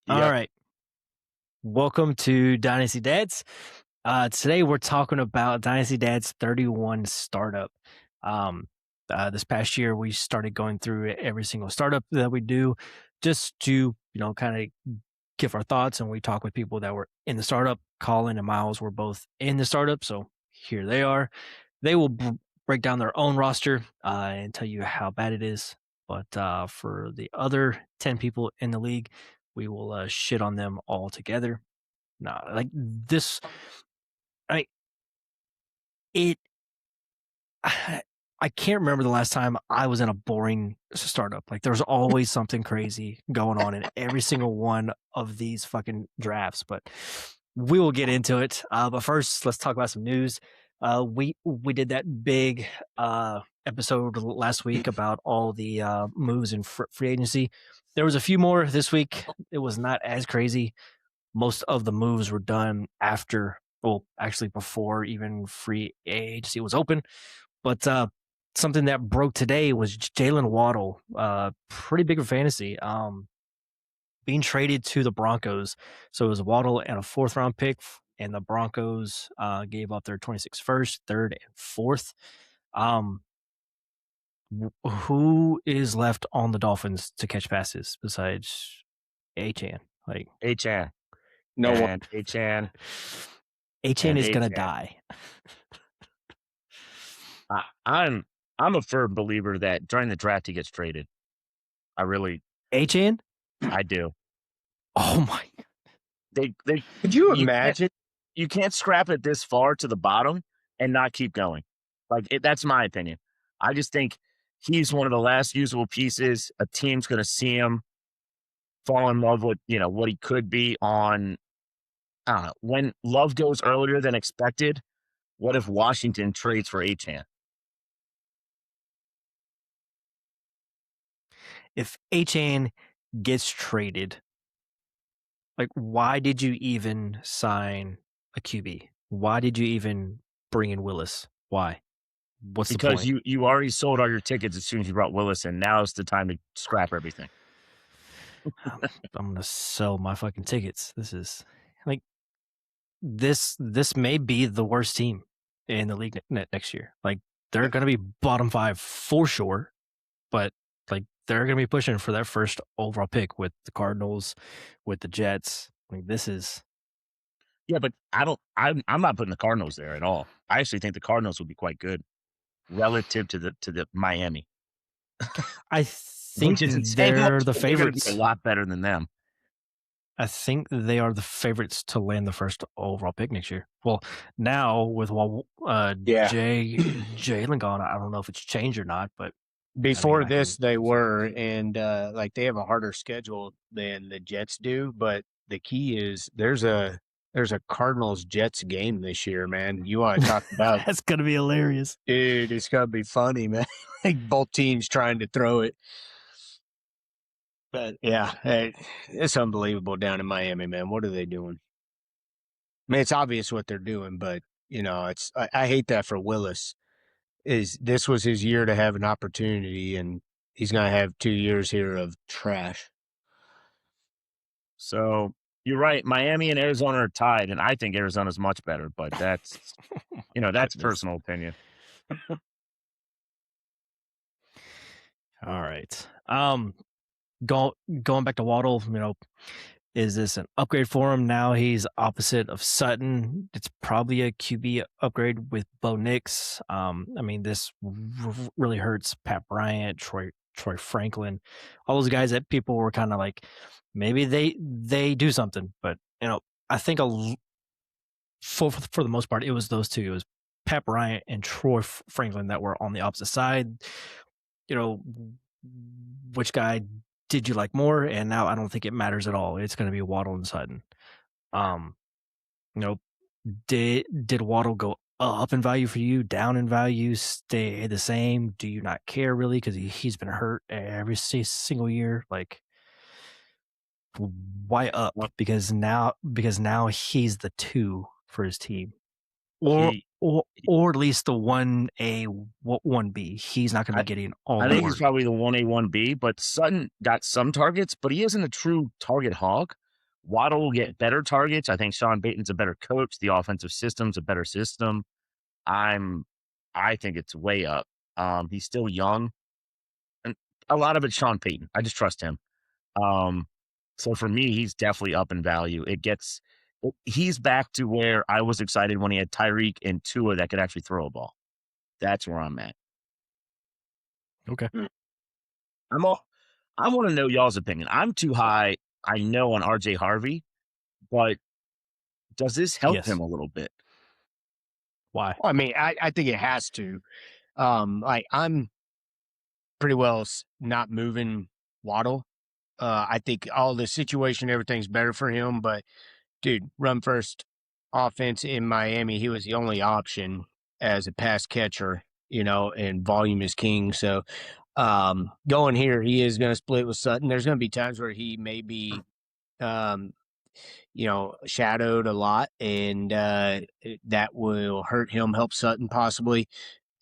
All Yep. right. Welcome to Dynasty Dads. Today we're talking about Dynasty Dads 31 startup. Um, this past year we started going through every single startup that we do just to, kind of give our thoughts, and we talk with people that were in the startup. Colin and Miles were both in the startup, so here they are. They will break down their own roster and tell you how bad it is. But for the other 10 people in the league, we will shit on them all together. Nah, like this, I it. I can't remember the last time I was in a boring startup. Like there's always something crazy going on in every single one of these fucking drafts. But we will get into it. But first, let's talk about some news. We did that big episode last week about all the moves in free agency. There was a few more this week. It was not as crazy. Most of the moves were done after, well, actually before even free agency was open. But something that broke today was Jalen Waddle, pretty big for fantasy, being traded to the Broncos. So it was Waddle and a fourth round pick, and the Broncos gave up their 26th first, third, and fourth. Um, who is left on the Dolphins to catch passes besides Achan? Like Achan No one. and Achan Achan and is gonna Achan. die. I'm a firm believer that during the draft he gets traded. I really Achan? I do. Oh my! They Could you you can't imagine? you can't scrap it this far to the bottom and not keep going. That's my opinion. I just think he's one of the last usable pieces. A team's going to see him fall in love with what he could be on. I don't know. When love goes earlier than expected, what if Washington trades for Achan? If Achan gets traded, like, why did you even sign a QB? Why did you even bring in Willis? Why? What's the Because point? you already sold all your tickets as soon as you brought Willis in. Now is the time to scrap everything. I'm gonna sell my fucking tickets. This is like this may be the worst team in the league next year. Like they're gonna be bottom five for sure, but like they're gonna be pushing for that first overall pick with the Cardinals, with the Jets. Like this is Yeah, but I'm not putting the Cardinals there at all. I actually think the Cardinals would be quite good relative to the Miami, I which think is insane. they're the They're going to be a favorites. lot better than them. I think they are the favorites to land the first overall pick next year. Well, now with Yeah. Jalen gone, I don't know if it's changed or not, but I mean, Before I can. this, they were, and like they have a harder schedule than the Jets do. But the key is there's a Cardinals Jets game this year, man. You want to talk about, That's gonna be hilarious. dude? It's gonna be funny, man. Like both teams trying to throw it. But yeah, it's unbelievable down in Miami, man. What are they doing? I mean, it's obvious what they're doing, but I hate that for Willis. Is this was his year to have an opportunity, and he's going to have 2 years here of trash. So you're right. Miami and Arizona are tied, and I think Arizona's much better. But that's Oh my that's goodness. personal opinion. All right. Going back to Waddle, is this an upgrade for him? Now he's opposite of Sutton. It's probably a QB upgrade with Bo Nix. I mean, this really hurts Pat Bryant, Troy Franklin, all those guys that people were kind of like, maybe they do something, but I think for the most part, it was those two. It was Pat Bryant and Troy Franklin that were on the opposite side. You know, which guy did you like more? And now I don't think it matters at all. It's going to be Waddle and Sutton. Um, you know, did Waddle go up in value for you, down in value, stay the same? Do you not care really because he's been hurt every single year? Like, why up? Well, Because now he's the two for his team, or he, or at least the 1A, 1B. He's not going to be I, getting all I the think he's work. probably the 1A, 1B. But Sutton got some targets, but he isn't a true target hog. Waddle will get better targets. I think Sean Payton's a better coach. The offensive system's a better system. I think it's way up. He's still young, and a lot of it's Sean Payton. I just trust him. So for me, he's definitely up in value. He's back to where I was excited when he had Tyreek and Tua that could actually throw a ball. That's where I'm at. Okay. I want to know y'all's opinion. I'm too high, I know, on RJ Harvey, but does this help Yes. him a little bit? Why? Well, I mean, I think it has to. Like I'm pretty well not moving Waddle. I think all the situation, everything's better for him. But dude, run first offense in Miami, he was the only option as a pass catcher, and volume is king. So going here, he is going to split with Sutton. There's going to be times where he may be shadowed a lot, and that will hurt him, help Sutton possibly.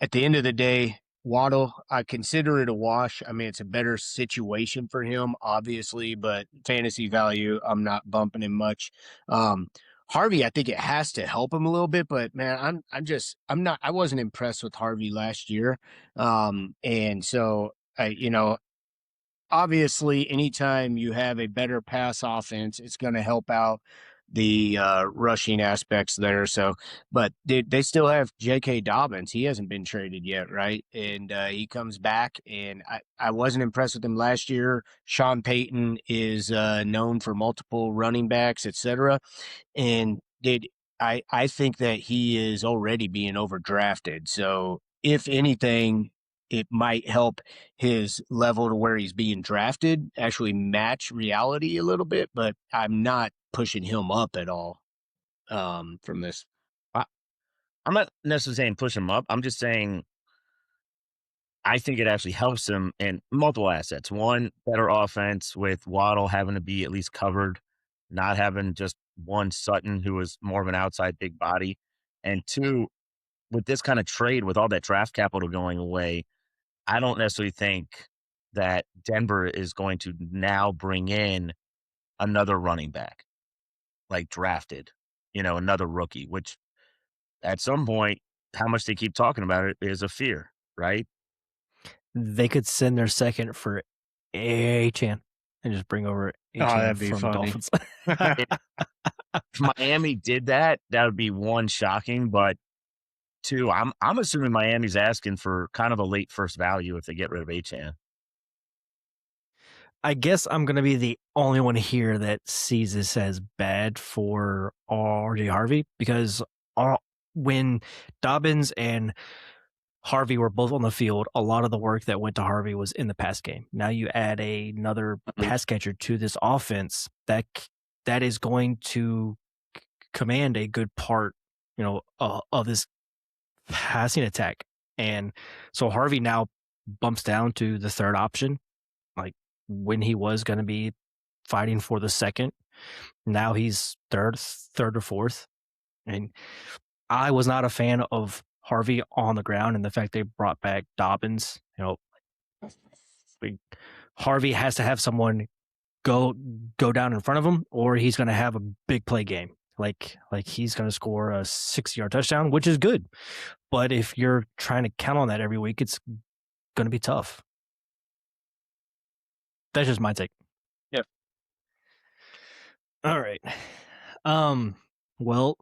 At the end of the day, Waddle, I consider it a wash. I mean, it's a better situation for him, obviously, but fantasy value, I'm not bumping him much. Harvey, I think it has to help him a little bit, but man, I wasn't impressed with Harvey last year. And so, obviously, anytime you have a better pass offense, it's going to help out the rushing aspects there. So, but they still have J.K. Dobbins. He hasn't been traded yet, right? And he comes back, and I wasn't impressed with him last year. Sean Payton is known for multiple running backs, etc. And I think that he is already being overdrafted. So, if anything, it might help his level to where he's being drafted actually match reality a little bit, but I'm not pushing him up at all from this. I'm not necessarily saying push him up. I'm just saying I think it actually helps him in multiple assets. One, better offense with Waddle having to be at least covered, not having just one Sutton who is more of an outside big body. And two, with this kind of trade, with all that draft capital going away, I don't necessarily think that Denver is going to now bring in another running back, like drafted, another rookie, which at some point, how much they keep talking about it is a fear, right? They could send their second for Achan and just bring over Achan that'd be from funny. Dolphins. If Miami did that, that would be one, shocking, but two, I'm assuming Miami's asking for kind of a late first value if they get rid of Achan. I guess I'm going to be the only one here that sees this as bad for RJ Harvey because when Dobbins and Harvey were both on the field, a lot of the work that went to Harvey was in the pass game. Now you add another pass catcher to this offense that is going to command a good part, of this passing attack. And so Harvey now bumps down to the third option, like when he was going to be fighting for the second. Now he's third or fourth. And I was not a fan of Harvey on the ground and the fact they brought back Dobbins. Harvey has to have someone go down in front of him, or he's going to have a big play game. Like he's going to score a 6-yard touchdown, which is good. But if you're trying to count on that every week, it's going to be tough. That's just my take. Yep. All right. Well,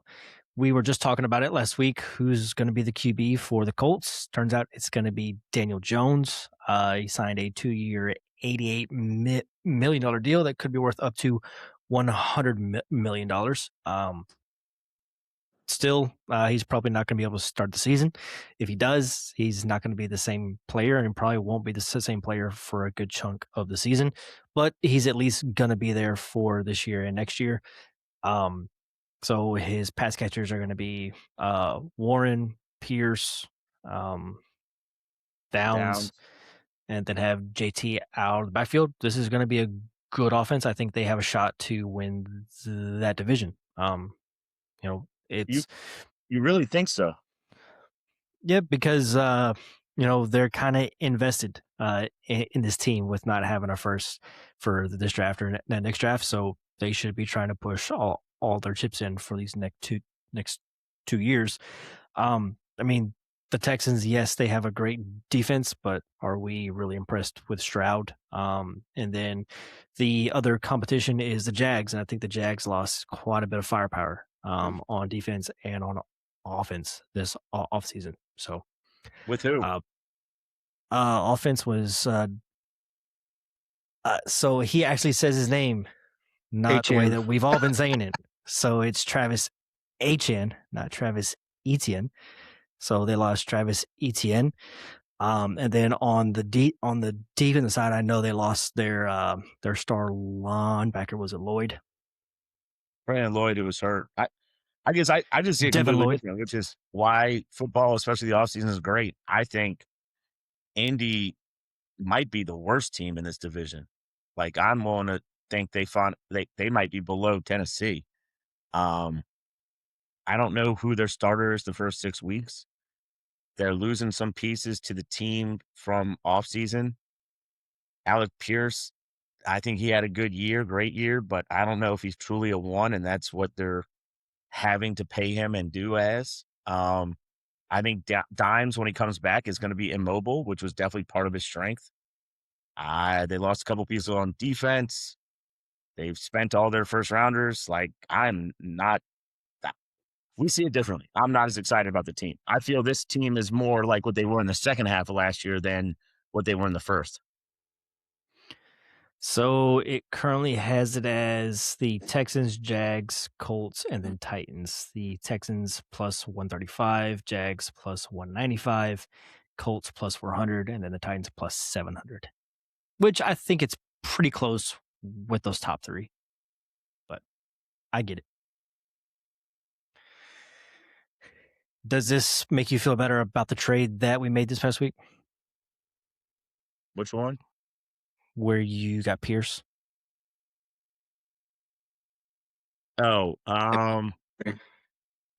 we were just talking about it last week. Who's going to be the QB for the Colts? Turns out it's going to be Daniel Jones. He signed a 2-year, $88 million deal that could be worth up to $100 million. Still, he's probably not going to be able to start the season. If he does, he's not going to be the same player and probably won't be the same player for a good chunk of the season. But he's at least going to be there for this year and next year. So his pass catchers are going to be Warren, Pierce, Downs, and then have JT out of the backfield. This is going to be a good offense. I think they have a shot to win that division. It's you really think so? Yeah, because they're kind of invested in this team with not having a first for this draft or that next draft. So they should be trying to push all their chips in for these next 2 years. I mean, the Texans, yes, they have a great defense, but are we really impressed with Stroud? And then the other competition is the Jags, and I think the Jags lost quite a bit of firepower on defense and on offense this offseason. So With who? offense was so he actually says his name, not the way H.M. that we've all been saying it. So it's Travis Etienne, not Travis Etienne. So they lost Travis Etienne. And then on the defensive side, I know they lost their star linebacker. Was it Lloyd? Brandon Lloyd, who was hurt. I guess I just see it Devin completely Lloyd. different, which is why football, especially the offseason, is great. I think Indy might be the worst team in this division. Like, I'm willing to think they might be below Tennessee. I don't know who their starter is the first 6 weeks. They're losing some pieces to the team from offseason. Alec Pierce, I think he had a good year, great year, but I don't know if he's truly a one, and that's what they're having to pay him and do as. I think Dimes, when he comes back, is going to be immobile, which was definitely part of his strength. They lost a couple pieces on defense. They've spent all their first rounders. Like, I'm not. We see it differently. I'm not as excited about the team. I feel this team is more like what they were in the second half of last year than what they were in the first. So it currently has it as the Texans, Jags, Colts, and then Titans. The Texans plus 135, Jags plus 195, Colts plus 400, and then the Titans plus 700, which I think it's pretty close with those top three. But I get it. Does this make you feel better about the trade that we made this past week Which one? where you got Pierce? Oh,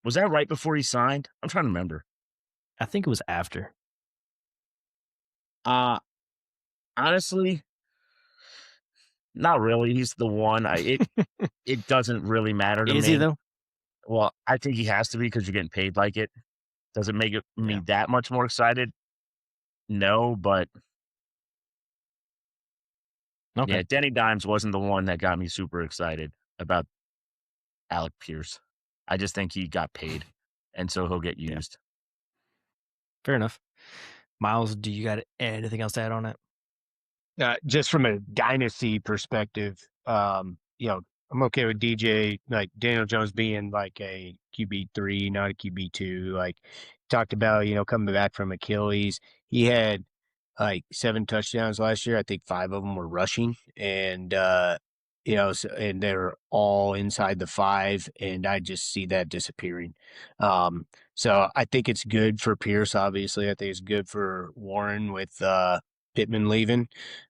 was that right before he signed? I'm trying to remember. I think it was after. Honestly, not really. He's the one. It doesn't really matter to me. Is he though? Well, I think he has to be because you're getting paid like it. Does it make me Yeah. that much more excited? No, but Okay. yeah, Denny Dimes wasn't the one that got me super excited about Alec Pierce. I just think he got paid, and so he'll get used. Fair enough. Miles, do you got anything else to add on that? Just from a dynasty perspective, I'm okay with DJ, like Daniel Jones being like a QB3, not a QB2. Like talked about, coming back from Achilles. He had like 7 touchdowns last year. I think 5 of them were rushing, and and they're all inside the 5, and I just see that disappearing. So I think it's good for Pierce. Obviously, I think it's good for Warren with Pittman leaving.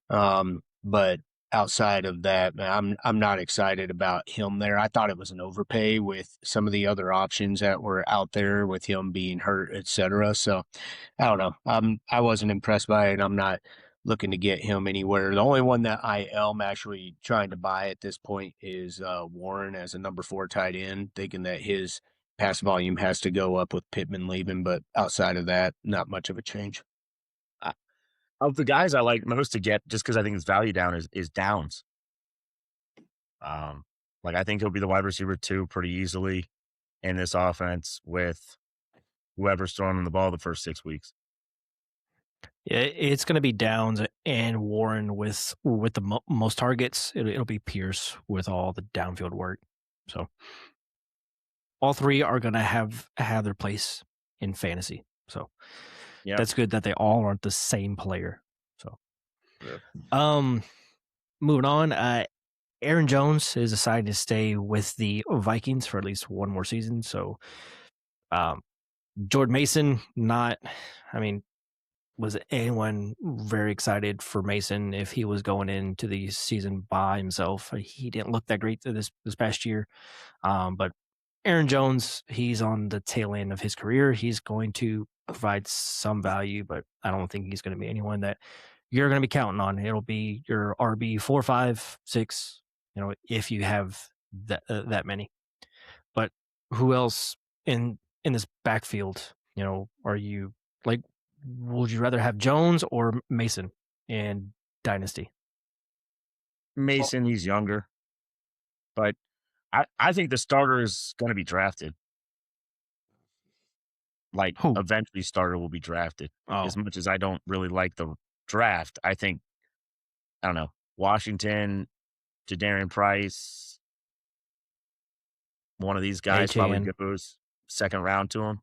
But outside of that, man, I'm not excited about him there. I thought it was an overpay with some of the other options that were out there with him being hurt, etc. So I don't know. I wasn't impressed by it. I'm not looking to get him anywhere. The only one that I am actually trying to buy at this point is Warren as a number 4 tight end, thinking that his pass volume has to go up with Pittman leaving. But outside of that, not much of a change. Of the guys I like most to get, just because I think his value down is Downs. Like, I think he'll be the wide receiver 2 pretty easily in this offense with whoever's throwing him the ball the first 6 weeks. Yeah, it's going to be Downs and Warren with the most targets. It'll be Pierce with all the downfield work. So all three are going to have their place in fantasy. So that's good that they all aren't the same player. So, moving on. Aaron Jones is deciding to stay with the Vikings for at least one more season. So, Jordan Mason, was anyone very excited for Mason if he was going into the season by himself? He didn't look that great this past year. But Aaron Jones, he's on the tail end of his career. He's going to provide some value, but I don't think he's going to be anyone that you're going to be counting on. It'll be your RB 4, 5, 6, if you have that many. But who else in this backfield, are you like? Would you rather have Jones or Mason in Dynasty? Mason, he's younger, but I think the starter is going to be drafted. Like, Who? eventually starter will be drafted. Oh, As much as I don't really like the draft, I think, I don't know, Washington, Jadarian Price, one of these guys probably HN. goes second round to him.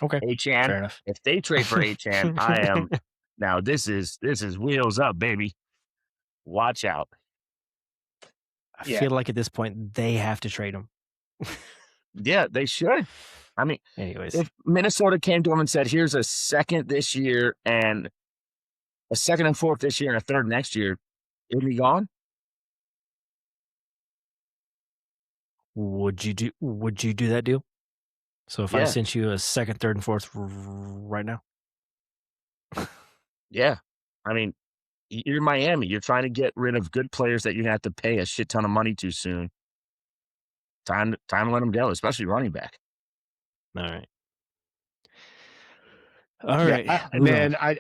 Okay, Achan, fair enough. if they trade for Achan, I am now. This is wheels up, baby. Watch out. I Yeah. feel like at this point they have to trade him. Yeah, they should. I mean, Anyways, if Minnesota came to him and said, "Here's a second this year and a second and fourth this year and a third next year," it'd be gone. would you do that deal? So if I Yeah, sent you a second, third, and fourth right now, yeah. I mean, you're Miami. You're trying to get rid of good players that you're gonna have to pay a shit ton of money to soon. Time to let them go, especially running back. all right, all Yeah, right, moving on.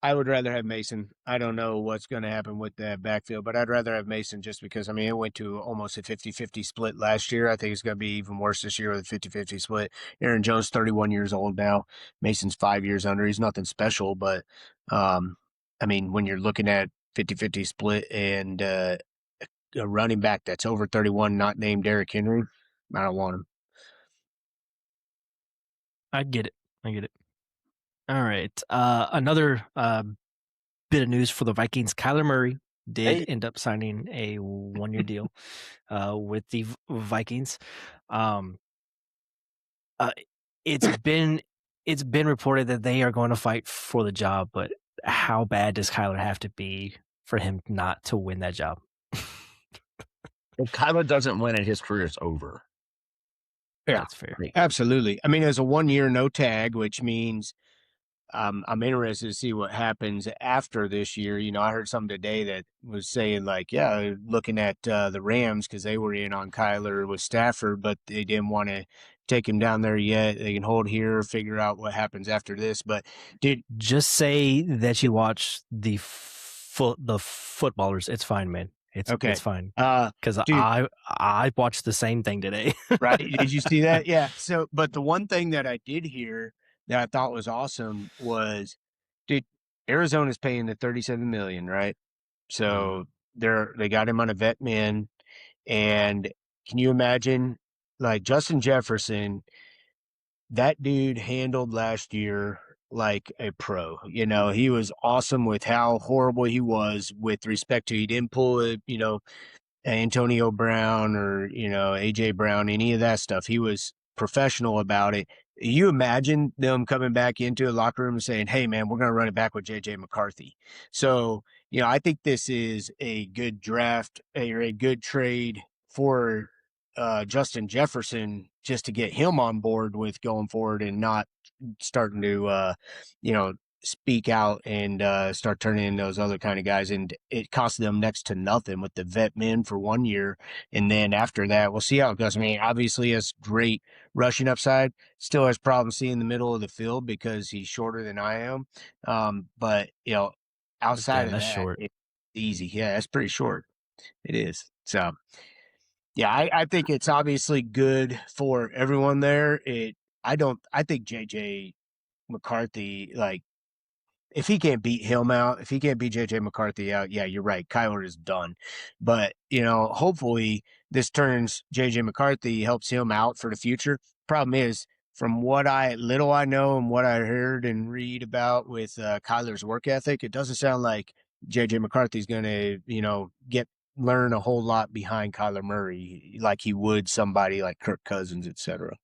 I would rather have Mason. I don't know what's going to happen with that backfield, but I'd rather have Mason just because, I mean, it went to almost a 50-50 split last year. I think it's going to be even worse this year with a 50-50 split. Aaron Jones, 31 years old now. Mason's 5 years under. He's nothing special, but, I mean, when you're looking at 50-50 split and a running back that's over 31, not named Derrick Henry, I don't want him. I get it. All right, another bit of news for the Vikings. Kyler Murray did Hey, end up signing a 1-year deal with the Vikings. Um, uh, it's been reported that they are going to fight for the job, but how bad does Kyler have to be for him not to win that job? if Kyler doesn't win it, his career's over. Yeah, That's fair. absolutely. I mean, there's a 1 year no tag, which means I'm interested to see what happens after this year. You know, I heard something today that was saying like, yeah, looking at the Rams because they were in on Kyler with Stafford, but they didn't want to take him down there yet. They can hold here, figure out what happens after this. But did Just say that you watch the footballers. It's fine, man. It's fine. Because dude, I watched the same thing today. right? Did you see that? Yeah. So, but the one thing that I did hear that I thought was awesome was, dude, Arizona's paying the 37 million, right? So they got him on a vet min, and can you imagine, like Justin Jefferson, that dude handled last year like a pro. You know, he was awesome with how horrible he was with respect to he didn't pull it, Antonio Brown or, AJ Brown, any of that stuff. He was professional about it. You imagine them coming back into a locker room and saying, "Hey man, we're going to run it back with JJ McCarthy." So, I think this is a good draft or a good trade for Justin Jefferson just to get him on board with going forward and not starting to, speak out and start turning in those other kind of guys. And it cost them next to nothing with the vet men for 1 year. And then after that, we'll see how it goes. I mean, obviously, he has great rushing upside, still has problems seeing the middle of the field because he's shorter than I am. But, outside Damn, of that's that, short. it's easy. Yeah, that's pretty short. It is. So, yeah, I think it's obviously good for everyone there. I think JJ McCarthy, like, if he can't beat him out, if he can't beat JJ McCarthy out, yeah, you're right. Kyler is done. But, hopefully this turns JJ McCarthy, helps him out for the future. Problem is, from what little I know and what I heard and read about with Kyler's work ethic, it doesn't sound like JJ McCarthy's going to, learn a whole lot behind Kyler Murray like he would somebody like Kirk Cousins, etc.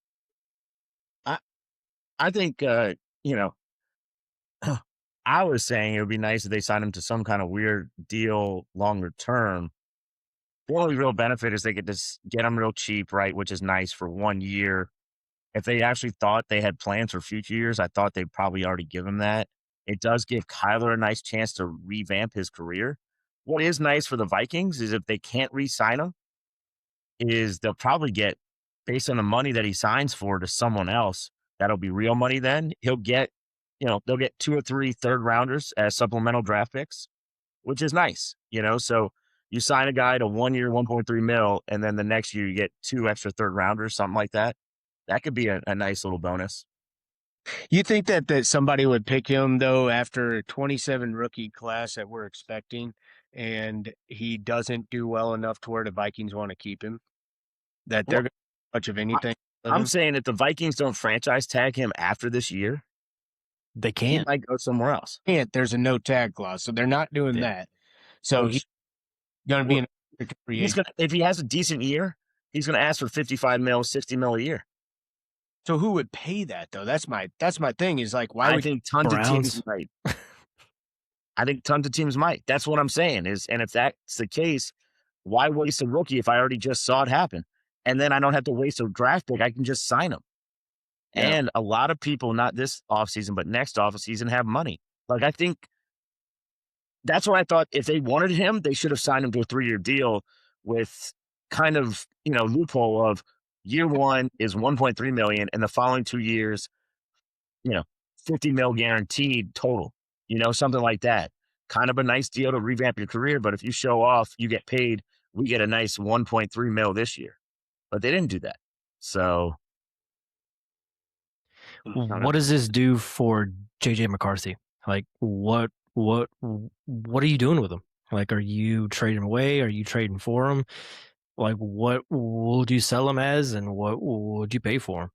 I think you know, I was saying it would be nice if they signed him to some kind of weird deal longer term. The only real benefit is they could just get him real cheap, right? Which is nice for 1 year. If they actually thought they had plans for future years, I thought they'd probably already give him that. It does give Kyler a nice chance to revamp his career. what is nice for the Vikings is if they can't re-sign him, is they'll probably get based on the money that he signs for to someone else. That'll be real money. Then he'll get, they'll get 2 or 3 third rounders as supplemental draft picks, which is nice. So you sign a guy to 1 year, 1.3 mil, and then the next year you get 2 extra third rounders, something like that. That could be a nice little bonus. You think that somebody would pick him though after a 27 rookie class that we're expecting, and he doesn't do well enough to where the Vikings want to keep him? That they're Well, going to do much of anything? I'm saying if the Vikings don't franchise tag him after this year, They he can't. might go somewhere else. Can't. There's a no tag clause, so they're not doing that. So he's going to be in free agent. If he has a decent year, he's going to ask for 55 mil, 60 mil a year. So who would pay that though? That's my thing. Is like, why I would think tons of Browns? teams might. I think tons of teams might. That's what I'm saying is, and if that's the case, why waste a rookie if I already just saw it happen? And then I don't have to waste a draft pick. I can just sign him. Yeah. And a lot of people, not this offseason, but next offseason, have money. Like, I think that's what I thought. If they wanted him, they should have signed him to a 3-year deal with kind of, loophole of year 1 is 1.3 million, and the following 2 years, 50 mil guaranteed total, something like that. Kind of a nice deal to revamp your career. But if you show off, you get paid. We get a nice 1.3 mil this year. But they didn't do that. So What does this do for JJ McCarthy? Like, what are you doing with him? Like, are you trading away? Are you trading for him? Like, what would you sell him as, and what would you pay for him?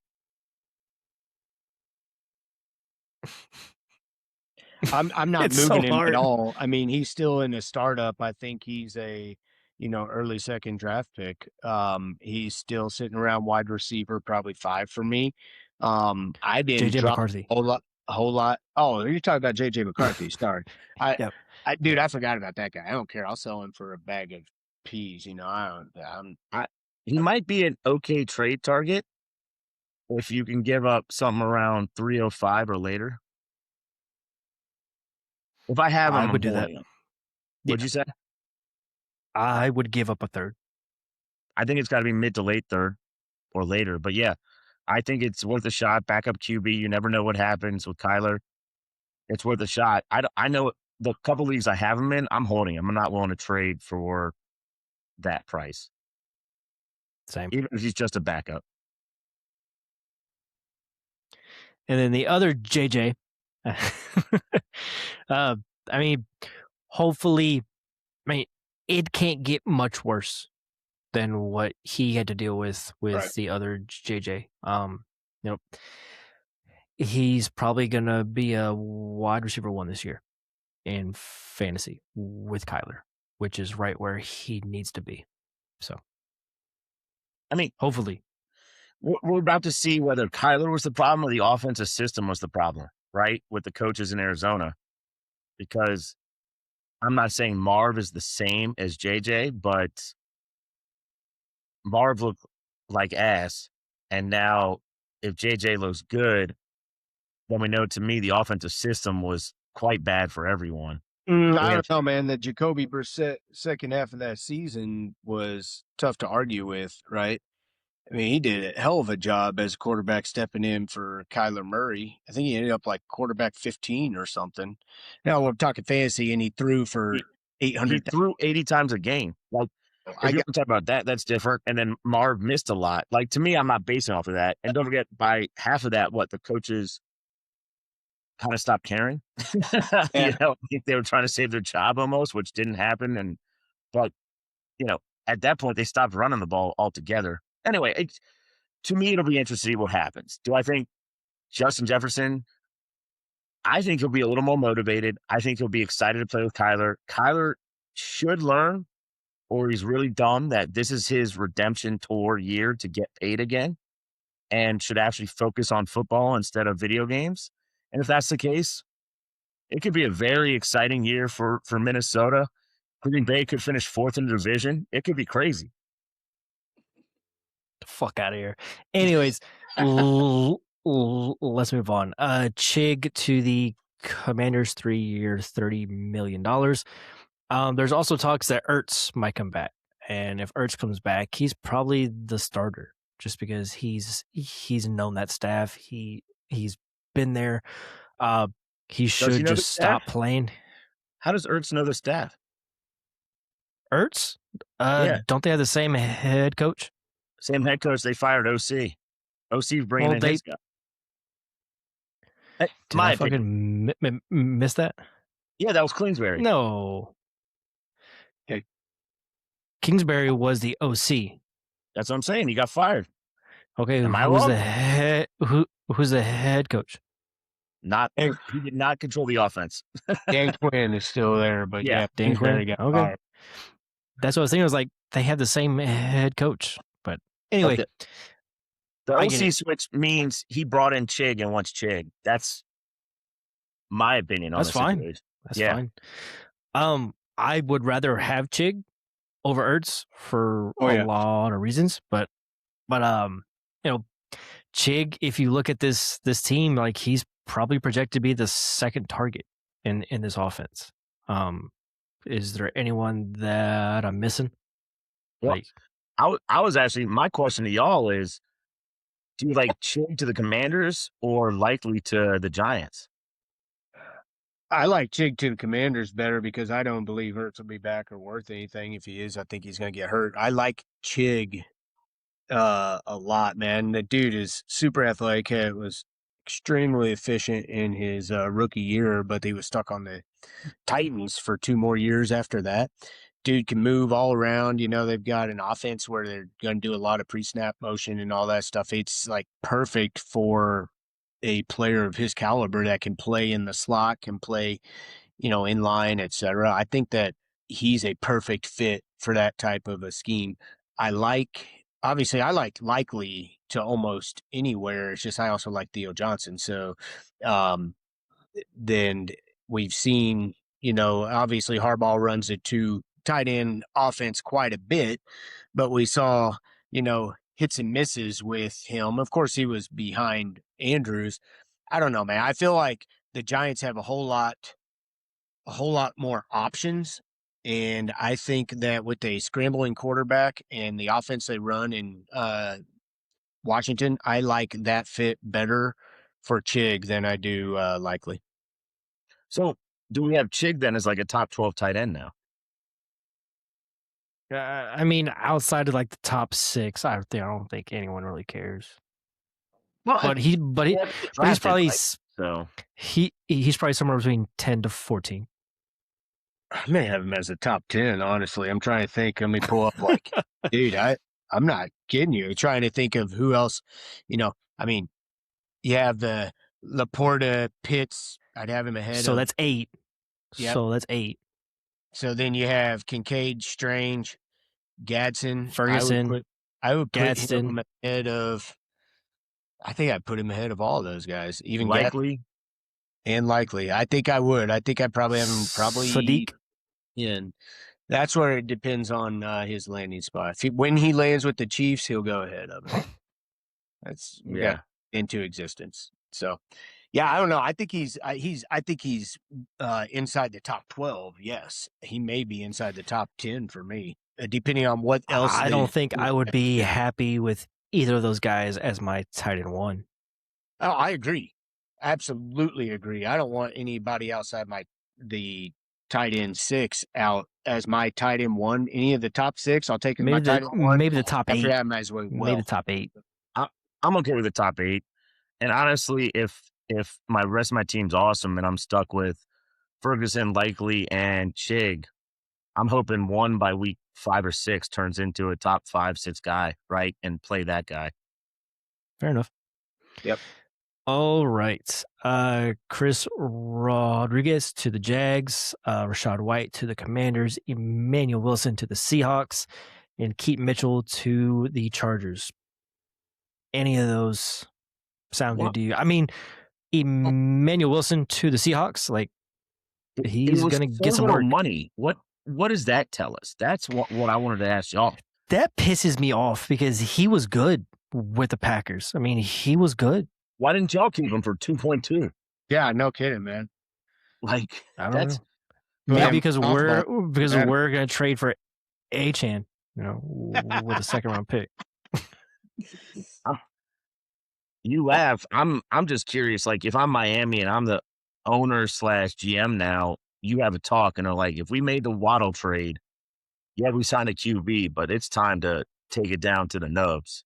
I'm not It's moving so him hard. at all. I mean, he's still in a startup. I think he's a early second draft pick. He's still sitting around wide receiver, probably 5 for me. I didn't JJ drop McCarthy. a whole lot. Oh, you're talking about JJ McCarthy. Sorry. Yep. Dude, I forgot about that guy. I don't care. I'll sell him for a bag of peas. he might be an okay trade target if you can give up something around 305 or later. If I have him, I would I'm do that. holding him. What'd you say? I would give up a third. I think it's got to be mid to late third or later. But yeah, I think it's worth a shot. Backup QB. You never know what happens with Kyler. It's worth a shot. I know the couple leagues I have him in, I'm holding him. I'm not willing to trade for that price, Same. even if he's just a backup. And then the other JJ, I mean, hopefully, it can't get much worse than what he had to deal with Right. the other JJ. He's probably gonna be a wide receiver 1 this year in fantasy with Kyler, which is right where he needs to be. So, I mean, hopefully, we're about to see whether Kyler was the problem or the offensive system was the problem, right? With the coaches in Arizona, because I'm not saying Marv is the same as JJ, but Marv looked like ass. And now if JJ looks good, then we know, to me, the offensive system was quite bad for everyone. I don't know, man. The Jacoby Brissett second half of that season was tough to argue with, right? I mean, he did a hell of a job as a quarterback stepping in for Kyler Murray. I think he ended up like quarterback 15 or something. Now we're talking fantasy, and he threw for 800. He threw 80 times a game. Like, if you want to talk about that, that's different. And then Marv missed a lot. Like, to me, I'm not basing off of that. And don't forget, by half of that, the coaches kind of stopped caring. Yeah. I think they were trying to save their job almost, which didn't happen. But at that point, they stopped running the ball altogether. Anyway, to me, it'll be interesting to see what happens. Do I think Justin Jefferson? I think he'll be a little more motivated. I think he'll be excited to play with Kyler. Kyler should learn, or he's really dumb, that this is his redemption tour year to get paid again, and should actually focus on football instead of video games. And if that's the case, it could be a very exciting year for Minnesota. Green Bay could finish 4th in the division. It could be crazy. the fuck out of here. Anyways, let's move on. Chig to the Commanders, 3 years, $30 million. There's also talks that Ertz might come back, and if Ertz comes back, he's probably the starter, just because he's known that staff. He's been there. He Does he should know the just stop staff? playing. How does Ertz know the staff? Ertz, Yeah. don't they have the same head coach? Same head coach. They fired OC. OC bringing Well, in they his guy. Hey, did my I opinion. fucking miss that? Yeah, that was Queensberry. No, Okay. Kingsbury was the OC. That's what I'm saying. He got fired. Okay, Am I who's wrong? the head? Who's the head coach? Not he did not control the offense. Dan Quinn is still there, but Yeah, yeah, Dan Kingsbury Quinn? got Okay. fired. That's what I was thinking. I was like, they have the same head coach. But anyway, But the I get OC it. switch means he brought in Chig and wants Chig. That's my opinion on That's the fine. situation. That's Yeah. fine. I would rather have Chig over Ertz for a lot of reasons, but you know, Chig, if you look at this team, like he's probably projected to be the second target in this offense. Is there anyone that I'm missing? Well, Like, I was actually, my question to y'all is, do you like Chig to the Commanders or likely to the Giants? I like Chig to the Commanders better because I don't believe Hurts will be back or worth anything. If he is, I think he's going to get hurt. I like Chig a lot, man. The dude is super athletic. He was extremely efficient in his rookie year, but he was stuck on the Titans for 2 more years after that. Dude can move all around. You know, they've got an offense where they're going to do a lot of pre-snap motion and all that stuff. It's like perfect for a player of his caliber that can play in the slot, can play, you know, in line, etc. I think that he's a perfect fit for that type of a scheme. I like likely to almost anywhere. It's just I also like Theo Johnson. So then we've seen, you know, obviously Harbaugh runs a 2 tight end offense quite a bit, but we saw, you know, hits and misses with him. Of course, he was behind Andrews. I don't know, man. I feel like the Giants have a whole lot more options. And I think that with a scrambling quarterback and the offense they run in Washington, I like that fit better for Chig than I do Likely. So do we have Chig then as like a top 12 tight end now? I mean, outside of like the top 6, I don't think anyone really cares. Well, But he's probably he's probably somewhere between 10 to 14. I may have him as a top 10, honestly. I'm trying to think. Let me pull up like, dude, I'm not kidding you. Trying to think of who else, you know, I mean, you have the Laporta, Pitts. I'd have him ahead So of. that's 8. Yep. So that's 8. So then you have Kincaid, Strange, Gadsden, Ferguson, I would put Gadsden. him ahead of. I think I'd put him ahead of all those guys, even Likely and Likely. I think I would. I think I'd probably have him Sadiq. in. That's where it depends on his landing spot. When he lands with the Chiefs, he'll go ahead of him. That's into existence. So, yeah, I don't know. I think he's inside the top 12. Yes, he may be inside the top 10 for me, depending on what else. I don't think I would be happy with either of those guys as my tight end 1. Oh, I agree. Absolutely agree. I don't want anybody outside the tight end 6 out as my tight end 1. Any of the top 6, I'll take my tight end 1. Maybe the top 8. I might as well. Maybe the top 8. I'm okay with the top 8. And honestly, if my rest of my team's awesome and I'm stuck with Ferguson, Likely, and Chig, I'm hoping one by week 5 or 6 turns into a top 5, 6 guy, right? And play that guy. Fair enough. Yep. All right. Chris Rodriguez to the Jags, Rashad White to the Commanders, Emmanuel Wilson to the Seahawks, and Keaton Mitchell to the Chargers. Any of those sound good to you? I mean, Emmanuel Wilson to the Seahawks, like he's going to get some work. Money. What does that tell us? That's what I wanted to ask y'all. That pisses me off because he was good with the Packers. I mean, he was good. Why didn't y'all keep him for 2.2? Yeah, no kidding, man. Like I don't know. Maybe Yeah, we're gonna trade for Achan, with a second round pick. You laugh. I'm just curious. Like, if I'm Miami and I'm the owner slash GM now, you have a talk and are like, if we made the Waddle trade, yeah, we signed a QB, but it's time to take it down to the nubs.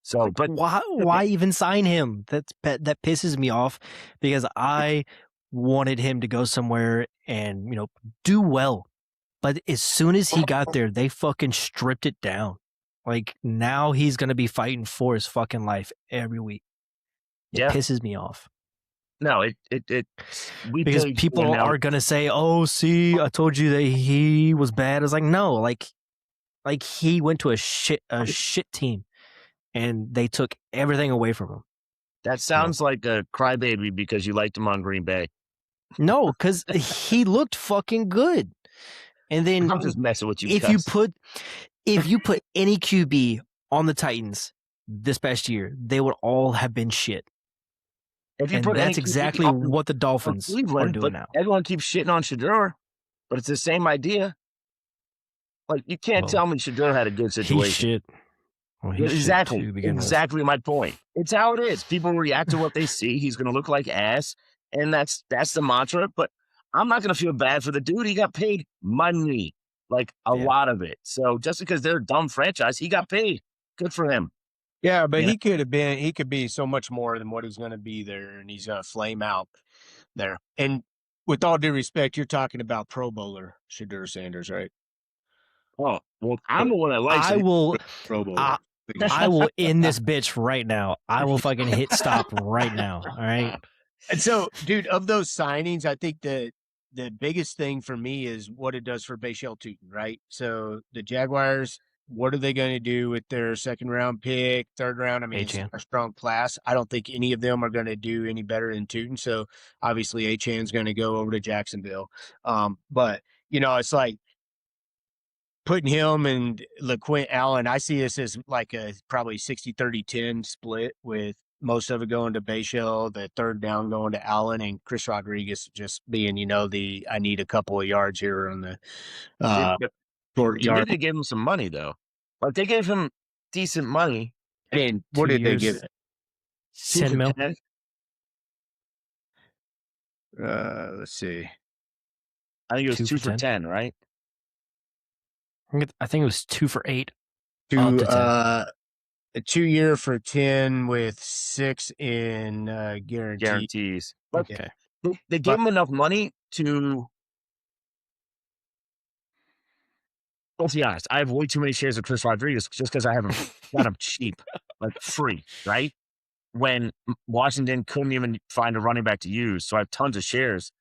So, but Why even sign him? That pisses me off because I wanted him to go somewhere and do well. But as soon as he got there, they fucking stripped it down. Like, now he's gonna be fighting for his fucking life every week. It pisses me off. No, because people are gonna say, "Oh, see, I told you that he was bad." It's like, no, like he went to a shit team, and they took everything away from him. That sounds like a crybaby because you liked him on Green Bay. No, because he looked fucking good. And then I'm just messing with you. If you put any QB on the Titans this past year, they would all have been shit. And that's exactly what the Dolphins are doing now. Everyone keeps shitting on Shedeur, but it's the same idea. Like, you can't tell me Shedeur had a good situation. He's shit. Well, he's exactly my point. It's how it is. People react to what they see. He's going to look like ass, and that's the mantra. But I'm not going to feel bad for the dude. He got paid money, like a lot of it. So just because they're a dumb franchise, he got paid. Good for him. Yeah, but he could be so much more than what he's going to be there, and he's going to flame out there. And with all due respect, you're talking about Pro Bowler Shedeur Sanders, right? Oh, well, I'm the one that likes Pro Bowler. I will end this bitch right now. I will fucking hit stop right now. All right. And so, dude, of those signings, I think the biggest thing for me is what it does for Bashal Tutin, right? So the Jaguars, what are they going to do with their second round pick, third round? I mean, it's a strong class. I don't think any of them are going to do any better than Tutin. So obviously Achan's going to go over to Jacksonville. But it's like, putting him and LeQuint Allen, I see this as like a probably 60-30-10 split with most of it going to Bashal, the third down going to Allen, and Chris Rodriguez just being, I need a couple of yards here on the short yard. They gave him some money, though. Like, they gave him decent money. And what did they give it? 10 mil. Let's see. I think it was 2 for 10, right? I think it was 2 for 8. A 2-year for 10 with 6 in guarantees. Okay. They gave him enough money to. Let's be honest. I have way too many shares of Chris Rodriguez just because I have him got him cheap, like free, right? When Washington couldn't even find a running back to use, so I have tons of shares.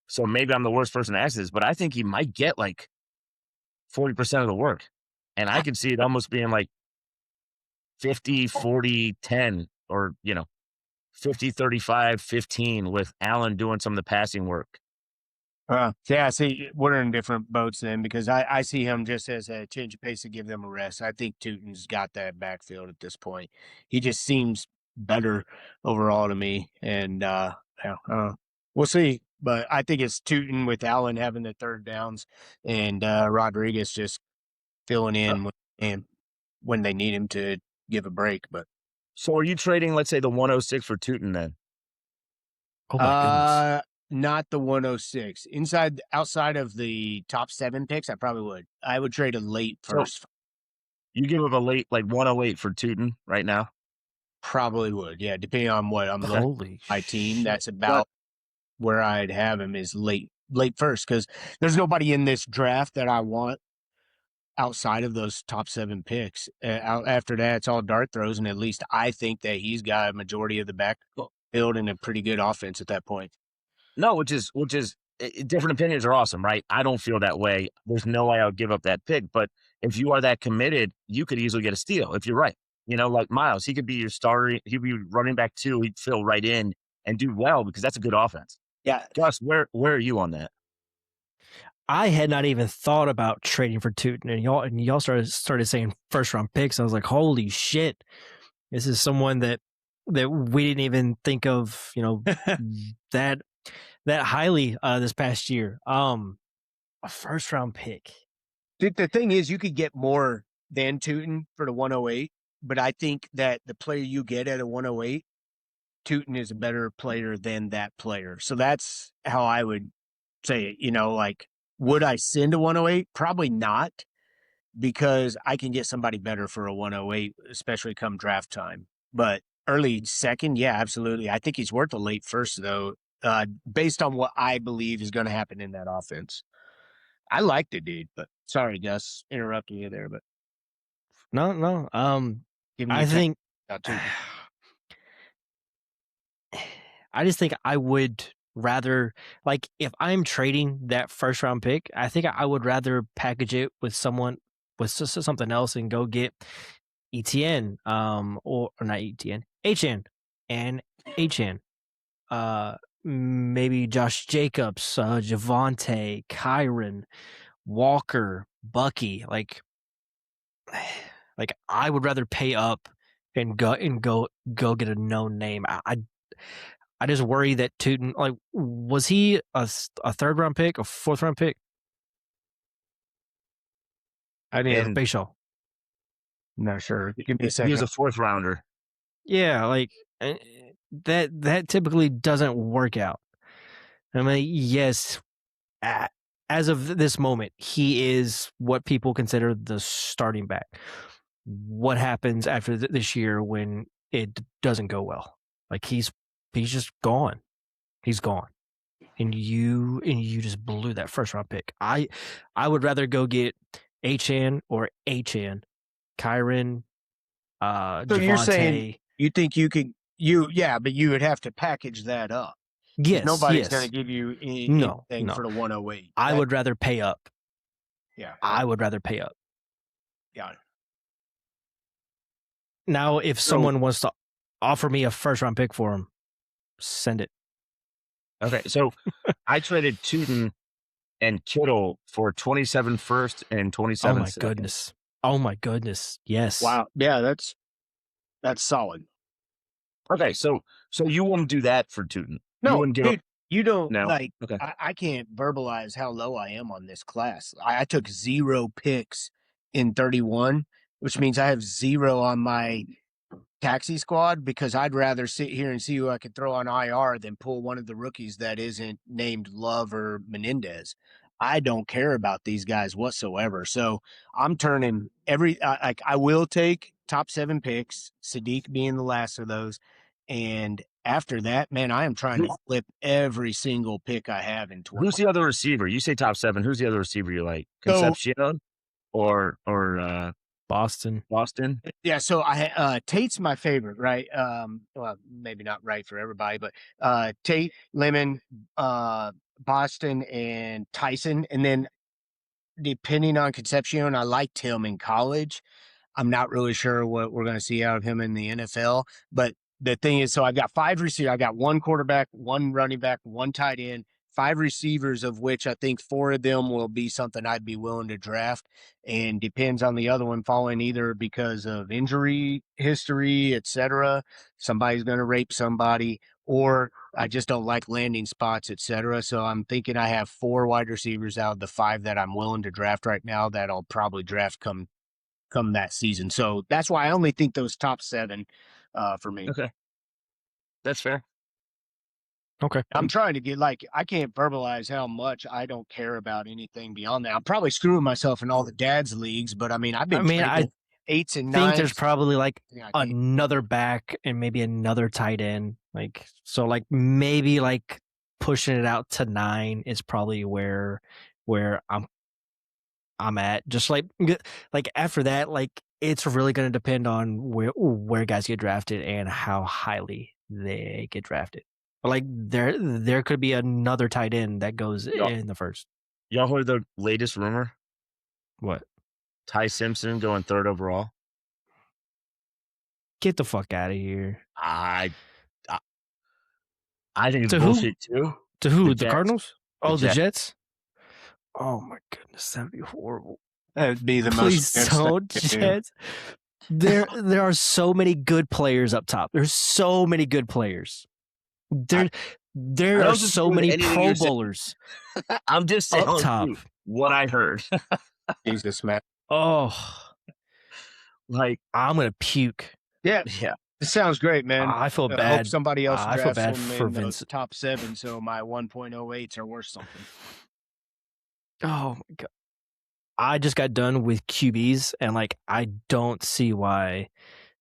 So maybe I'm the worst person to ask this, but I think he might get like 40% of the work. And I could see it almost being like 50, 40, 10, or, 50, 35, 15 with Allen doing some of the passing work. Yeah, see, we're in different boats then because I see him just as a change of pace to give them a rest. I think Tutin's got that backfield at this point. He just seems better overall to me. And we'll see. But I think it's Tutin with Allen having the third downs and Rodriguez just filling in when they need him to give a break. But so are you trading, let's say, the 106 for Tutin then? Oh my goodness. Not the 106. Outside of the top 7 picks, I probably would. I would trade a late first. So you give up a late, like 108 for Tutin right now? Probably would, yeah. Depending on what I'm looking at my team, that's about where I'd have him is late first, because there's nobody in this draft that I want outside of those top 7 picks. After that, it's all dart throws, and at least I think that he's got a majority of the backfield and a pretty good offense at that point. No, which is different opinions are awesome, right? I don't feel that way. There's no way I would give up that pick, but if you are that committed, you could easily get a steal if you're right. Like Miles, he could be your starter. He'd be running back 2. He'd fill right in and do well because that's a good offense. Yeah. Gus, where are you on that? I had not even thought about trading for Tutin, and y'all started saying first round picks. I was like, holy shit, this is someone that we didn't even think of, that that highly this past year. A first round pick. The thing is, you could get more than Tootin for the 108, but I think that the player you get at a 108, Tootin is a better player than that player. So that's how I would say it. Like, would I send a 108? Probably not, because I can get somebody better for a 108, especially come draft time. But early second, yeah, absolutely. I think he's worth a late first, though, based on what I believe is going to happen in that offense. I like the dude, but sorry, Gus, interrupting you there, but No. giving you I think about Tootin. I just think I would rather, like, if I'm trading that first round pick, I think I would rather package it with someone with something else and go get ETN, or not ETN, HN and HN, maybe Josh Jacobs, Javonte, Kyron, Walker, Bucky. Like I would rather pay up and go get a known name. I just worry that Tootin, like, was he a third round pick, a fourth round pick? I didn't. Bashaw. Not sure. Give me a second. He was a fourth rounder. Yeah, like that typically doesn't work out. I mean, yes, as of this moment, he is what people consider the starting back. What happens after this year when it doesn't go well? Like, he's just gone. He's gone. And you just blew that first round pick. I would rather go get HN or HN, Kyron, So Javonte. you're saying you think you could, but you would have to package that up. Yes, nobody's going to give you anything no. for the 108. I would rather pay up. Yeah. I would rather pay up. Yeah. Now, if someone wants to offer me a first round pick for him, send it. Okay, so I traded Tootin and Kittle for 27 first and 27 Oh my second. goodness. Oh my goodness. Yes. Wow. Yeah, that's solid. Okay, so you wouldn't do that for Tootin? No, you dude, you don't No? like. Okay. I can't verbalize how low I am on this class. I took 0 picks in 31, which means I have 0 on my taxi squad, because I'd rather sit here and see who I could throw on IR than pull one of the rookies that isn't named Love or Menendez. I don't care about these guys whatsoever. So I'm turning I will take top 7 picks, Sadiq being the last of those. And after that, man, I am trying to flip every single pick I have in 12. Who's the other receiver? You say top 7. Who's the other receiver you like? Concepcion or Boston. Boston? Yeah, so Tate's my favorite, right? Well, maybe not right for everybody, but Tate, Lemon, Boston, and Tyson. And then depending on Concepcion, I liked him in college. I'm not really sure what we're going to see out of him in the NFL. But the thing is, so I've got 5 receivers. I got 1 quarterback, 1 running back, 1 tight end, 5 receivers, of which I think 4 of them will be something I'd be willing to draft, and depends on the other one falling either because of injury history, etc. Somebody's going to rape somebody, or I just don't like landing spots, etc. So I'm thinking I have 4 wide receivers out of the 5 that I'm willing to draft right now that I'll probably draft come that season. So that's why I only think those top 7 for me. Okay. That's fair. Okay. I'm trying to get, like, I can't verbalize how much I don't care about anything beyond that. I'm probably screwing myself in all the dads leagues, but I mean, I think 8s and 9s. I think there's probably like another back and maybe another tight end. Like, so like maybe like pushing it out to 9 is probably where I'm at. Just like after that, like, it's really going to depend on where guys get drafted and how highly they get drafted. But like there could be another tight end that goes in the first. Y'all heard the latest rumor? What? Ty Simpson going 3rd overall. Get the fuck out of here. I think it's bullshit too. To who? The The Cardinals? Oh, the Jets. Jets? Oh my goodness, that'd be horrible. That would be the Please most. don't, Jets. There are so many good players up top. There's so many good players. There I are don't so disagree with many anything Pro you're saying. Bowlers I'm just up telling top. you what I heard. Jesus, man. Oh, Like, I'm gonna puke. Yeah, yeah. this sounds great, man. I feel I bad. hope somebody else I feel drafts bad him for in Vince. those top 7, so my 1.08s are worth something. Oh my god! I just got done with QBs, and like I don't see why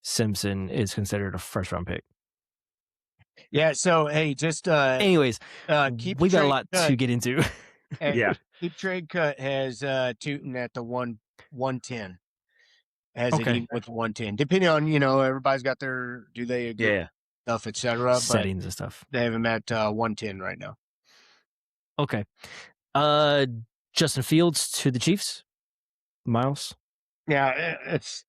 Simpson is considered a first round pick. Yeah, so hey, just Anyways, keep we got a trade lot cut. to get into. Yeah. Keep trade cut has Tootin at the 110. Has it Okay. even with 110? Depending on, everybody's got their do they agree Yeah. stuff, etc. But Settings and stuff. they have him at 110 right now. Okay. Justin Fields to the Chiefs. Miles. Yeah, it's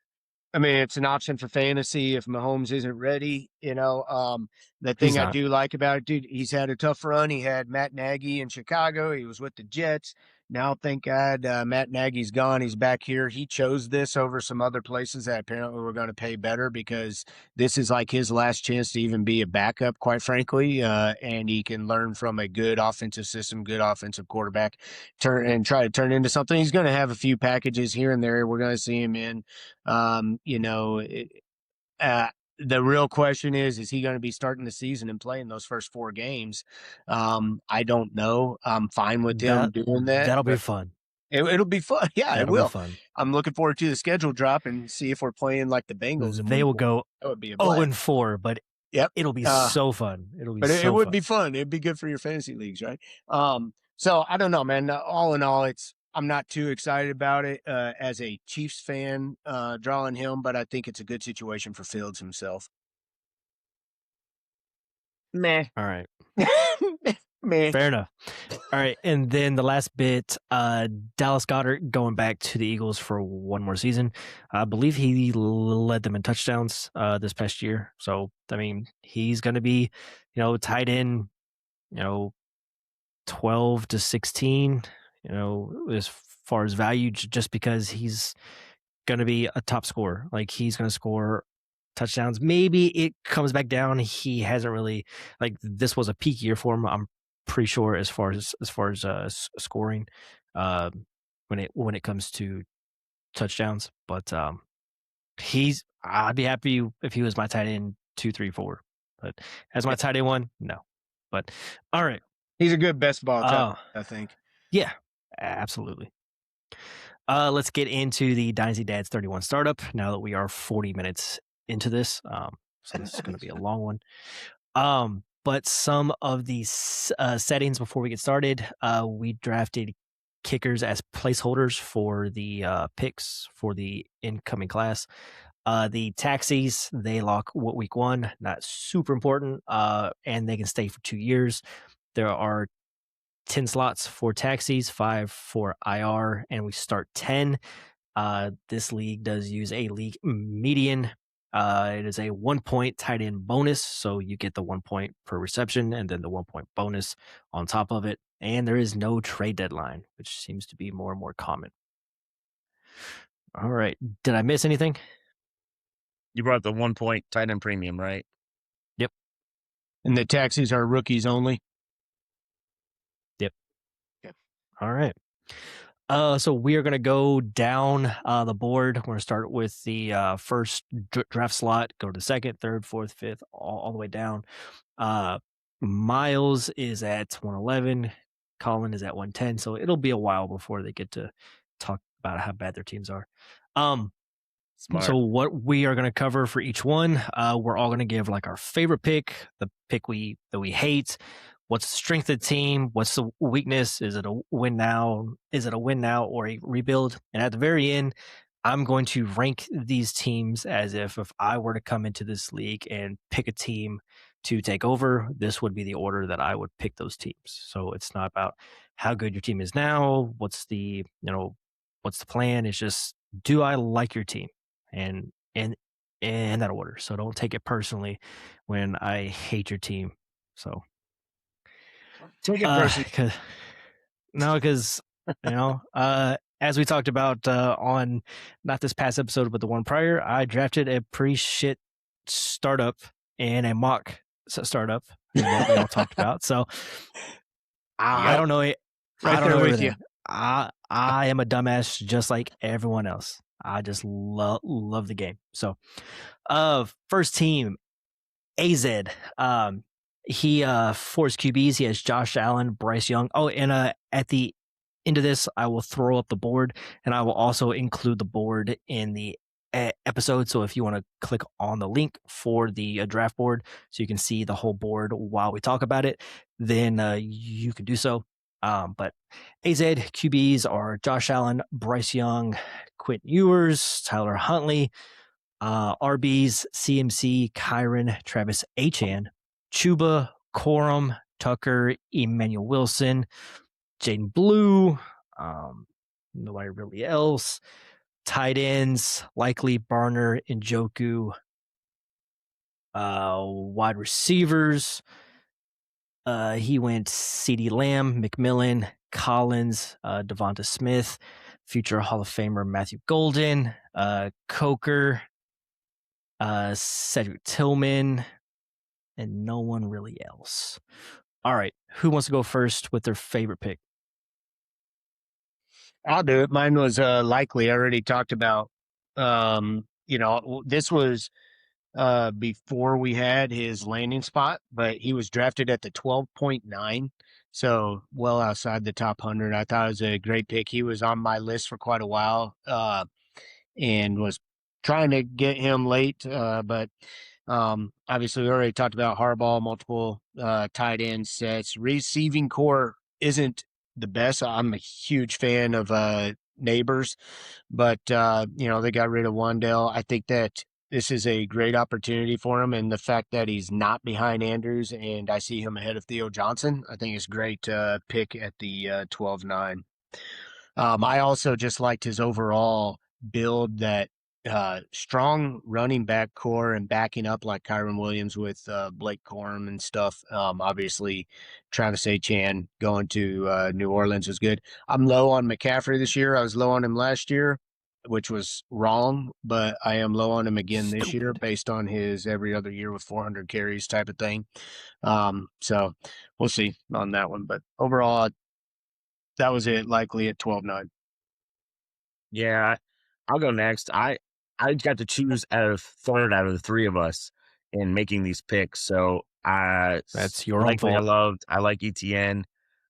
an option for fantasy if Mahomes isn't ready. The He's thing I not. do like about it, dude, he's had a tough run. He had Matt Nagy in Chicago. He was with the Jets. Now, thank God, Matt Nagy's gone. He's back here. He chose this over some other places that apparently were going to pay better because this is like his last chance to even be a backup, quite frankly. And he can learn from a good offensive system, good offensive quarterback, try to turn into something. He's going to have a few packages here and there. We're going to see him in. The real question is he going to be starting the season and playing those first 4 games? I don't know. I'm fine with him doing that. That'll be fun. It'll be fun. Yeah, That'll it will. be fun. I'm looking forward to the schedule drop and see if we're playing like the Bengals. They will go That would be a blast. 0-4, but Yep. it'll be so fun. It'll be But so it would fun. be fun. It'd be good for your fantasy leagues, right? So I don't know, man. All in all, I'm not too excited about it as a Chiefs fan drawing him, but I think it's a good situation for Fields himself. Meh. All right. Man. Fair enough. All right. And then the last bit, Dallas Goedert going back to the Eagles for one more season. I believe he led them in touchdowns this past year. So, I mean, he's going to be, tight end, 12 to 16, as far as value, just because he's going to be a top scorer. Like, he's going to score touchdowns. Maybe it comes back down. He hasn't really, this was a peak year for him. I'm pretty sure as far as scoring when it comes to touchdowns, but I'd be happy if he was my tight end 2, 3, 4, but as my tight end 1, no. But all right, he's a good best ball talent, I think. Yeah, absolutely. Let's get into the Dynasty Dads 31 startup now that we are 40 minutes into this. So this is going to be a long one. But some of these settings before we get started, we drafted kickers as placeholders for the picks for the incoming class. The taxis, they lock week 1, not super important, and they can stay for 2 years. There are 10 slots for taxis, 5 for IR, and we start 10. This league does use a league median. It is a 1 point tight end bonus, so you get the 1 point per reception and then the 1 point bonus on top of it. And there is no trade deadline, which seems to be more and more common. All right. Did I miss anything? You brought the 1 point tight end premium, right? Yep. And the taxis are rookies only? Yep. Okay. All right. So we are going to go down the board. We're going to start with the first draft slot, go to the second, third, fourth, fifth, all the way down. Miles is at 111. Colin is at 110. So it'll be a while before they get to talk about how bad their teams are. Smart. So what we are going to cover for each one, we're all going to give like our favorite pick, the pick that we hate. What's the strength of the team? What's the weakness? Is it a win now? Is it a win now or a rebuild? And at the very end, I'm going to rank these teams as if I were to come into this league and pick a team to take over, this would be the order that I would pick those teams. So it's not about how good your team is now. What's the plan? It's just, do I like your team? And in that order. So don't take it personally when I hate your team. So take it personally. Because as we talked about on not this past episode but the one prior, I drafted a pretty shit startup and a mock startup that we all talked about. So I Yep. don't know it. Right I don't there know with you. everything. I am a dumbass just like everyone else. I just love the game. So, first team AZ. He for his QBs, he has Josh Allen, Bryce Young. Oh, and at the end of this, I will throw up the board, and I will also include the board in the episode. So if you want to click on the link for the draft board, so you can see the whole board while we talk about it, then you can do so. But AZ QBs are Josh Allen, Bryce Young, Quentin Ewers, Tyler Huntley. RBs, CMC, Kyron, Travis Achan, Chuba, Corum, Tucker, Emmanuel Wilson, Jaden Blue, nobody really else. Tight ends, likely Barner, Njoku. Wide receivers, he went CeeDee Lamb, McMillan, Collins, Devonta Smith, future Hall of Famer Matthew Golden, Coker, Cedric Tillman, and no one really else. All right, who wants to go first with their favorite pick? I'll do it. Mine was likely. I already talked about. This was before we had his landing spot, but he was drafted at the 12.9, so well outside the top 100. I thought it was a great pick. He was on my list for quite a while, and was trying to get him late, but obviously we already talked about Harbaugh, multiple tight end sets. Receiving core isn't the best. I'm a huge fan of Neighbors, but they got rid of Wandale. I think that this is a great opportunity for him, and the fact that he's not behind Andrews and I see him ahead of Theo Johnson, I think is great pick at the 12-9. I also just liked his overall build, that strong running back core and backing up like Kyron Williams with Blake Corum and stuff. Obviously, Travis Achan going to New Orleans was good. I'm low on McCaffrey this year. I was low on him last year, which was wrong, but I am low on him again this year based on his every other year with 400 carries type of thing. So we'll see on that one. But overall, that was it, likely at 12-9. Yeah, I'll go next. I got to choose third out of the three of us in making these picks. So That's your own likely fault. I like ETN.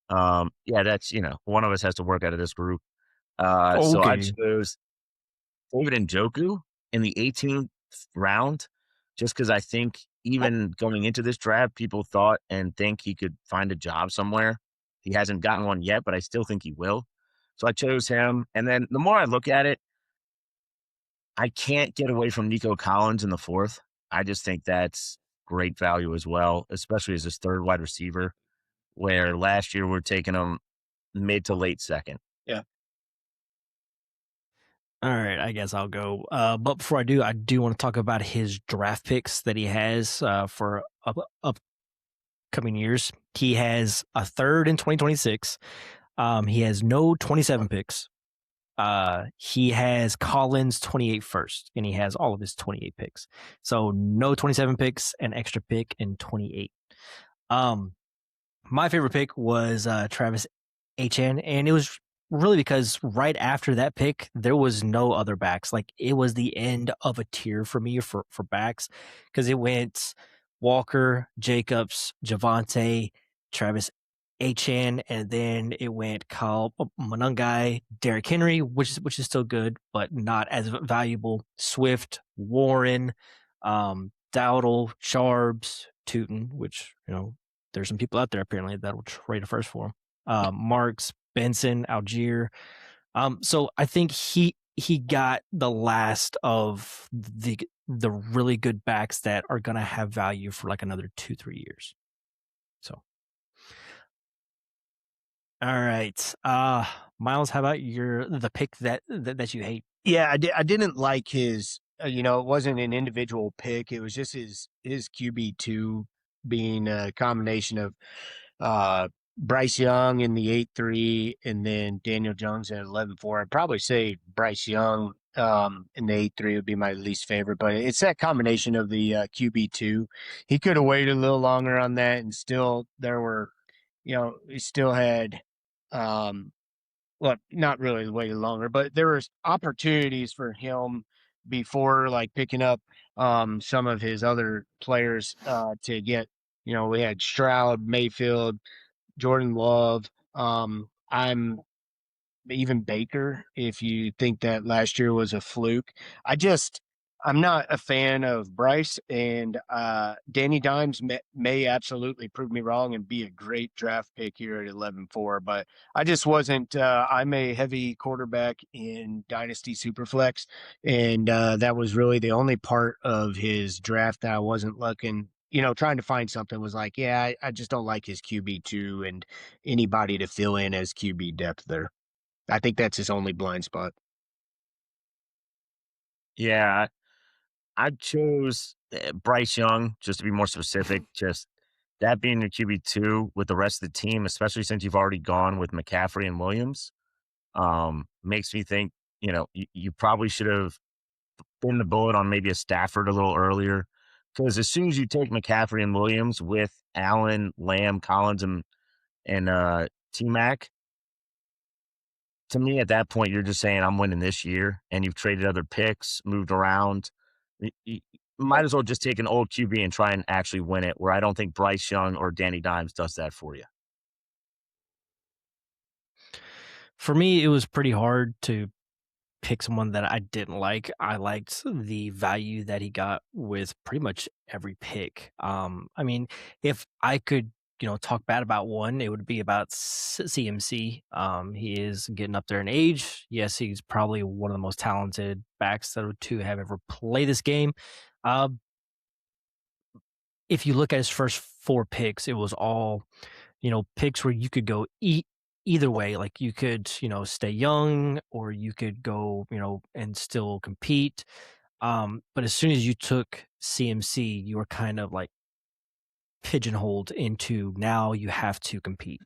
Yeah, that's one of us has to work out of this group. So I Okay. chose David Njoku in the 18th round, just because I think even going into this draft, people thought and think he could find a job somewhere. He hasn't gotten one yet, but I still think he will. So I chose him. And then the more I look at it, I can't get away from Nico Collins in the fourth. I just think that's great value as well, especially as his third wide receiver, where last year we're taking him mid to late second. Yeah. All right, I guess I'll go. But before I do want to talk about his draft picks that he has for upcoming years. He has a third in 2026. He has no 27 picks. He has Collins 28 first, and he has all of his 28 picks. So no 27 picks, an extra pick in 28. My favorite pick was Travis Achan, and it was really because right after that pick, there was no other backs. Like, it was the end of a tier for me for backs, because it went Walker, Jacobs, Javante, Travis Achan, and then it went Kyle Monangai, Derrick Henry, which is still good, but not as valuable. Swift, Warren, Dowdle, Charbs, Tootin, which, there's some people out there apparently that will trade a first for him. Marks, Benson, Algier. So I think he got the last of the really good backs that are gonna have value for like another 2-3 years. So, all right, Miles, how about the pick that you hate? Yeah, I didn't like his. It wasn't an individual pick. It was just his QB2 being a combination of Bryce Young in the 8-3 and then Daniel Jones at 11-4. I'd probably say Bryce Young and the 8-3 would be my least favorite. But it's that combination of the QB2. He could have waited a little longer on that, and still there were, he still had, well, not really waited longer, but there was opportunities for him before like picking up some of his other players to get. We had Stroud, Mayfield, Jordan Love. I'm even Baker, if you think that last year was a fluke. I'm not a fan of Bryce, and Danny Dimes may absolutely prove me wrong and be a great draft pick here at 11-4, but I just wasn't. I'm a heavy quarterback in Dynasty Superflex, and that was really the only part of his draft that I wasn't looking. Trying to find something was like, yeah, I just don't like his QB2 and anybody to fill in as QB depth there. I think that's his only blind spot. Yeah, I chose Bryce Young, just to be more specific. Just that being your QB2 with the rest of the team, especially since you've already gone with McCaffrey and Williams, makes me think, you probably should have been the bullet on maybe a Stafford a little earlier. Because as soon as you take McCaffrey and Williams with Allen, Lamb, Collins, and T-Mac, to me at that point, you're just saying I'm winning this year, and you've traded other picks, moved around. You might as well just take an old QB and try and actually win it, where I don't think Bryce Young or Danny Dimes does that for you. For me, it was pretty hard to pick someone that I didn't like. I liked the value that he got with pretty much every pick. I mean, if I could, talk bad about one, it would be about CMC. He is getting up there in age. Yes, he's probably one of the most talented backs to have ever played this game. Uh, if you look at his first 4 picks, it was all, picks where you could go either way. Like you could, stay young or you could go, and still compete. But as soon as you took CMC, you were kind of like pigeonholed into now you have to compete.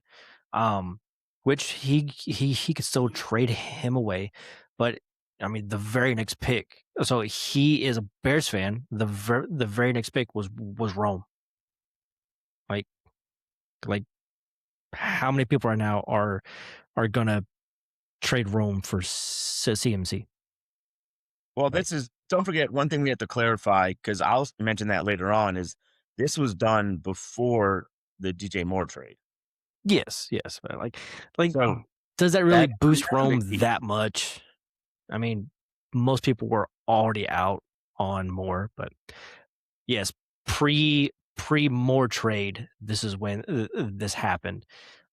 Which he could still trade him away, but I mean the very next pick. So he is a Bears fan. The very next pick was Rome. Like like how many people right now are gonna trade Rome for CMC? Well, don't forget one thing we have to clarify, because I'll mention that later on, is this was done before the DJ Moore trade. Yes, but like So does that really that boost that's a Rome big piece. that much? I mean, most people were already out on Moore, but yes, pre Moore trade, this is when this happened.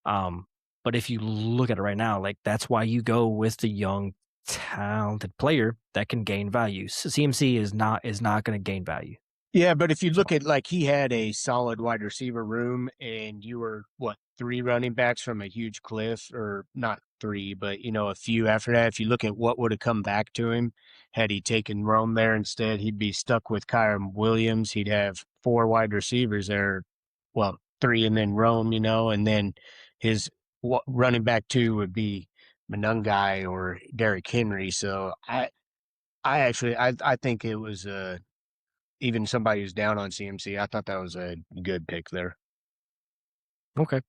But if you look at it right now, like that's why you go with the young, talented player that can gain value. CMC is not going to gain value. Yeah, but if you look at like he had a solid wide receiver room and you were 3 running backs from a huge cliff, or not 3, but a few after that. If you look at what would have come back to him had he taken Rome there instead, he'd be stuck with Kyron Williams. He'd have 4 wide receivers there. Well, 3 and then Rome, and then his running back 2 would be Monungai or Derrick Henry. So I think it was even somebody who's down on CMC, I thought that was a good pick there. Okay.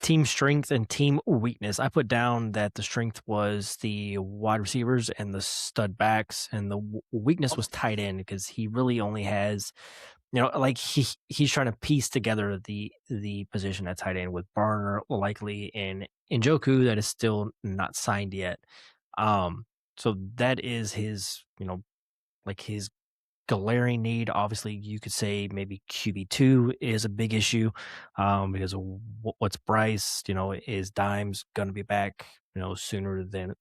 Team strength and team weakness. I put down that the strength was the wide receivers and the stud backs, and the weakness was tight end because he really only has, like he's trying to piece together the position at tight end with Barner likely and Njoku that is still not signed yet. So that is his, like his glaring need. Obviously, you could say maybe QB2 is a big issue because of what's Bryce. Is Dimes going to be back? Sooner than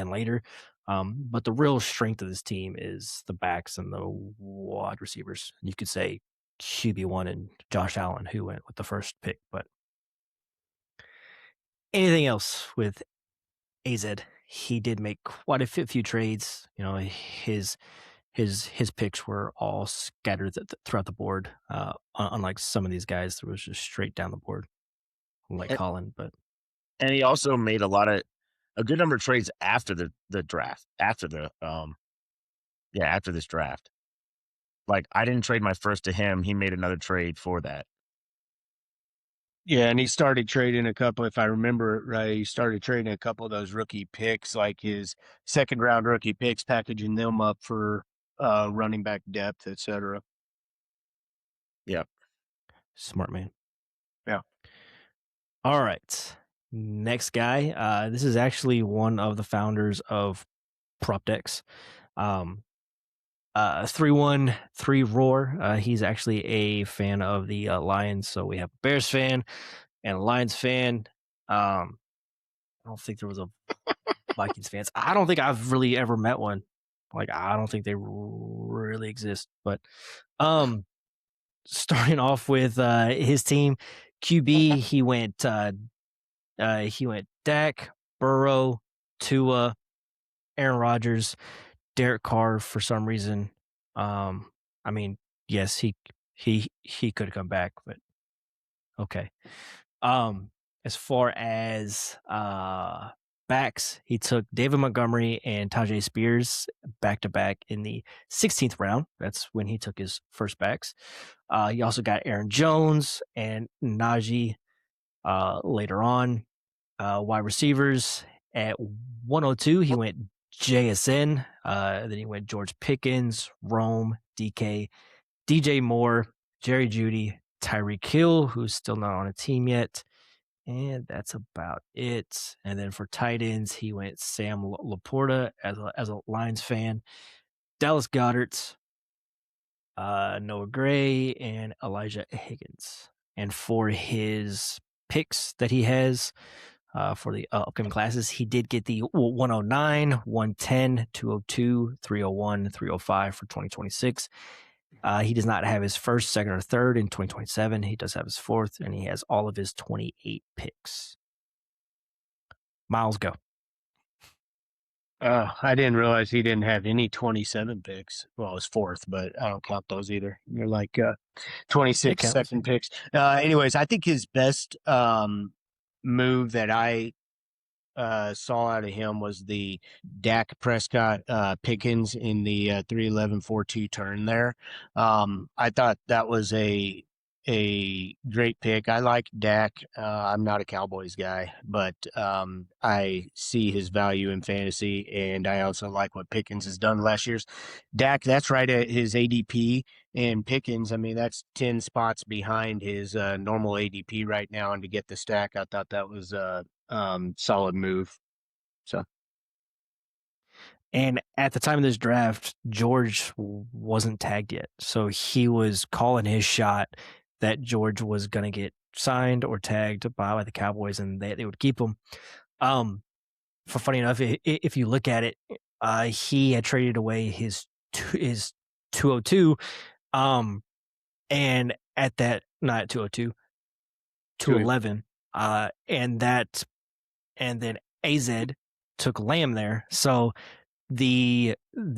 later. But the real strength of this team is the backs and the wide receivers. You could say QB1 and Josh Allen, who went with the first pick. But anything else with AZ? He did make quite a few trades. His picks were all scattered throughout the board. Unlike some of these guys, it was just straight down the board, like And, Colin. But and he also made a lot of a good number of trades after the draft, after this draft. Like, I didn't trade my first to him. He made another trade for that. Yeah, and he started trading a couple, if I remember it right, he started trading a couple of those rookie picks, like his second round rookie picks, packaging them up for running back depth, etc. Yep. Smart man. Yeah. All right. Next guy. This is actually one of the founders of Prop Decks. 313 Roar. He's actually a fan of the Lions. So we have a Bears fan and a Lions fan. I don't think there was a Vikings fans. I don't think I've really ever met one. Like, I don't think they really exist. But starting off with his team, QB, he went Dak, Burrow, Tua, Aaron Rodgers, Derek Carr for some reason. I mean, yes, he could come back, but okay. As far as backs, he took David Montgomery and Tajay Spears back to back in the 16th round. That's when he took his first backs. He also got Aaron Jones and Najee later on. Wide receivers at 102, he went JSN. Then he went George Pickens, Rome, DK, DJ Moore, Jerry Jeudy, Tyreek Hill, who's still not on a team yet. And that's about it. And then for tight ends, he went Sam Laporta as a Lions fan, Dallas Goedert, Noah Gray, and Elijah Higgins. And for his picks that he has for the upcoming classes, he did get the 109, 110, 202, 301, 305 for 2026. He does not have his first, second, or third in 2027. He does have his fourth, and he has all of his 28 picks. Miles, go. I didn't realize he didn't have any 27 picks. Well, his fourth, but I don't count those either. They're like 26 second picks. Anyways, I think his best move that I saw out of him was the Dak Prescott Pickens in the 3-11-4-2 turn there. I thought that was a great pick. I like Dak. I'm not a Cowboys guy, but I see his value in fantasy, and I also like what Pickens has done last year's. Dak, that's right at his ADP, and Pickens, I mean, that's 10 spots behind his normal ADP right now, and to get the stack, I thought that was a solid move. So. And at the time of this draft, George wasn't tagged yet. So he was calling his shot that George was going to get signed or tagged by the Cowboys, and they would keep him. For funny enough, if you look at it, he had traded away his 202, and at that, not 202, 211, and then AZ took Lamb there. So the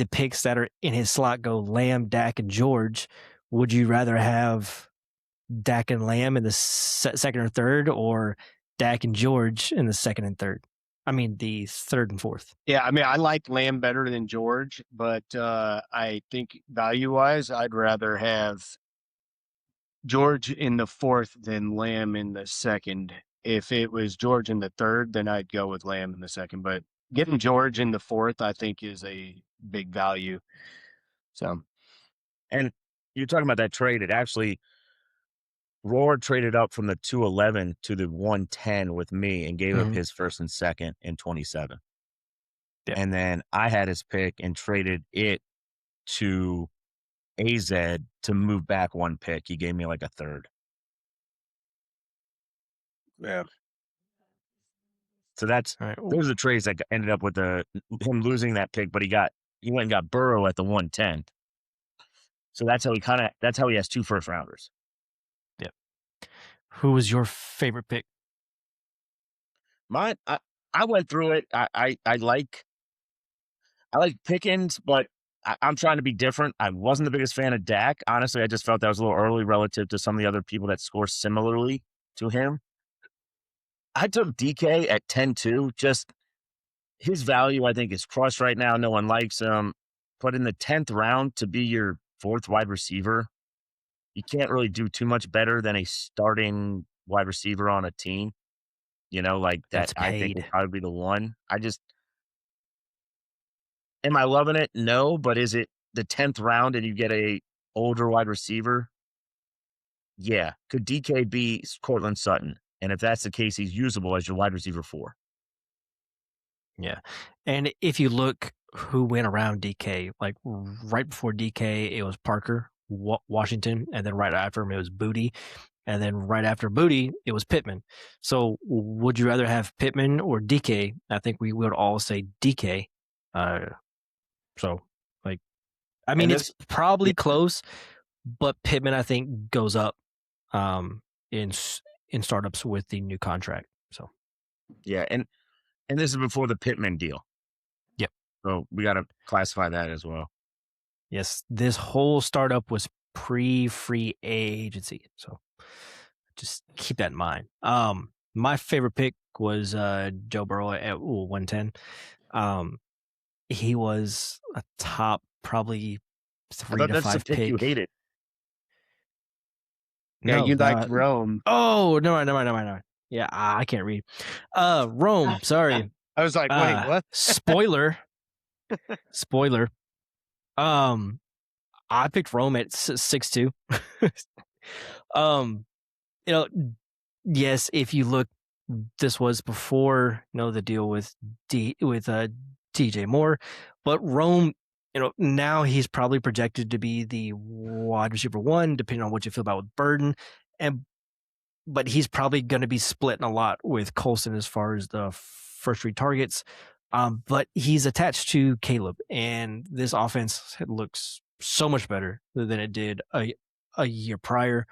picks that are in his slot go Lamb, Dak, and George. Would you rather have Dak and Lamb in the second or third, or Dak and George in the second and third? I mean, the third and fourth. Yeah, I mean, I like Lamb better than George, but I think value-wise, I'd rather have George in the fourth than Lamb in the second. If it was George in the third, then I'd go with Lamb in the second. But getting George in the fourth, I think, is a big value. So, and you're talking about that trade. It actually, Roar traded up from the 211 to the 110 with me and gave up his first and second in 27. Yeah. And then I had his pick and traded it to AZ to move back one pick. He gave me like a third. Yeah. So that's right. Those are the trades that ended up with him losing that pick, but he went and got Burrow at the 110. So that's how he has two first rounders. Yep. Who was your favorite pick? Mine, I went through it. I like Pickens, but I'm trying to be different. I wasn't the biggest fan of Dak. Honestly, I just felt that was a little early relative to some of the other people that score similarly to him. I took DK at 10-2. Just his value, I think, is crushed right now. No one likes him. But in the 10th round to be your fourth wide receiver, you can't really do too much better than a starting wide receiver on a team. Like that, That's I think would paid. probably be the one. Am I loving it? No, but is it the 10th round and you get a older wide receiver? Yeah. Could DK be Cortland Sutton? And if that's the case, he's usable as your wide receiver 4. Yeah. And if you look who went around DK, like right before DK, it was Parker, Washington, and then right after him, it was Booty. And then right after Booty, it was Pittman. So would you rather have Pittman or DK? I think we would all say DK. So, like, I mean, And it's this, probably yeah, close, but Pittman, I think, goes up in startups with the new contract. So, yeah, and this is before the Pittman deal. yep. So we got to classify that as well. Yes, this whole startup was pre-free agency. So just keep that in mind. My favorite pick was Joe Burrow at 110. He was a top probably I 3 thought to that's the 5 pick you pick. hated. Yeah, No, you liked Rome. oh, no. Yeah, I can't read. Rome, sorry. I was like, wait, what? Spoiler. I picked Rome at 6'2". You know, yes, if you look, this was before the deal with DJ Moore, but Rome, now he's probably projected to be the wide receiver 1, depending on what you feel about with Burden, but he's probably going to be splitting a lot with Colson as far as the first read targets. But he's attached to Caleb, and this offense looks so much better than it did a year prior.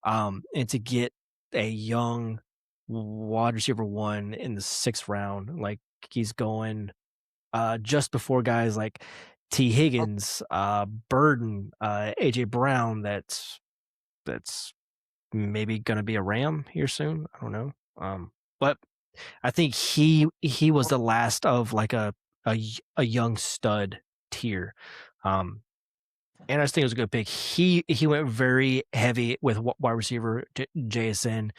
And to get a young wide receiver 1 in the 6th round, like he's going just before guys like T. Higgins, Burden, AJ Brown. That's maybe going to be a Ram here soon. I don't know. But I think he was the last of like a young stud tier. And I just think it was a good pick. He went very heavy with wide receiver JSN,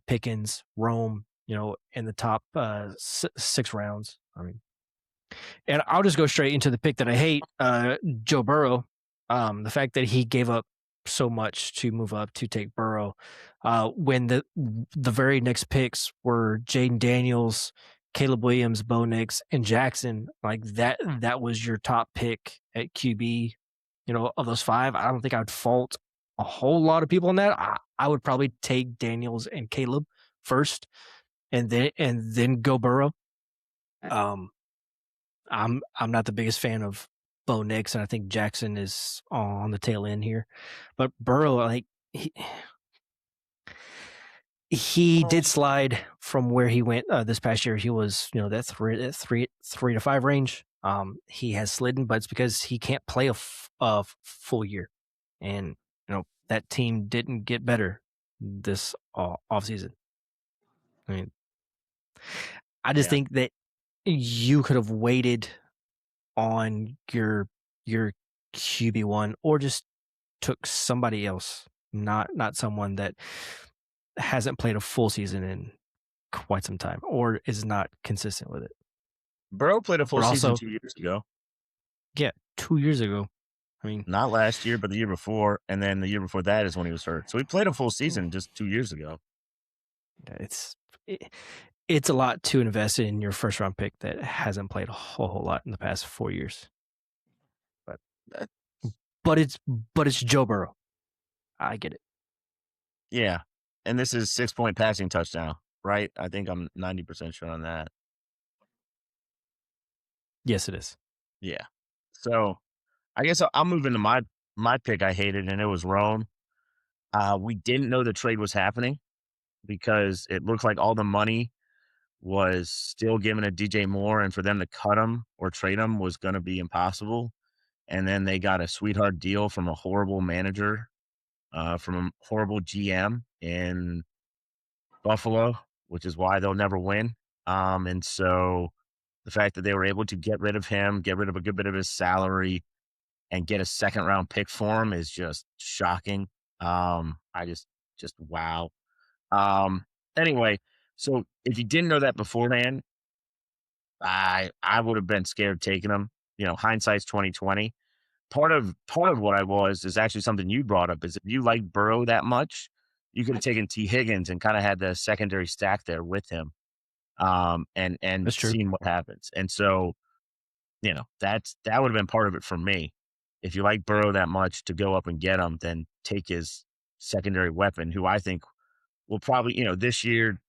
Pickens, Rome, in the top 6 rounds. I mean, and I'll just go straight into the pick that I hate, Joe Burrow. The fact that he gave up so much to move up to take Burrow, when the very next picks were Jaden Daniels, Caleb Williams, Bo Nix, and Jackson. Like that was your top pick at QB. Of those 5, I don't think I would fault a whole lot of people on that. I would probably take Daniels and Caleb first, and then go Burrow. I'm not the biggest fan of Bo Nix, and I think Jackson is on the tail end here. But Burrow, like he did slide from where he went this past year. He was, that 3 to 5 range. He has slidden, but it's because he can't play a full year, and that team didn't get better this offseason. I mean, I just think that you could have waited on your QB1, or just took somebody else, not someone that hasn't played a full season in quite some time, or is not consistent with it. Burrow played a full season Also, 2 years ago. Yeah, 2 years ago. I mean, Not last year, but the year before, and then the year before that is when he was hurt. So he played a full season just 2 years ago. It's a lot to invest in your first round pick that hasn't played a whole lot in the past 4 years. But it's Joe Burrow. I get it. Yeah, and this is 6-point passing touchdown, right? I think I'm 90% sure on that. Yes, it is. Yeah. So I guess I'll move into my pick I hated, and it was Rome. We didn't know the trade was happening because it looked like all the money was still given to DJ Moore, and for them to cut him or trade him was going to be impossible. And then they got a sweetheart deal from a horrible manager, from a horrible GM in Buffalo, which is why they'll never win. And so The fact that they were able to get rid of him, get rid of a good bit of his salary, and get a second round pick for him is just shocking. I just wow. Anyway, so if you didn't know that beforehand, I would have been scared taking him. Hindsight's 2020. Part of what I was is actually something you brought up is if you like Burrow that much, you could have taken T. Higgins and kind of had the secondary stack there with him, and That's true. seen what happens. And so, that would have been part of it for me. If you like Burrow that much to go up and get him, then take his secondary weapon, who I think will probably, this year,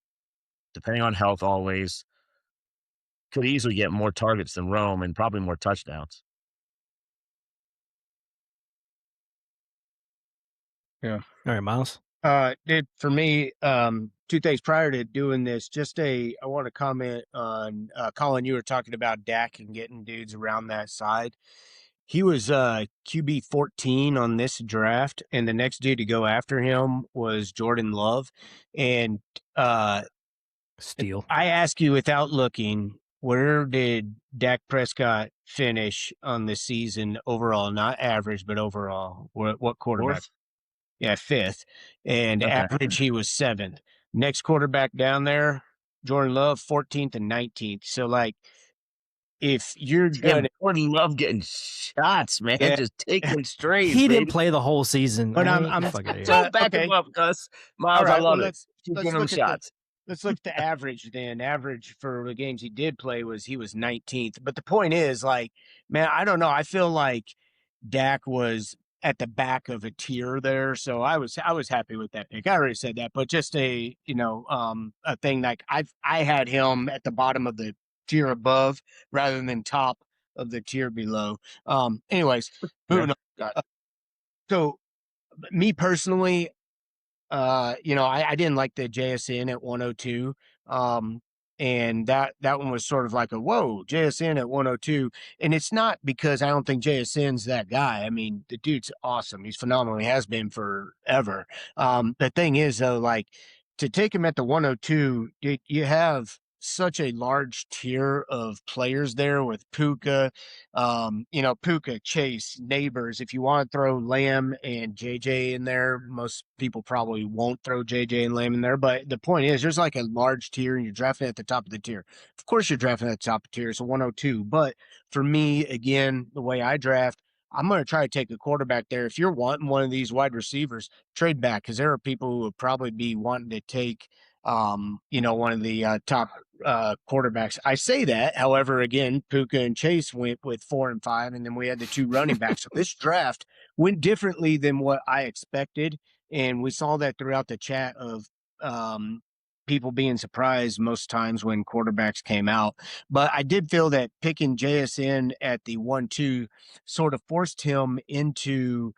depending on health always, could easily get more targets than Rome and probably more touchdowns. Yeah. All right, Miles. For me, two things prior to doing this, I want to comment on, Colin, you were talking about Dak and getting dudes around that side. He was QB 14 on this draft, and the next dude to go after him was Jordan Love. And Steal. I ask you without looking, where did Dak Prescott finish on the season overall? Not average, but overall. What quarterback? Fourth? Yeah, fifth. And Okay. average, he was seventh. Next quarterback down there, Jordan Love, 14th and 19th. So, if you're Damn, gonna, Jordan Love getting shots, man. Yeah. Just taking straight. He didn't baby. play the whole season. But I'm fuck outta here. Don't back okay. him up, Gus. All Miles, I right, love well, it. Keep let's giving him look at shots. let's look at the average then. Average for the games he did play he was 19th. But the point is, man, I don't know. I feel like Dak was at the back of a tier there, so I was happy with that pick. I already said that, but just a thing like I had him at the bottom of the tier above rather than top of the tier below. Anyways, moving on. So me personally, I didn't like the JSN at 102. And that one was sort of like a whoa, JSN at 102. And it's not because I don't think JSN's that guy. I mean, the dude's awesome. He's phenomenal. He has been forever. The thing is though, to take him at the 102, you have such a large tier of players there with Puka, Puka, Chase, Neighbors. If you want to throw Lamb and JJ in there, most people probably won't throw JJ and Lamb in there. But the point is, there's like a large tier, and you're drafting at the top of the tier. Of course, you're drafting at the top of the tier. It's a 102. But for me, again, the way I draft, I'm going to try to take a quarterback there. If you're wanting one of these wide receivers, trade back because there are people who would probably be wanting to take, one of the top quarterbacks. I say that, however, again, Puka and Chase went with 4 and 5, and then we had the two running backs. So this draft went differently than what I expected, and we saw that throughout the chat of people being surprised most times when quarterbacks came out. But I did feel that picking JSN at the 1-2 sort of forced him into,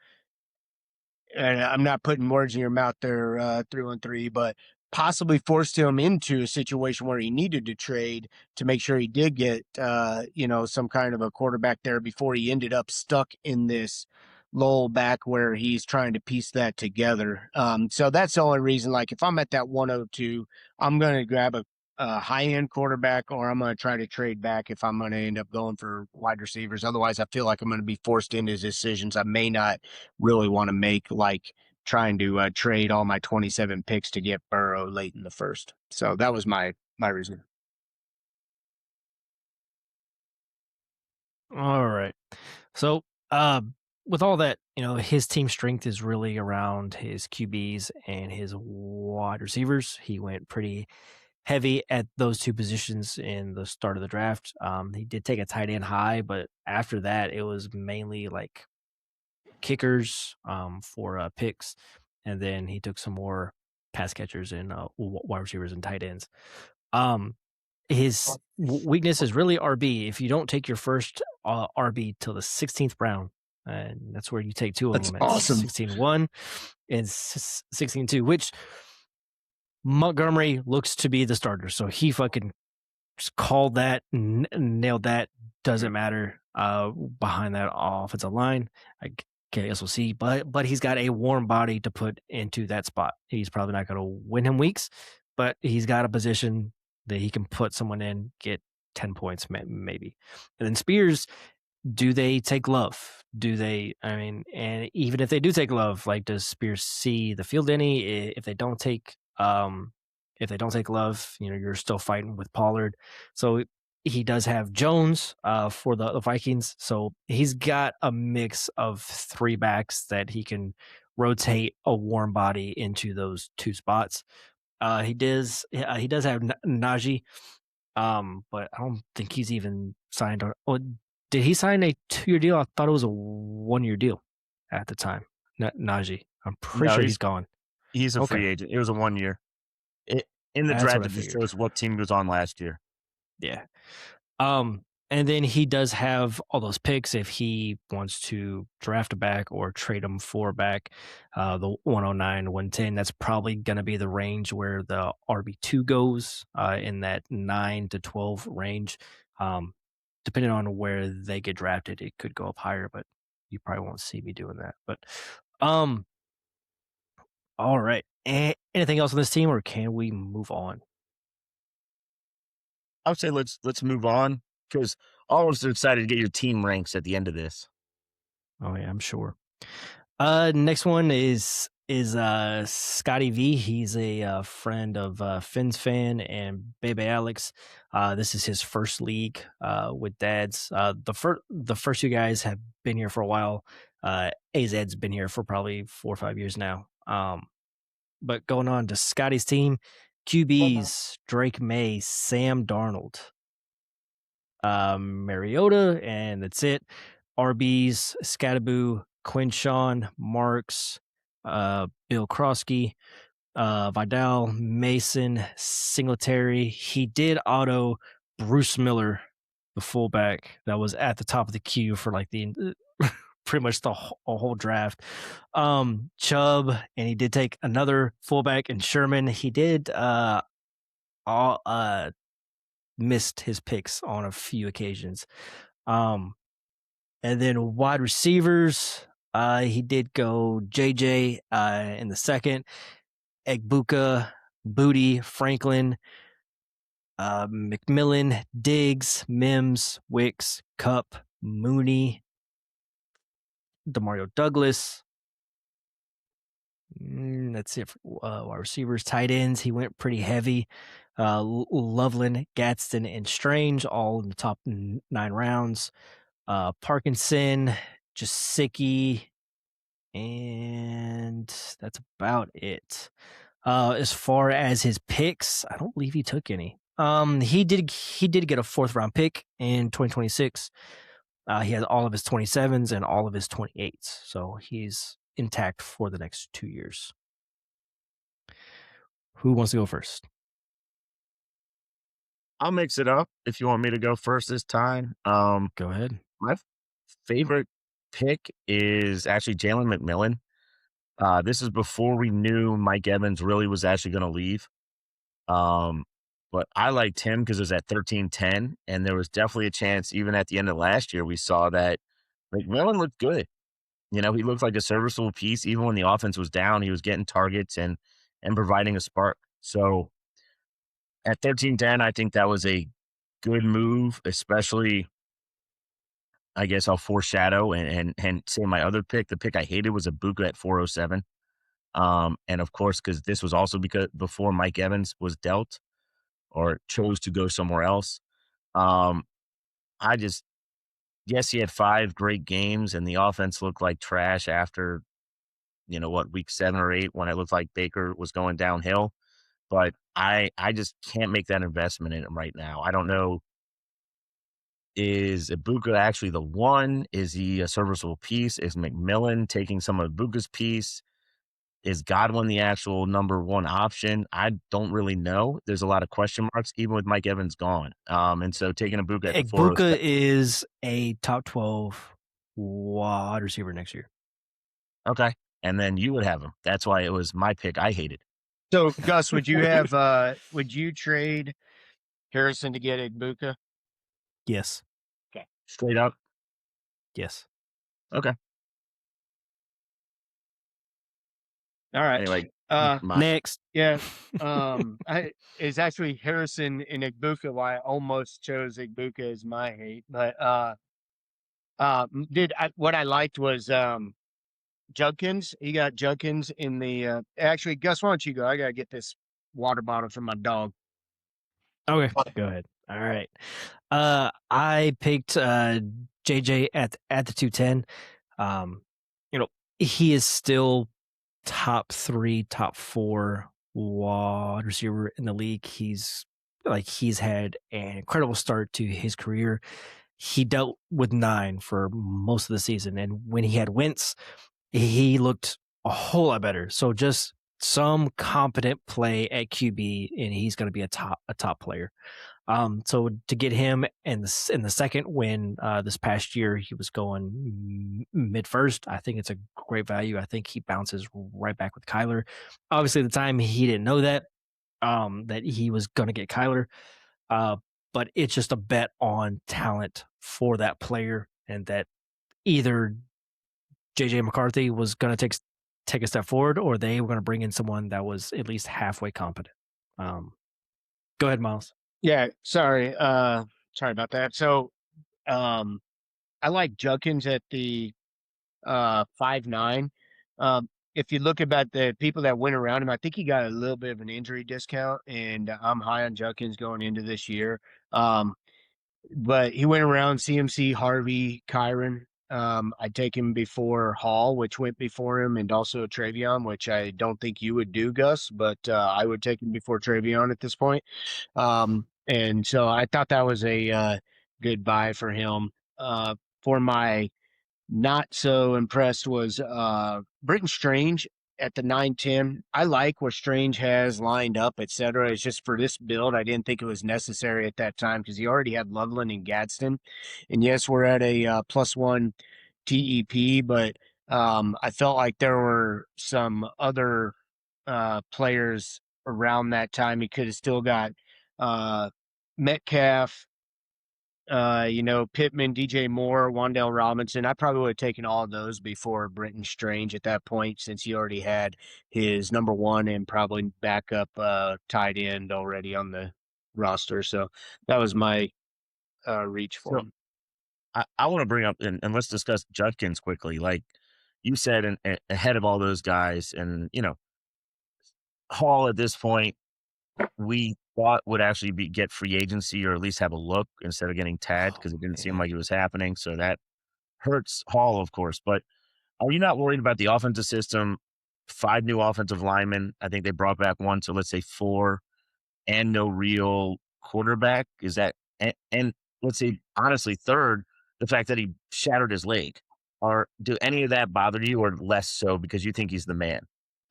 and I'm not putting words in your mouth there, 313, but possibly forced him into a situation where he needed to trade to make sure he did get, some kind of a quarterback there before he ended up stuck in this lull back where he's trying to piece that together. So that's the only reason, if I'm at that 102, I'm going to grab a high-end quarterback, or I'm going to try to trade back if I'm going to end up going for wide receivers. Otherwise, I feel like I'm going to be forced into decisions I may not really want to make, like trying to trade all my 27 picks to get Burrow late in the first. So that was my reason. All right. So, with all that, his team strength is really around his QBs and his wide receivers. He went pretty heavy at those two positions in the start of the draft. He did take a tight end high, but after that, it was mainly like kickers for picks, and then he took some more pass catchers and wide receivers and tight ends. His weakness is really RB. If you don't take your first RB till the 16th round, and that's where you take two of them at awesome. 16-1 and 16-2, which Montgomery looks to be the starter. So he fucking just called that, nailed that. Doesn't matter behind that offensive line. I guess we'll see. But he's got a warm body to put into that spot. He's probably not going to win him weeks, but he's got a position that he can put someone in, get 10 points, maybe. And then Spears, do they take Love? Do they? I mean, and even if they do take Love, like, does Spears see the field any? If they don't take Love, you're still fighting with Pollard. So he does have Jones for the Vikings. So he's got a mix of three backs that he can rotate a warm body into those two spots. He does have Najee, but I don't think he's even signed on. Oh, did he sign a 2-year deal? I thought it was a 1-year deal at the time. Najee, I'm pretty No, sure he's gone. he's a Okay, free agent. It was a 1 year. In the that's what draft, I it just figured. shows what team was on last year. Yeah. And then he does have all those picks if he wants to draft a back or trade him for a back. The 109, 110, that's probably going to be the range where the RB2 goes, in that 9 to 12 range. Depending on where they get drafted, it could go up higher, but you probably won't see me doing that. But um, all right. Anything else on this team, or can we move on? I would say let's move on because all of us are excited to get your team ranks at the end of this. Oh yeah, I'm sure. Next one is Scotty V. He's a friend of Finn's fan and Bebe Alex. This is his first league with dads. The first two guys have been here for a while. AZ's been here for probably 4 or 5 years now. But going on to Scotty's team, QBs Drake May, Sam Darnold, Mariota, and that's it. RBs Scattaboo, Quinshawn, Marks, Bill Krosky, Vidal, Mason, Singletary. He did auto Bruce Miller, the fullback that was at the top of the queue for like the pretty much the whole draft. Chubb, and he did take another fullback in Sherman. He did missed his picks on a few occasions. And then wide receivers, he did go JJ in the second, Egbuka, Booty, Franklin, McMillan, Diggs, Mims, Wicks, Cup, Mooney, Demario Douglas. That's it for wide receivers. Tight ends, he went pretty heavy. Loveland, Gadsden, and Strange, all in the top 9 rounds. Parkinson, Jasicki, and that's about it. As far as his picks, I don't believe he took any. He did get a 4th round pick in 2026. He has all of his 27s and all of his 28s, so he's intact for the next 2 years. Who wants to go first? I'll mix it up if you want me to go first this time. Go ahead. My favorite pick is actually Jalen McMillan. This is before we knew Mike Evans really was actually going to leave. But I liked him because it was at 13-10, and there was definitely a chance, even at the end of last year, we saw that McMillan looked good. He looked like a serviceable piece. Even when the offense was down, he was getting targets and providing a spark. So at 13-10, I think that was a good move, especially, I guess I'll foreshadow and say my other pick. The pick I hated was Ibuka at 407. And of course, because this was also because before Mike Evans was dealt or chose to go somewhere else. Yes, he had 5 great games and the offense looked like trash after, week 7 or 8 when it looked like Baker was going downhill. But I just can't make that investment in him right now. I don't know. Is Ibuka actually the one? Is he a serviceable piece? Is McMillan taking some of Ibuka's piece? Is Godwin the actual number 1 option? I don't really know. There's a lot of question marks, even with Mike Evans gone. And so taking Ibuka at Egbuka 407. is a top 12 wide receiver next year. Okay. And then you would have him. That's why it was my pick I hated. So, Gus, would you trade Harrison to get Ibuka? Yes. Okay. Straight up. Yes. Okay. All right. Anyway, Next. Yeah. It's actually Harrison and Igbuka. Why I almost chose Igbuka as my hate, but what I liked was Judkins. He got Judkins in the. Actually, Gus, why don't you go? I gotta get this water bottle from my dog. Okay, go ahead. All right. I picked JJ at the 210. You know, he is still top 3, top 4 wide receiver in the league. He's had an incredible start to his career. He dealt with 9 for most of the season, and when he had Wentz, he looked a whole lot better. So just some competent play at QB, and he's going to be a top player. So to get him in the second, when this past year he was going mid first, I think it's a great value. I think he bounces right back with Kyler. Obviously, at the time he didn't know that he was going to get Kyler, but it's just a bet on talent for that player, and that either JJ McCarthy was going to take a step forward, or they were going to bring in someone that was at least halfway competent. Go ahead, Miles. Yeah, sorry. Sorry about that. So, I like Judkins at the 5'9". If you look about the people that went around him, I think he got a little bit of an injury discount, and I'm high on Judkins going into this year. But he went around CMC, Harvey, Kyron. I'd take him before Hall, which went before him, and also Travion, which I don't think you would do, Gus, but I would take him before Travion at this point. And so I thought that was a good buy for him. For my not so impressed was Britton Strange at the 9-10. I like where Strange has lined up, etc. It's just for this build, I didn't think it was necessary at that time because he already had Loveland and Gadsden. And yes, we're at a +1 TEP, but I felt like there were some other players around that time. He could have still got Metcalf, Pittman, DJ Moore, Wandale Robinson. I probably would have taken all of those before Britton Strange at that point, since he already had his number 1 and probably backup tight end already on the roster. So that was my reach for him. I want to bring up, and let's discuss Judkins quickly. Like you said, and ahead of all those guys, and Hall at this point, we thought would actually get free agency, or at least have a look instead of getting tagged, because it didn't seem like it was happening. So that hurts Hall, of course. But are you not worried about the offensive system? 5 new offensive linemen. I think they brought back 1, so let's say 4, and no real quarterback. Is that and let's say honestly, third, the fact that he shattered his leg. Do any of that bother you, or less so because you think he's the man?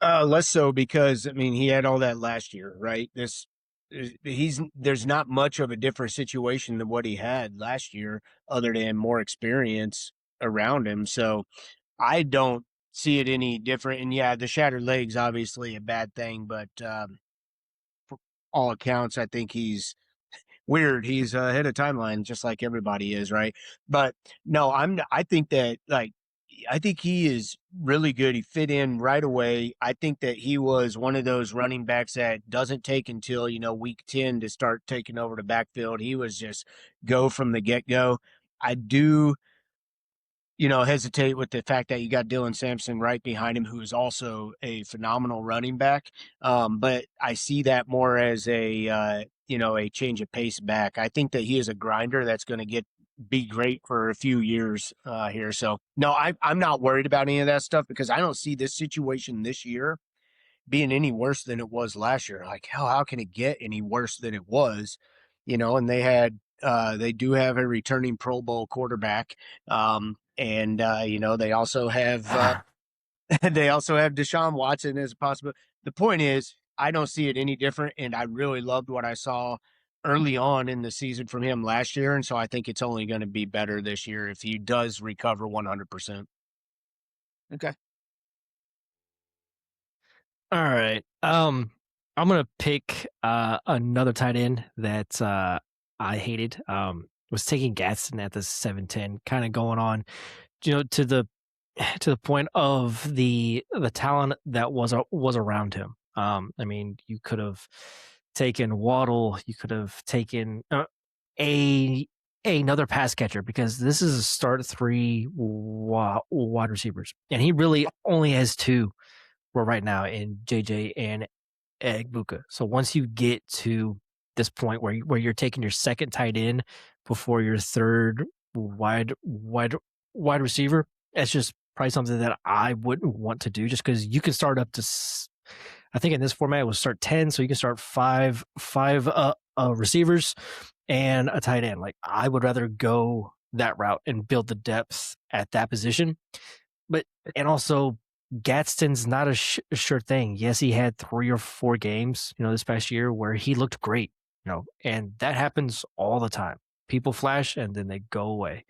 Less so because he had all that last year, right? There's not much of a different situation than what he had last year, other than more experience around him. So I don't see it any different. And yeah, the shattered leg's obviously a bad thing, but for all accounts, I think he's weird. He's ahead of timeline, just like everybody is, right? But no, I think that I think he is really good. He fit in right away. I think that he was one of those running backs that doesn't take until, week 10 to start taking over the backfield. He was just go from the get-go. I do, hesitate with the fact that you got Dylan Sampson right behind him, who is also a phenomenal running back. But I see that more as a change of pace back. I think that he is a grinder that's going to be great for a few years here. So no, I'm not worried about any of that stuff, because I don't see this situation this year being any worse than it was last year. Like, hell, how can it get any worse than it was? And they do have a returning Pro Bowl quarterback. And they also have they also have Deshaun Watson as a possible. The point is, I don't see it any different, and I really loved what I saw early on in the season from him last year, and so I think it's only going to be better this year if he does recover 100%. Okay. All right. I'm gonna pick another tight end that I hated. Was taking Gadsden at the 7-10, kind of going on, to the to the point of the talent that was around him. I mean, you could have taken Waddle, you could have taken a another pass catcher, because this is a start 3 wide receivers, and he really only has 2 right now in JJ and Egbuka. So once you get to this point where you're taking your second tight end before your third wide receiver, that's just probably something that I wouldn't want to do, just because you can start up to, I think in this format it was start 10, so you can start five receivers and a tight end. Like, I would rather go that route and build the depth at that position. But, and also, Gadsden's not a sure thing. Yes, he had 3 or 4 games, this past year where he looked great, and that happens all the time. People flash and then they go away.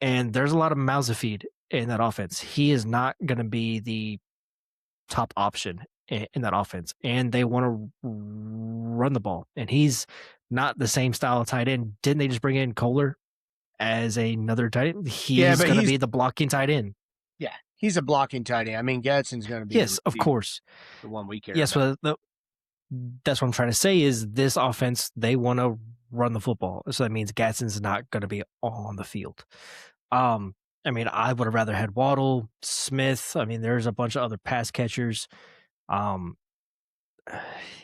And there's a lot of mouths to feed in that offense. He is not going to be the top option in that offense, and they want to run the ball. And he's not the same style of tight end. Didn't they just bring in Kohler as another tight end? He's going to be the blocking tight end. Yeah, he's a blocking tight end. I mean, Gadsden's going to be yes, of course, the one we care. Yes, about. But that's what I'm trying to say is this offense, they want to run the football, so that means Gadsden's not going to be on the field. I mean, I would have rather had Waddle, Smith. I mean, there's a bunch of other pass catchers.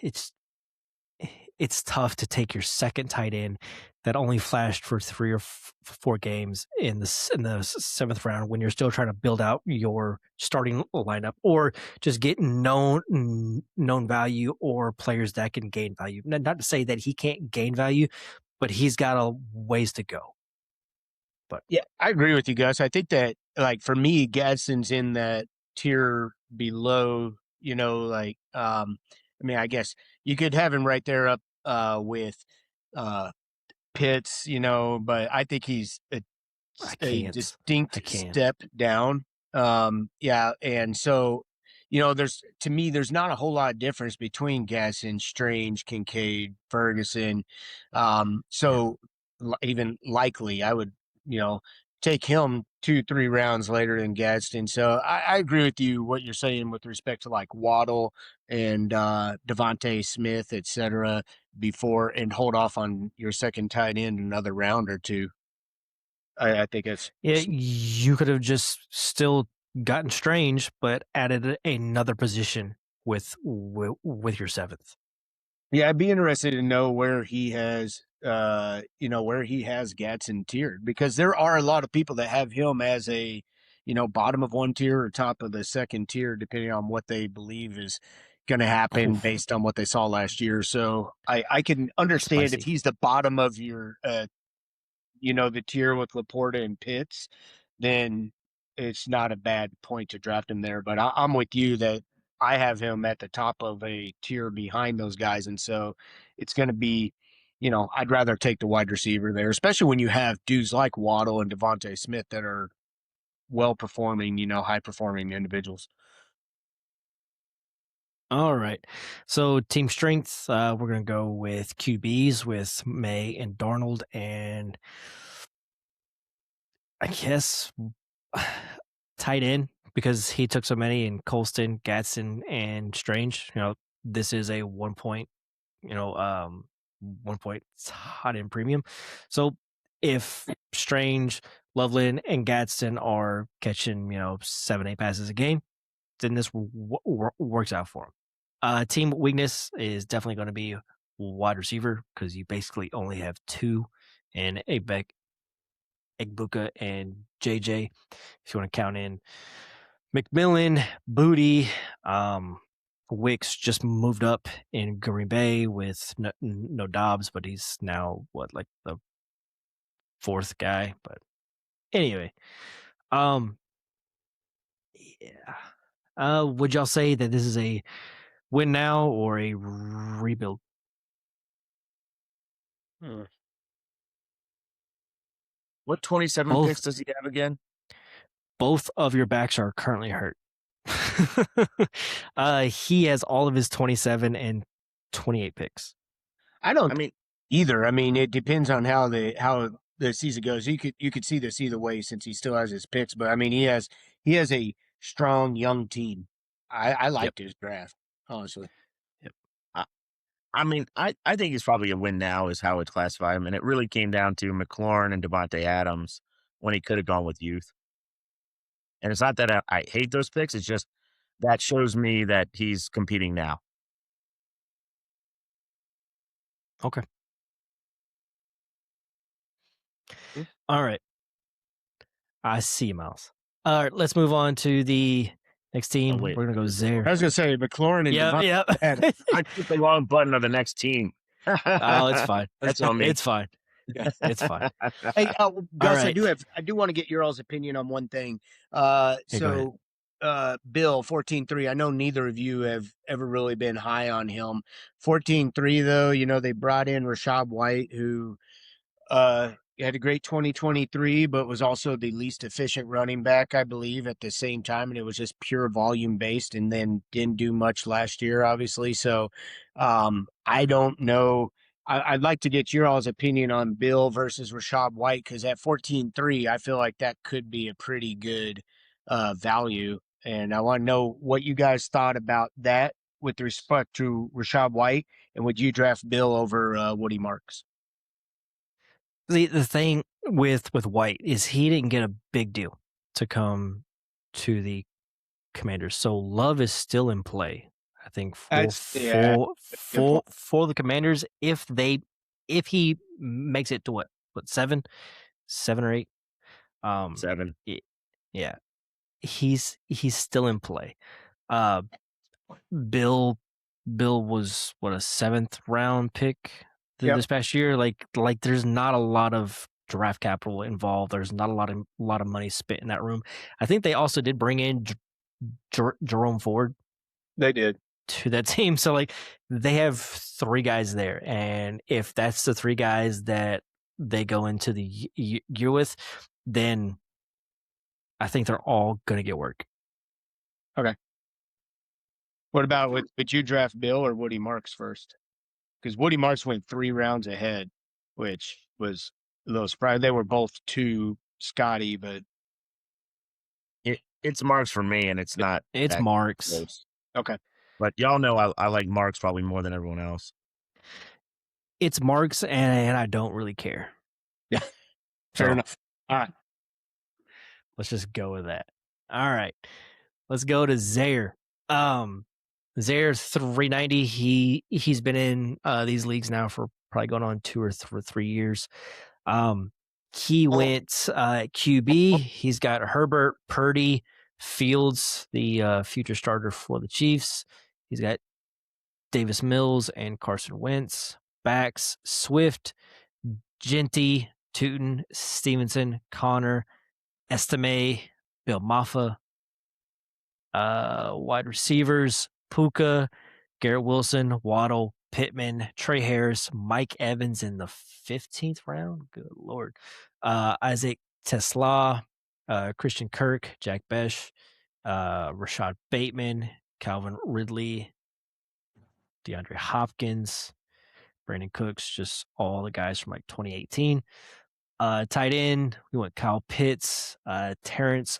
It's tough to take your second tight end that only flashed for 3 or 4 games in the 7th round when you're still trying to build out your starting lineup, or just get known value or players that can gain value. Not to say that he can't gain value, but he's got a ways to go. But yeah, I agree with you guys. I think that, like, for me, Gadsden's in that tier below, I mean, I guess you could have him right there up with Pitts, but I think he's a distinct step down. Yeah, and so, there's not a whole lot of difference between Gadsden, Strange, Kincaid, Ferguson. Even Likely, I would, take him 2-3 rounds later than Gadsden. So I agree with you what you're saying with respect to like Waddle and Devontae Smith, et cetera, before, and hold off on your second tight end another round or 2. I think it's you could have just still gotten Strange, but added another position with your 7th. Yeah, I'd be interested to know where he has Gadsden tiered, because there are a lot of people that have him as a, bottom of one tier or top of the second tier, depending on what they believe is going to happen based on what they saw last year. So I can understand if he's the bottom of your, the tier with Laporta and Pitts, then it's not a bad point to draft him there. But I'm with you that I have him at the top of a tier behind those guys. And so it's going to be, I'd rather take the wide receiver there, especially when you have dudes like Waddle and Devontae Smith that are well-performing, high-performing individuals. All right. So team strength, we're going to go with QBs with May and Darnold, and I guess tight end, because he took so many in Colston, Gadsden, and Strange. This is a 1 point, 1 point hot end premium. So if Strange, Loveland, and Gadsden are catching, 7-8 passes a game, then this works out for him. Team weakness is definitely going to be wide receiver, because you basically only have 2 in Egbuka and JJ. If you want to count in McMillan, Booty, Wicks just moved up in Green Bay with no Dobbs, but he's now like the 4th guy. But anyway, yeah. Would y'all say that this is a win now or a rebuild? What 27 picks does he have again? Both of your backs are currently hurt. He has all of his 27 and 28 picks. I mean either. I mean, it depends on how the season goes. You could see this either way since he still has his picks, but I mean he has a strong young team. I liked his draft, honestly. Yep. I mean, I think he's probably a win now is how I'd classify him. And it really came down to McLaurin and Devontae Adams when he could have gone with youth. And it's not that I hate those picks. It's just that shows me that he's competing now. Okay. Hmm. All right. I see, Miles. All right, let's move on to the next team. wait. We're gonna go Zaire. I was gonna say McLaurin and Yep, Devontae Adams. I put the wrong button of the next team. Oh, it's fine. That's on me. It's fine. It's fine. Hey, Gus, right. I do want to get your all's opinion on one thing. go So, Bill 14-3. I know neither of you have ever really been high on him. 14-3 though, you know they brought in Rashad White, who had a great 2023, but was also the least efficient running back, I believe, at the same time, and it was just pure volume based, and then didn't do much last year, obviously. So, I don't know. I'd like to get your all's opinion on Bill versus Rashad White, because at 14-3, I feel like that could be a pretty good value. And I want to know what you guys thought about that with respect to Rashad White, and would you draft Bill over Woody Marks? The thing with White is he didn't get a big deal to come to the Commanders, so Love is still in play. I think for the Commanders, if he makes it to what 7 or 8, 7. Yeah, he's still in play. Bill was what, a 7th round pick this past year. Like there's not a lot of draft capital involved. There's not a lot of money spent in that room. I think they also did bring in Jerome Ford. They did. To that team. So like they have 3 guys there, and if that's the 3 guys that they go into the year with, then I think they're all going to get work. Okay. What about would you draft Bill or Woody Marks first? Because Woody Marks went 3 rounds ahead, which was a little surprising. They were both too Scotty, but it's Marks for me, and it's not. It's Marks. Close. Okay. But y'all know I like Marks probably more than everyone else. It's Marks, and I don't really care. Yeah. Fair enough. All right. Let's just go with that. All right. Let's go to Zaire. Zaire 390. He's been in these leagues now for probably going on 2 or 3 years. He went QB. He's got Herbert, Purdy, Fields, the future starter for the Chiefs. He's got Davis Mills and Carson Wentz. Backs, Swift, Genty, Tootin, Stevenson, Connor, Estime, Bill Maffa. Wide receivers, Puka, Garrett Wilson, Waddle, Pittman, Trey Harris, Mike Evans in the 15th round. Good Lord. Isaac Tesla, Christian Kirk, Jack Besh, Rashad Bateman, Calvin Ridley, DeAndre Hopkins, Brandon Cooks, just all the guys from like 2018. Tight end, we went Kyle Pitts, Terrence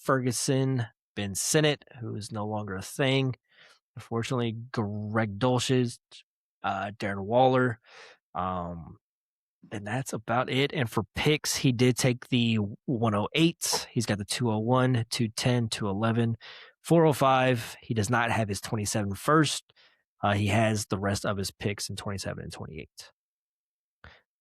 Ferguson, Ben Sinnott, who is no longer a thing. Unfortunately, Greg Dulcich, Darren Waller. And that's about it. And for picks, he did take the 108. He's got the 201, 210, 211, 405. He does not have his 27 first. He has the rest of his picks in 27 and 28.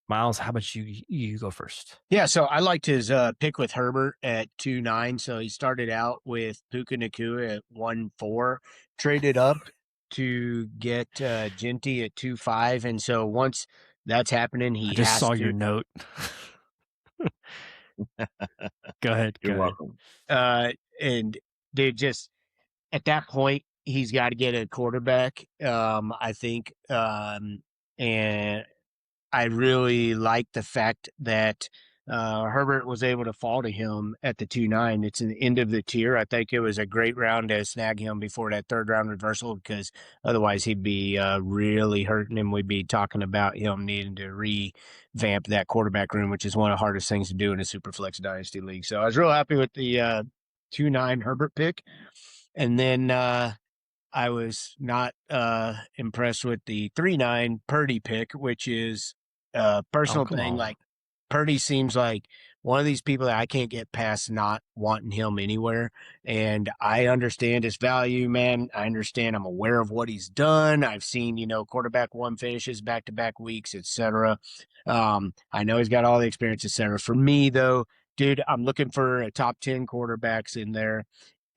Miles, how about you go first? Yeah, so I liked his pick with Herbert at 2.9. So he started out with Puka Nacua at 1.4, traded up to get Genty at 2.5. And so once that's happening, I just saw your note. Go ahead. You're welcome. And they just, at that point, he's got to get a quarterback, I think. And I really like the fact that Herbert was able to fall to him at the 2-9. It's an end of the tier. I think it was a great round to snag him before that third round reversal, because otherwise he'd be really hurting him. We'd be talking about him needing to revamp that quarterback room, which is one of the hardest things to do in a Superflex Dynasty League. So I was real happy with the 2-9 Herbert pick. And then I was not impressed with the 3-9 Purdy pick, which is a personal thing. on. Like, Purdy seems like one of these people that I can't get past not wanting him anywhere. And I understand his value, man. I understand. I'm aware of what he's done. I've seen, quarterback one finishes back-to-back weeks, etc. I know he's got all the experience, etc. For me, though, dude, I'm looking for a top 10 quarterbacks in there.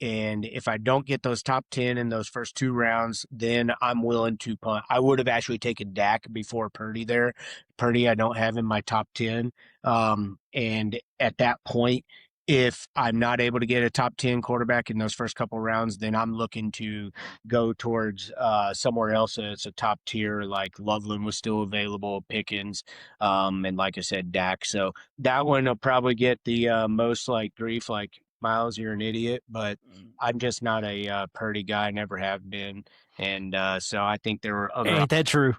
And if I don't get those top 10 in those first 2 rounds, then I'm willing to punt. I would have actually taken Dak before Purdy there. Purdy, I don't have in my top 10. And at that point, if I'm not able to get a top 10 quarterback in those first couple rounds, then I'm looking to go towards somewhere else that's a top tier, like Loveland was still available, Pickens, and like I said, Dak. So that one will probably get the most grief, like, Miles, you're an idiot, but I'm just not a Purdy guy, never have been. And so I think there were other Ain't that true?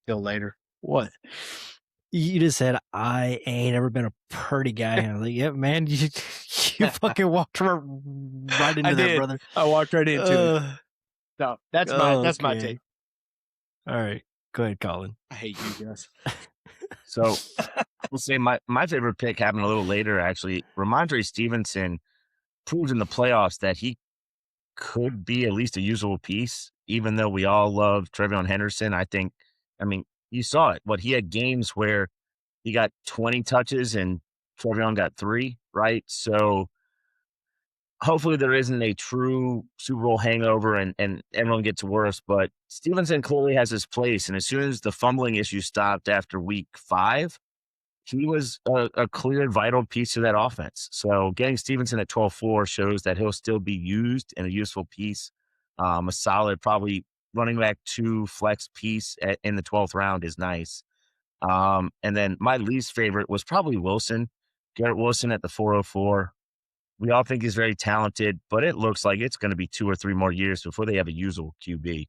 till later. What? You just said I ain't ever been a Purdy guy. And I was like, yeah, man, you fucking walked right into that, brother. I walked right into it. So that's my take. All right. Go ahead, Colin. I hate you guys. So we'll say my favorite pick happened a little later, actually. Ramondre Stevenson proved in the playoffs that he could be at least a usable piece, even though we all love Trevion Henderson. I mean, you saw it. He had games where he got 20 touches and Trevion got 3, right? So hopefully there isn't a true Super Bowl hangover and everyone gets worse, but Stevenson clearly has his place. And as soon as the fumbling issue stopped after week 5, he was a clear, vital piece of that offense. So getting Stevenson at 12-4 shows that he'll still be used and a useful piece. A solid, probably running back 2 flex piece in the 12th round is nice. And then my least favorite was probably Wilson, Garrett Wilson at the 404. We all think he's very talented, but it looks like it's going to be 2 or 3 more years before they have a usable QB.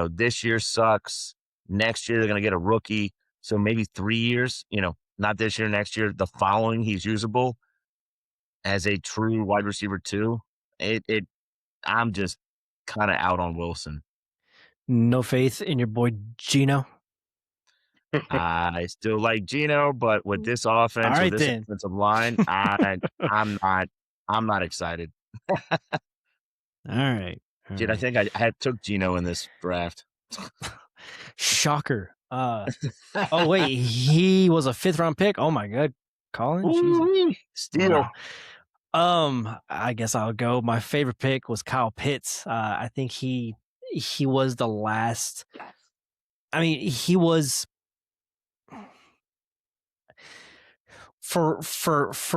This year sucks. Next year, they're going to get a rookie. So maybe 3 years, not this year, next year, the following, he's usable as a true wide receiver 2. I'm just kind of out on Wilson. No faith in your boy Gino? I still like Gino, but with this offense, with this offensive line, I'm not excited. All right. Dude, I think I took Gino in this draft. Shocker. Oh wait, he was a 5th round pick. Oh my god, Colin. Steal. Wow. I guess I'll go. My favorite pick was Kyle Pitts. I think he was the last. I mean, he was for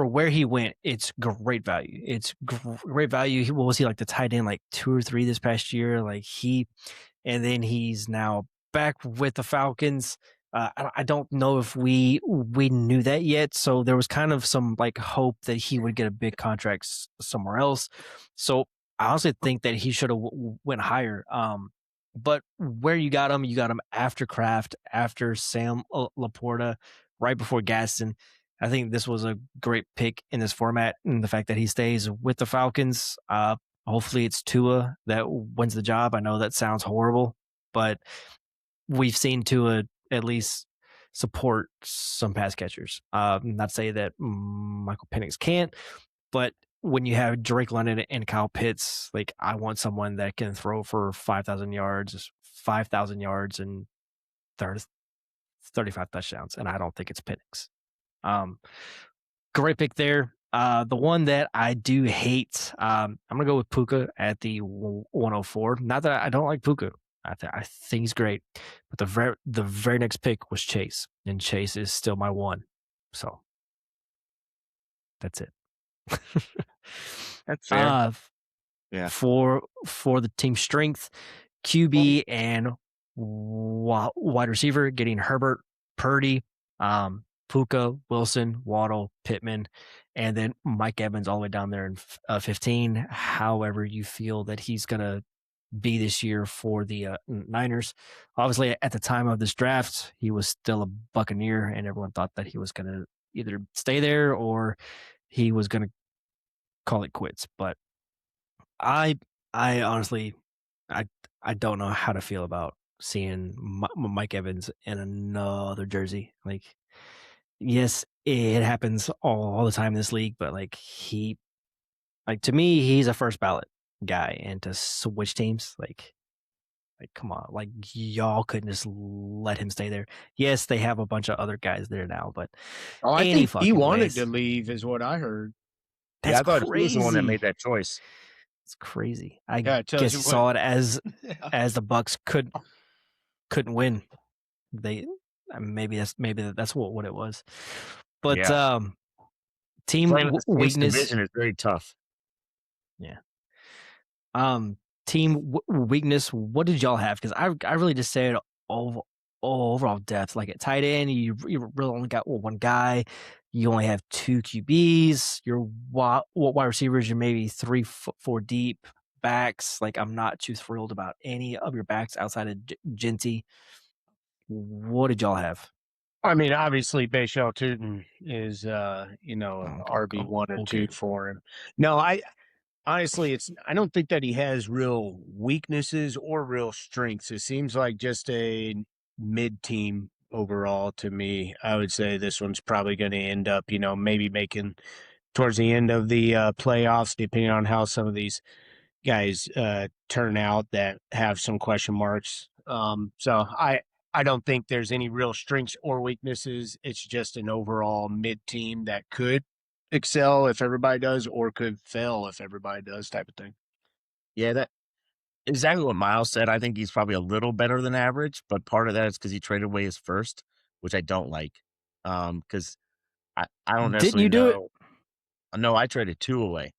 where he went. It's great value. It's great value. What was he, like the tight end, like 2 or 3 this past year? And then he's now back with the Falcons. I don't know if we knew that yet. So there was kind of some hope that he would get a big contract somewhere else. So I honestly think that he should have went higher. But where you got him after Kraft, after Sam Laporta, right before Gaston. I think this was a great pick in this format, and the fact that he stays with the Falcons. Hopefully it's Tua that wins the job. I know that sounds horrible, but we've seen Tua at least support some pass catchers. Not to say that Michael Penix can't, but when you have Drake London and Kyle Pitts, I want someone that can throw for 5,000 yards, and 35 touchdowns, and I don't think it's Penix. Great pick there. The one that I do hate, I'm gonna go with Puka at the 104. Not that I don't like Puka. I think he's great, but the very next pick was Chase, and Chase is still my 1. So that's it. That's fair. Yeah. For the team strength, QB and wide receiver, getting Herbert, Purdy. Puka, Wilson, Waddle, Pittman, and then Mike Evans all the way down there in 15. However you feel that he's going to be this year for the Niners. Obviously, at the time of this draft, he was still a Buccaneer, and everyone thought that he was going to either stay there or he was going to call it quits. But I honestly, I don't know how to feel about seeing Mike Evans in another jersey. Like, yes, it happens all the time in this league, but like to me, he's a first ballot guy, and to switch teams, like come on, like y'all couldn't just let him stay there. Yes, they have a bunch of other guys there now, but I any think he fucking wanted ways. to leave, is what I heard. That's I thought crazy. he was the one that made that choice. It's crazy. I Yeah, it tells guess you he what- saw it as the Bucks couldn't win. They maybe that's what it was. But Yeah. team Playing in the Saints weakness. division is very tough. Yeah. Team weakness. What did y'all have? Because I really just said overall depth. Like at tight end, you really only got one guy. You only have 2 QBs. Your wide receivers, you're maybe 3, 4 deep. Backs, like I'm not too thrilled about any of your backs outside of Genty. What did y'all have? I mean, obviously, Bashal Tootin is, RB1 or 2 for him. No, honestly, I don't think that he has real weaknesses or real strengths. It seems like just a mid-team overall to me. I would say this one's probably going to end up, maybe making towards the end of the playoffs, depending on how some of these guys turn out that have some question marks. So I don't think there's any real strengths or weaknesses. It's just an overall mid-team that could excel if everybody does, or could fail if everybody does, type of thing. Yeah, that exactly what Miles said. I think he's probably a little better than average, but part of that is because he traded away his first, which I don't like. Because I don't necessarily Didn't you do know. No, I traded 2 away.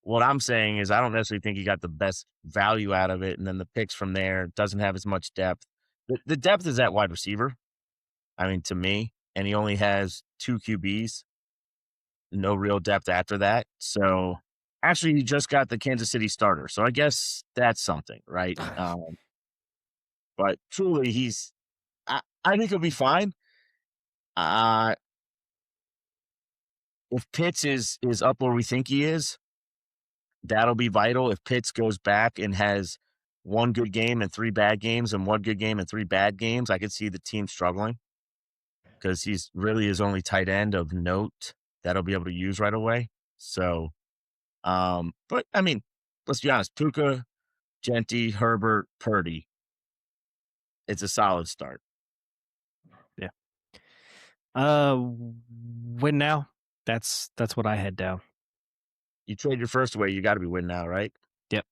What I'm saying is I don't necessarily think he got the best value out of it, and then the picks from there doesn't have as much depth. The depth is at wide receiver. I mean, to me, and he only has 2 QBs, no real depth after that. So actually, he just got the Kansas City starter, so I guess that's something, right? But truly, I think he'll be fine. If Pitts is up where we think he is, that'll be vital. If Pitts goes back and has 1 good game and 3 bad games, and 1 good game and 3 bad games, I could see the team struggling because he's really his only tight end of note that'll be able to use right away. So, but I mean, let's be honest, Puka, Genty, Herbert, Purdy, it's a solid start. Yeah. Win now. That's what I had down. You trade your first away, you got to be win now, right? Yep.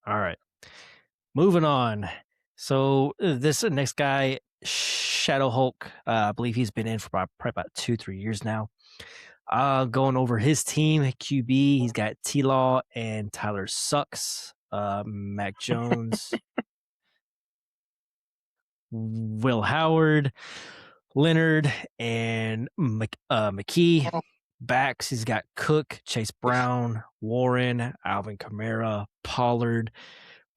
All right. Moving on. So this next guy, Shadow Hulk, I believe he's been in for probably about 2-3 years now. Going over his team, QB, he's got T-Law and Tyler Sucks, Mac Jones, Will Howard, Leonard, and McKee. Backs, he's got Cook, Chase Brown, Warren, Alvin Kamara, Pollard,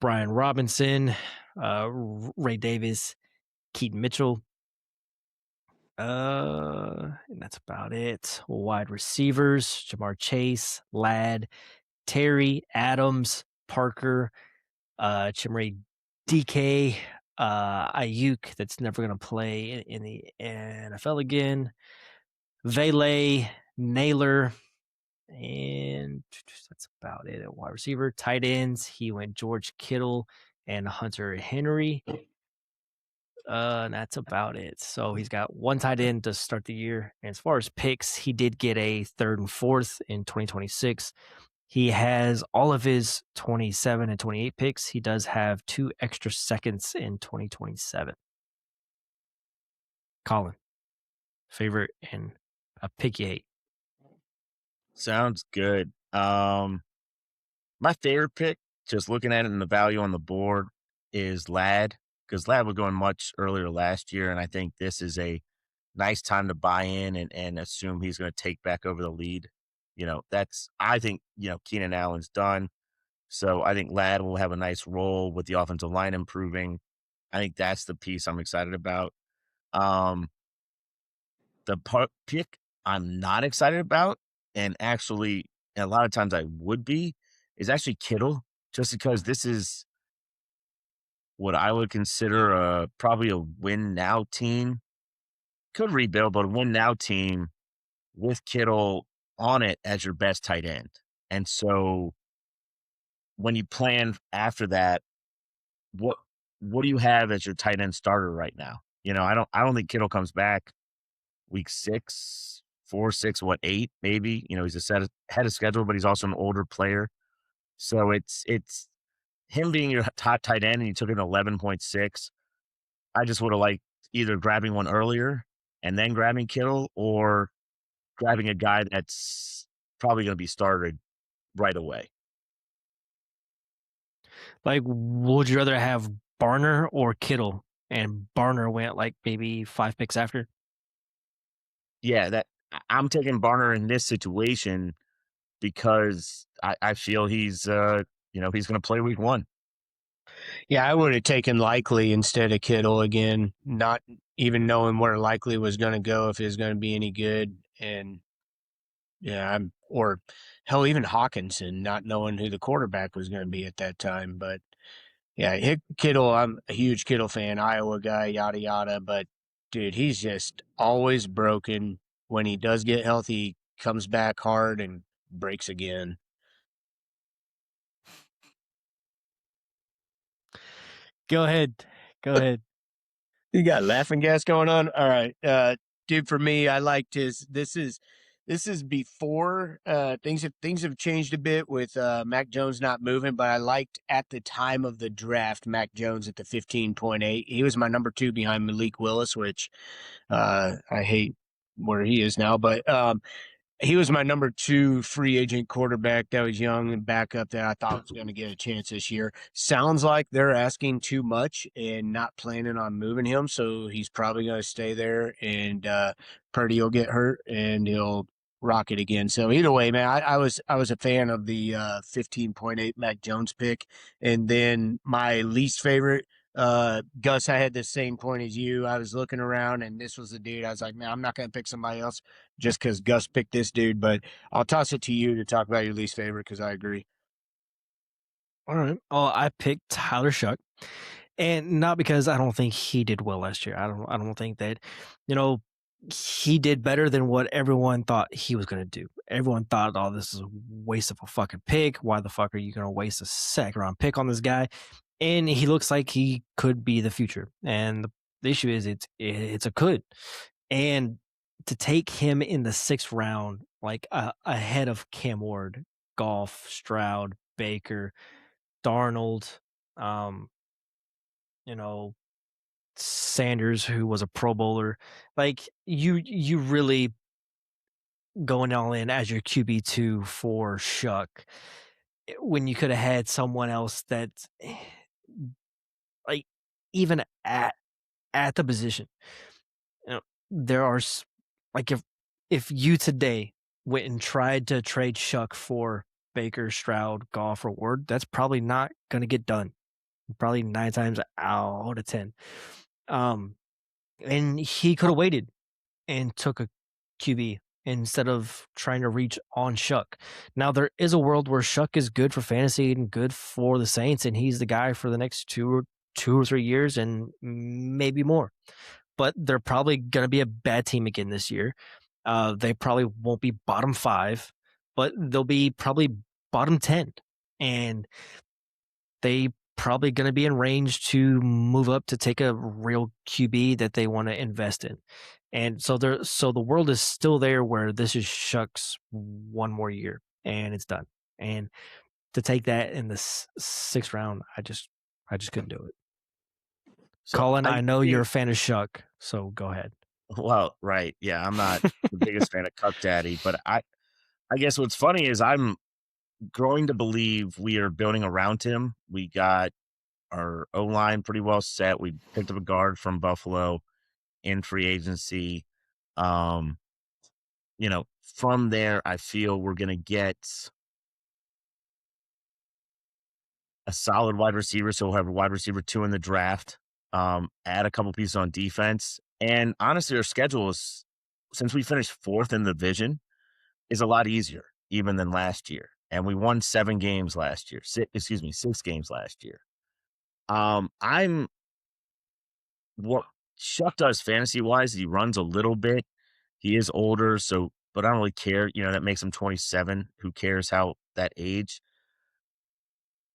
Brian Robinson, Ray Davis, Keaton Mitchell. And that's about it. Wide receivers, Jamar Chase, Ladd, Terry, Adams, Parker, Chimere DK, Ayuk, that's never going to play in the NFL again, Vele, Naylor, and that's about it at wide receiver. Tight ends, he went George Kittle and Hunter Henry. And that's about it. So he's got 1 tight end to start the year. And as far as picks, he did get a 3rd and 4th in 2026. He has all of his 27 and 28 picks. He does have 2 extra seconds in 2027. Colin, favorite and a pick you hate. Sounds good. My favorite pick, just looking at it and the value on the board, is Ladd because Lad was going much earlier last year, and I think this is a nice time to buy in and assume he's going to take back over the lead. I think, Keenan Allen's done. So I think Ladd will have a nice role with the offensive line improving. I think that's the piece I'm excited about. Um, the pick I'm not excited about, and actually a lot of times I would be, is actually Kittle, just because this is what I would consider probably a win now team. Could rebuild, but a win now team with Kittle on it as your best tight end. And so when you plan after that, what do you have as your tight end starter right now? I don't think Kittle comes back week 6, 4, 6, 8, maybe. He's ahead of schedule, but he's also an older player. So it's him being your top tight end, and you took an 11.6. I just would have liked either grabbing one earlier and then grabbing Kittle, or grabbing a guy that's probably going to be started right away. Like, would you rather have Barner or Kittle? And Barner went like maybe 5 picks after. Yeah, I'm taking Barner in this situation because I feel he's he's going to play week 1. Yeah, I would have taken Likely instead of Kittle again, not even knowing where Likely was going to go, if he was going to be any good. And yeah, or hell, even Hawkinson, not knowing who the quarterback was going to be at that time. But yeah, Kittle, I'm a huge Kittle fan, Iowa guy, yada, yada. But dude, he's just always broken. When he does get healthy, he comes back hard and breaks again. Go ahead. Go ahead. You got laughing gas going on? All right. Dude, for me, I liked his this is before things have changed a bit with Mac Jones not moving, but I liked at the time of the draft Mac Jones at the 15.8. He was my number 2 behind Malik Willis, which I hate where he is now, but he was my number 2 free agent quarterback that was young and backup that I thought was going to get a chance this year. Sounds like they're asking too much and not planning on moving him, so he's probably going to stay there, and Purdy will get hurt and he'll rock it again. So either way, man, I was a fan of the 15.8 Mac Jones pick. And then my least favorite, Gus, I had the same point as you. I was looking around and this was the dude. I was like, man, I'm not going to pick somebody else just because Gus picked this dude, but I'll toss it to you to talk about your least favorite because I agree. All right. Oh, I picked Tyler Shuck, and not because I don't think he did well last year. I don't think that, he did better than what everyone thought he was going to do. Everyone thought, oh, this is a waste of a fucking pick. Why the fuck are you going to waste a second round pick on this guy? And he looks like he could be the future. And the issue is it's a could. And to take him in the 6th round, like ahead of Cam Ward, Goff, Stroud, Baker, Darnold, you know, Sanders, who was a Pro Bowler, like you really going all in as your QB2 for Shuck when you could have had someone else that, like, even at the position, there are like if you today went and tried to trade Shuck for Baker, Stroud, Goff, or Ward, that's probably not going to get done. Probably 9 times out of 10. And he could have waited and took a QB instead of trying to reach on Shuck. Now, there is a world where Shuck is good for fantasy and good for the Saints, and he's the guy for the next 2 or 3 years and maybe more. But they're probably going to be a bad team again this year. They probably won't be bottom 5, but they'll be probably bottom 10. And they probably going to be in range to move up to take a real QB that they want to invest in. And so the world is still there where this is Shuck's one more year and it's done. And to take that in the 6th round, I just couldn't do it. So Colin, I know you're a fan of Shuck, so go ahead. Well, right. Yeah, I'm not the biggest fan of Cuck Daddy, but I guess what's funny is I'm growing to believe we are building around him. We got our O line pretty well set. We picked up a guard from Buffalo in free agency. You know, from there, I feel we're going to get a solid wide receiver. So we'll have a wide receiver 2 in the draft, add a couple pieces on defense. And honestly, our schedule is, since we finished 4th in the division, is a lot easier even than last year. And we won 7 games last year. 6 games last year. I'm what Shuck does fantasy wise. He runs a little bit. He is older, so but I don't really care. You know, that makes him 27. Who cares how that age?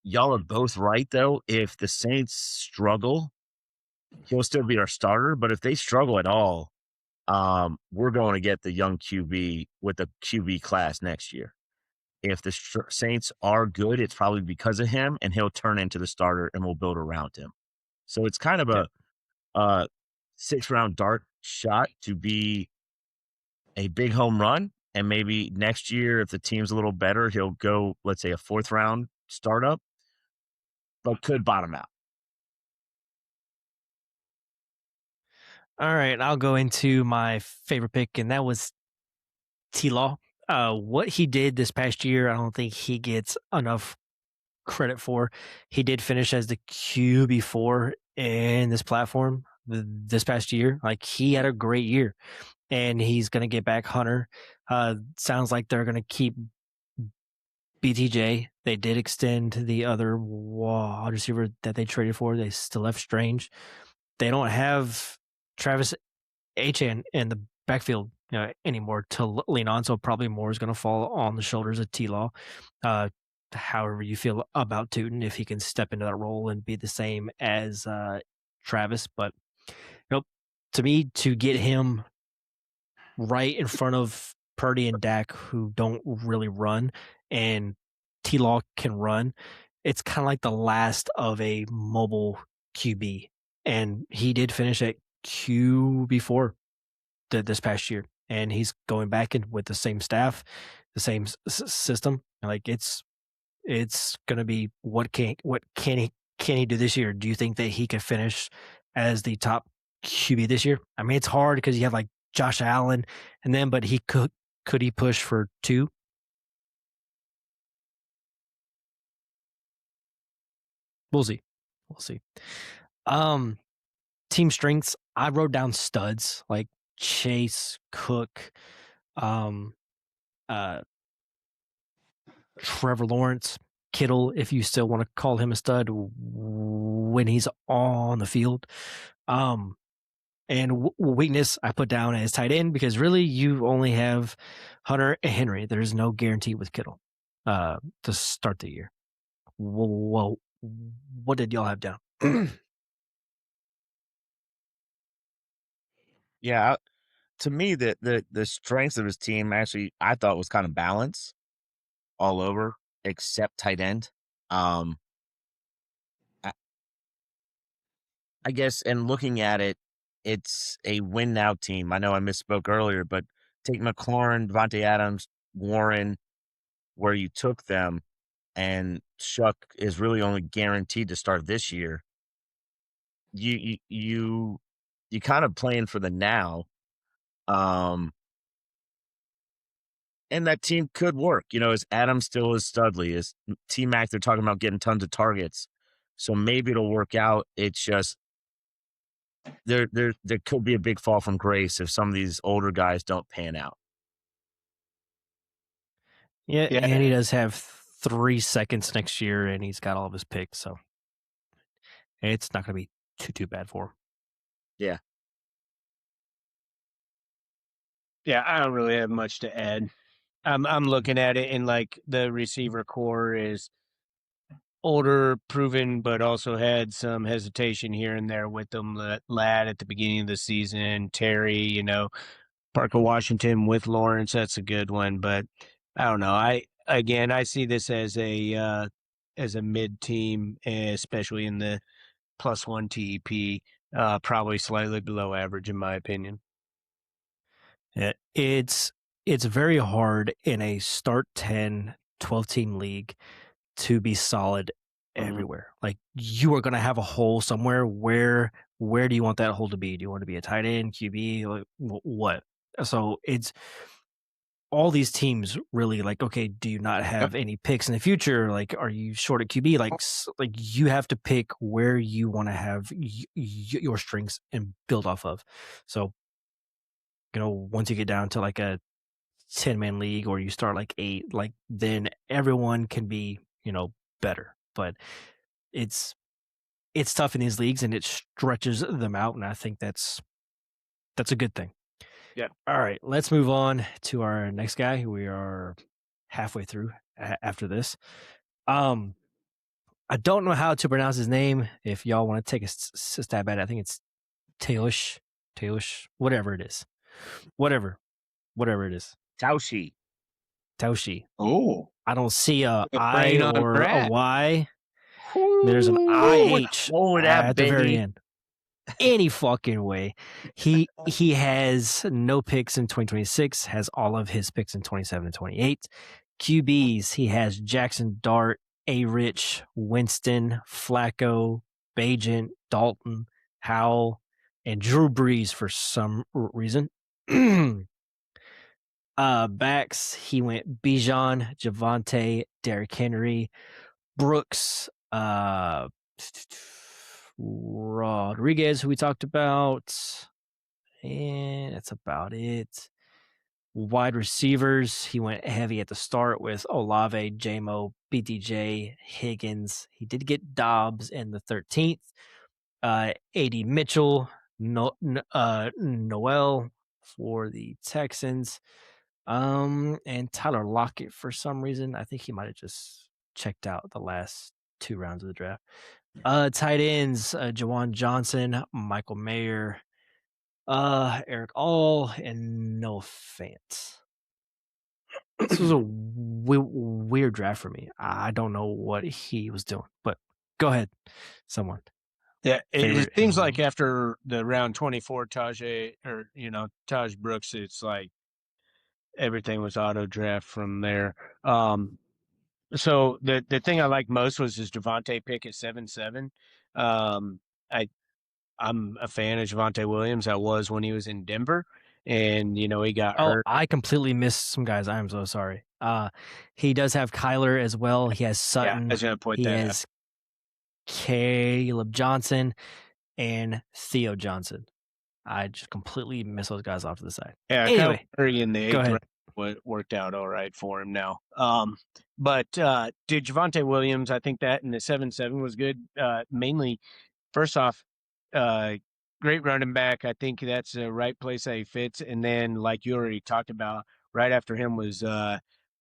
Y'all are both right though. If the Saints struggle, he'll still be our starter. But if they struggle at all, we're going to get the young QB with the QB class next year. If the Saints are good, it's probably because of him, and he'll turn into the starter, and we'll build around him. So it's kind of a 6th-round dart shot to be a big home run. And maybe next year, if the team's a little better, he'll go, let's say, a 4th-round startup, but could bottom out. All right, I'll go into my favorite pick, and that was T-Law. What he did this past year, I don't think he gets enough credit for. He did finish as the QB4 in this platform this past year. Like, he had a great year, and he's going to get back Hunter. Sounds like they're going to keep BTJ. They did extend the other wide receiver that they traded for. They still have Strange. They don't have Travis Etienne in the backfield anymore to lean on, so probably more is going to fall on the shoulders of T-Law. However you feel about Tootin, if he can step into that role and be the same as Travis. But to me, to get him right in front of Purdy and Dak, who don't really run, and T-Law can run, it's kind of like the last of a mobile QB. And he did finish at QB4 this past year, and he's going back in with the same staff, the same system. Like, it's going to be what can he do this year? Do you think that he could finish as the top QB this year? I mean, it's hard because you have like Josh Allen, and then but he could he push for 2? We'll see. Team strengths, I wrote down studs like Chase, Cook, Trevor Lawrence, Kittle, if you still want to call him a stud when he's on the field. And weakness I put down as tight end, because really you only have Hunter and Henry. There's no guarantee with Kittle to start the year. Well, what did y'all have down? Yeah, to me, the strengths of his team actually I thought was kind of balanced all over, except tight end. I guess, and looking at it, it's a win now team. I know I misspoke earlier, but take McLaurin, Devontae Adams, Warren, where you took them, and Shuck is really only guaranteed to start this year. You kind of playing for the now. And that team could work. Is Adams still is Studley? Is T-Mac, they're talking about getting tons of targets. So maybe it'll work out. It's just there could be a big fall from grace if some of these older guys don't pan out. Yeah, and he does have 3 seconds next year, and he's got all of his picks, so it's not going to be too bad for him. Yeah. Yeah, I don't really have much to add. I'm looking at it, and like the receiver core is older, proven, but also had some hesitation here and there with them. Ladd at the beginning of the season, Terry, Parker Washington with Lawrence. That's a good one, but I don't know. I see this as a mid team, especially in the +1 TEP, probably slightly below average in my opinion. Yeah, it's very hard in a start 10, 12 team league to be solid everywhere. Like you are going to have a hole somewhere. Where do you want that hole to be? Do you want to be a tight end, QB, like what? So it's all these teams really like, okay, do you not have any picks in the future? Like, are you short at QB? Like you have to pick where you want to have your strengths and build off of. So, once you get down to like a 10-man league or you start like 8, like then everyone can be, better. But it's tough in these leagues and it stretches them out. And I think that's a good thing. Yeah. All right, let's move on to our next guy. We are halfway through after this. I don't know how to pronounce his name. If y'all want to take a stab at it, I think it's Tausch, whatever it is. Whatever it is. Taushi. Oh. I don't see a brain I on or a Brad. Y. There's an IH that, at the very baby. end. Any fucking way. He has no picks in 2026, has all of his picks in 27 and 28. QBs, he has Jackson Dart, A-Rich, Winston, Flacco, Bagent, Dalton, Howell, and Drew Brees for some reason. Backs, he went Bijan, Javante, Derrick Henry, Brooks, Rodriguez, who we talked about, and that's about it. Wide receivers, he went heavy at the start with Olave, JMO, BTJ, Higgins. He did get Dobbs in the 13th. A.D. Mitchell, Noel for the Texans, and Tyler Lockett for some reason. I think he might have just checked out the last 2 rounds of the draft. Tight ends, Jawan Johnson, Michael Mayer, Eric All, and Noah Fant. This was a weird draft for me. I don't know what he was doing, but go ahead, someone. Yeah, Favorite it seems and- like after the round 24, Taj Brooks, it's like everything was auto draft from there. So the thing I liked most was his Javante pick at 7-7. I'm a fan of Javante Williams. I was when he was in Denver, and he got hurt. I completely missed some guys. I am so sorry. He does have Kyler as well. He has Sutton. I was gonna point he that has Caleb Johnson and Theo Johnson. I just completely missed those guys off to the side. Yeah, Anyway, Kyler in the go 8th ahead. round worked out all right for him now. But dude, Javante Williams, I think that in the 7-7 was good. Mainly, first off, great running back. I think that's the right place that he fits. And then, like you already talked about, right after him was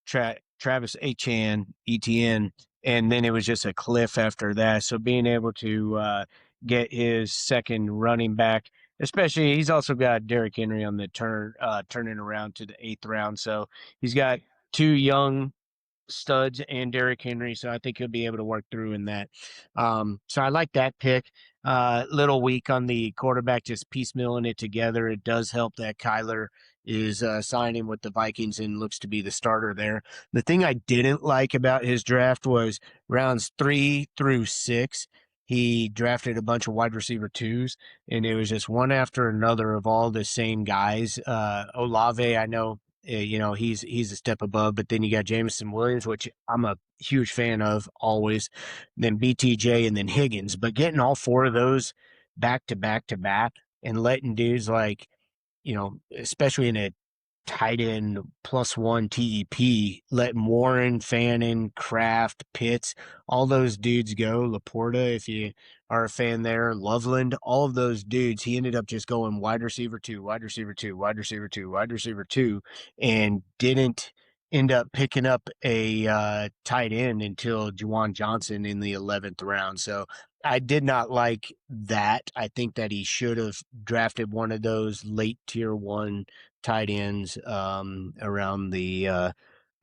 Travis Etienne, and then it was just a cliff after that. So being able to get his second running back, especially he's also got Derrick Henry on the turning around to the 8th round. So he's got 2 young studs and Derrick Henry, so I think he'll be able to work through in that. So I like that pick. Little weak on the quarterback, just piecemealing it together. It does help that Kyler is signing with the Vikings and looks to be the starter there. The thing I didn't like about his draft was rounds 3 through 6. He drafted a bunch of wide receiver 2s, and it was just one after another of all the same guys. Olave, I know, he's a step above, but then you got Jameson Williams, which I'm a huge fan of always, then BTJ and then Higgins. But getting all 4 of those back to back to back and letting dudes like, especially in a tight end +1 TEP, letting Warren, Fannin, Kraft, Pitts, all those dudes go. Laporta, if you are a fan there, Loveland, all of those dudes, he ended up just going wide receiver 2, wide receiver 2, wide receiver 2, wide receiver 2, and didn't end up picking up a tight end until Juwan Johnson in the 11th round. So I did not like that. I think that he should have drafted one of those late tier 1 tight ends around the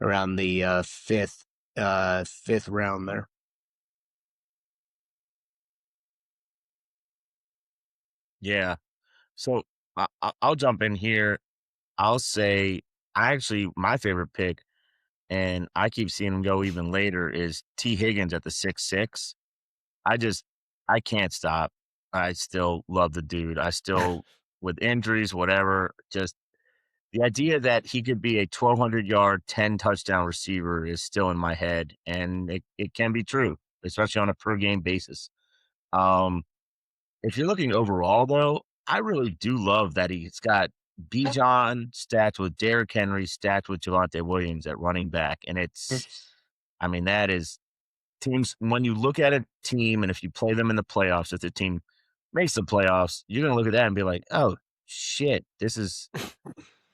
5th round there. Yeah. So I'll jump in here. I'll say my favorite pick, and I keep seeing him go even later, is T. Higgins at the 6-6. I can't stop. I still love the dude. I still, with injuries, whatever, just the idea that he could be a 1,200-yard, 10-touchdown receiver is still in my head, and it can be true, especially on a per-game basis. If you're looking overall, though, I really do love that he's got Bijan stats with Derrick Henry, stats with Javonte Williams at running back, and that is teams, when you look at a team and if you play them in the playoffs, if the team makes the playoffs, you're going to look at that and be like, oh, shit, this is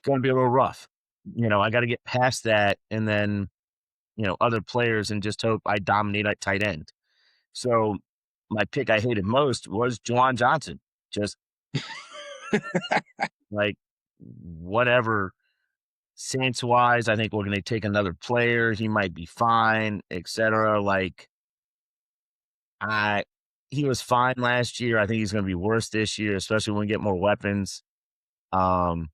going to be a little rough. I got to get past that and then, other players and just hope I dominate at tight end. So my pick I hated most was Juwan Johnson. Just like, whatever. Saints-wise, I think we're going to take another player. He might be fine, etc. He was fine last year. I think he's going to be worse this year, especially when we get more weapons. I'm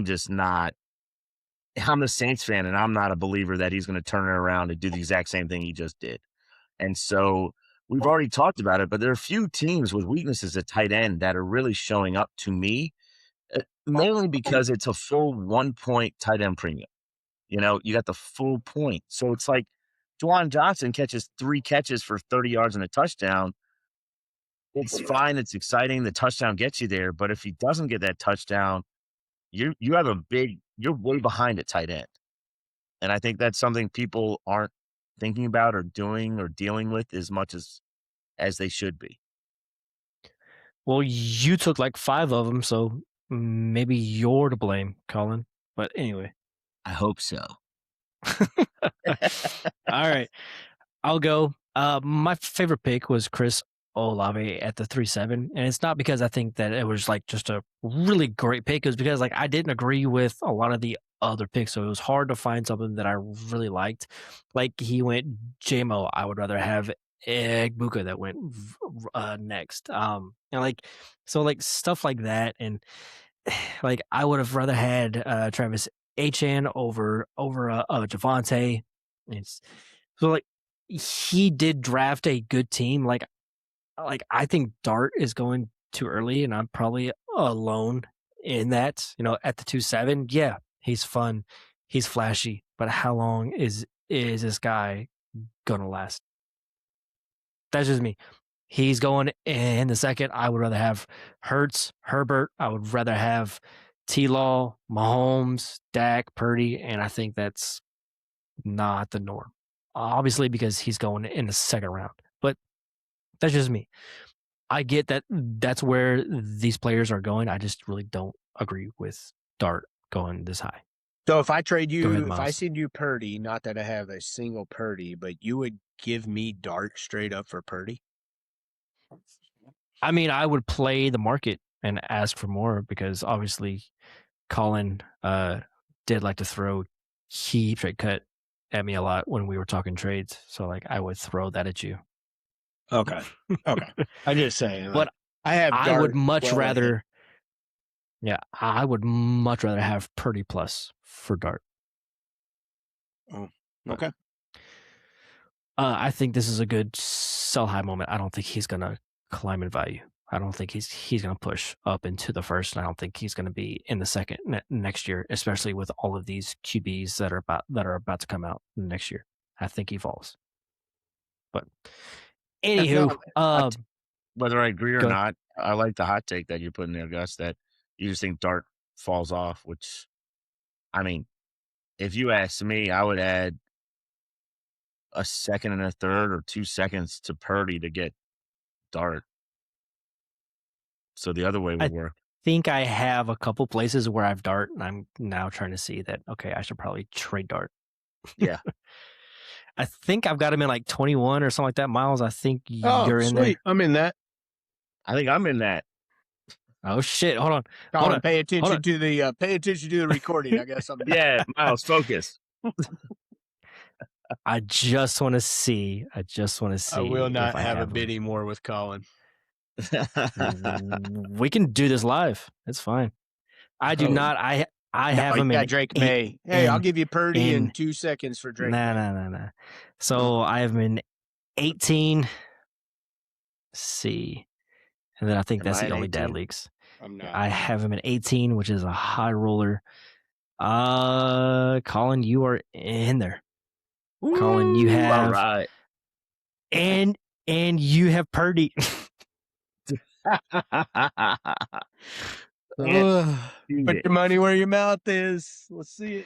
just not. I'm a Saints fan, and I'm not a believer that he's going to turn it around and do the exact same thing he just did. And so we've already talked about it, but there are a few teams with weaknesses at tight end that are really showing up to me, mainly because it's a full 1 point tight end premium. You got the full point. So it's like Juwan Johnson catches 3 catches for 30 yards and a touchdown. It's fine. It's exciting. The touchdown gets you there. But if he doesn't get that touchdown, you're way behind at tight end. And I think that's something people aren't thinking about or doing or dealing with as much as they should be. Well, you took like 5 of them, so maybe you're to blame, Colin. But anyway. I hope so. All right. I'll go. My favorite pick was Chris Olave at the 3-7. And it's not because I think that it was like just a really great pick. It was because like I didn't agree with a lot of the other picks. So it was hard to find something that I really liked. Like he went JMO. I would rather have Egbuka that went next. And like, so like stuff like that. And like I would have rather had Travis Etienne over Javonte. So like he did draft a good team. Like I think Dart is going too early, and I'm probably alone in that. At the 2-7, yeah, he's fun, he's flashy, but how long is this guy gonna last? That's just me. He's going in the second. I would rather have Hurts, Herbert. I would rather have T-Law, Mahomes, Dak, Purdy, and I think that's not the norm. Obviously, because he's going in the second round. But that's just me. I get that that's where these players are going. I just really don't agree with Dart going this high. So if I trade you, ahead, if I Miles. send you Purdy, not that I have a single Purdy, but you would give me Dart straight up for Purdy? I mean, I would play the market and ask for more because obviously Colin did like to throw heap trade cut at me a lot when we were talking trades. So like I would throw that at you. Okay. I'm just saying. But I have Dart I would much well rather ahead. Yeah, I would much rather have Purdy plus for Dart. Oh, okay. I think this is a good sell high moment. I don't think he's gonna climb in value. I don't think he's gonna push up into the first, and I don't think he's gonna be in the second next year, especially with all of these QBs that are about to come out next year. I think he falls. But anywho, whether I agree or go not, I like the hot take that you're putting there, Gus, that you just think Dart falls off, which, I mean, if you ask me, I would add a second and a third or 2 seconds to Purdy to get Dart. So the other way would work. I think I have a couple places where I've Dart, and I'm now trying to see that, okay, I should probably trade Dart. Yeah. I think I've got him in like 21 or something like that, Miles. I think you're in there. I'm in that. I think I'm in that. Oh shit! Hold on. Colin, pay attention to the recording. I got something. Yeah, Miles, focus. I just want to see. I will not have a him. bidding war with Colin. We can do this live. It's fine. I do not. I have him in Drake May. Hey, I'll give you Purdy in 2 seconds for Drake. Nah. So I have him in 18. Let's see. And then I think Am that's I the at only dad 18? leagues. I'm not. I have him at 18, which is a high roller. Colin, you are in there. Colin, you All have right. and you have Purdy. Put your money where your mouth is. Let's see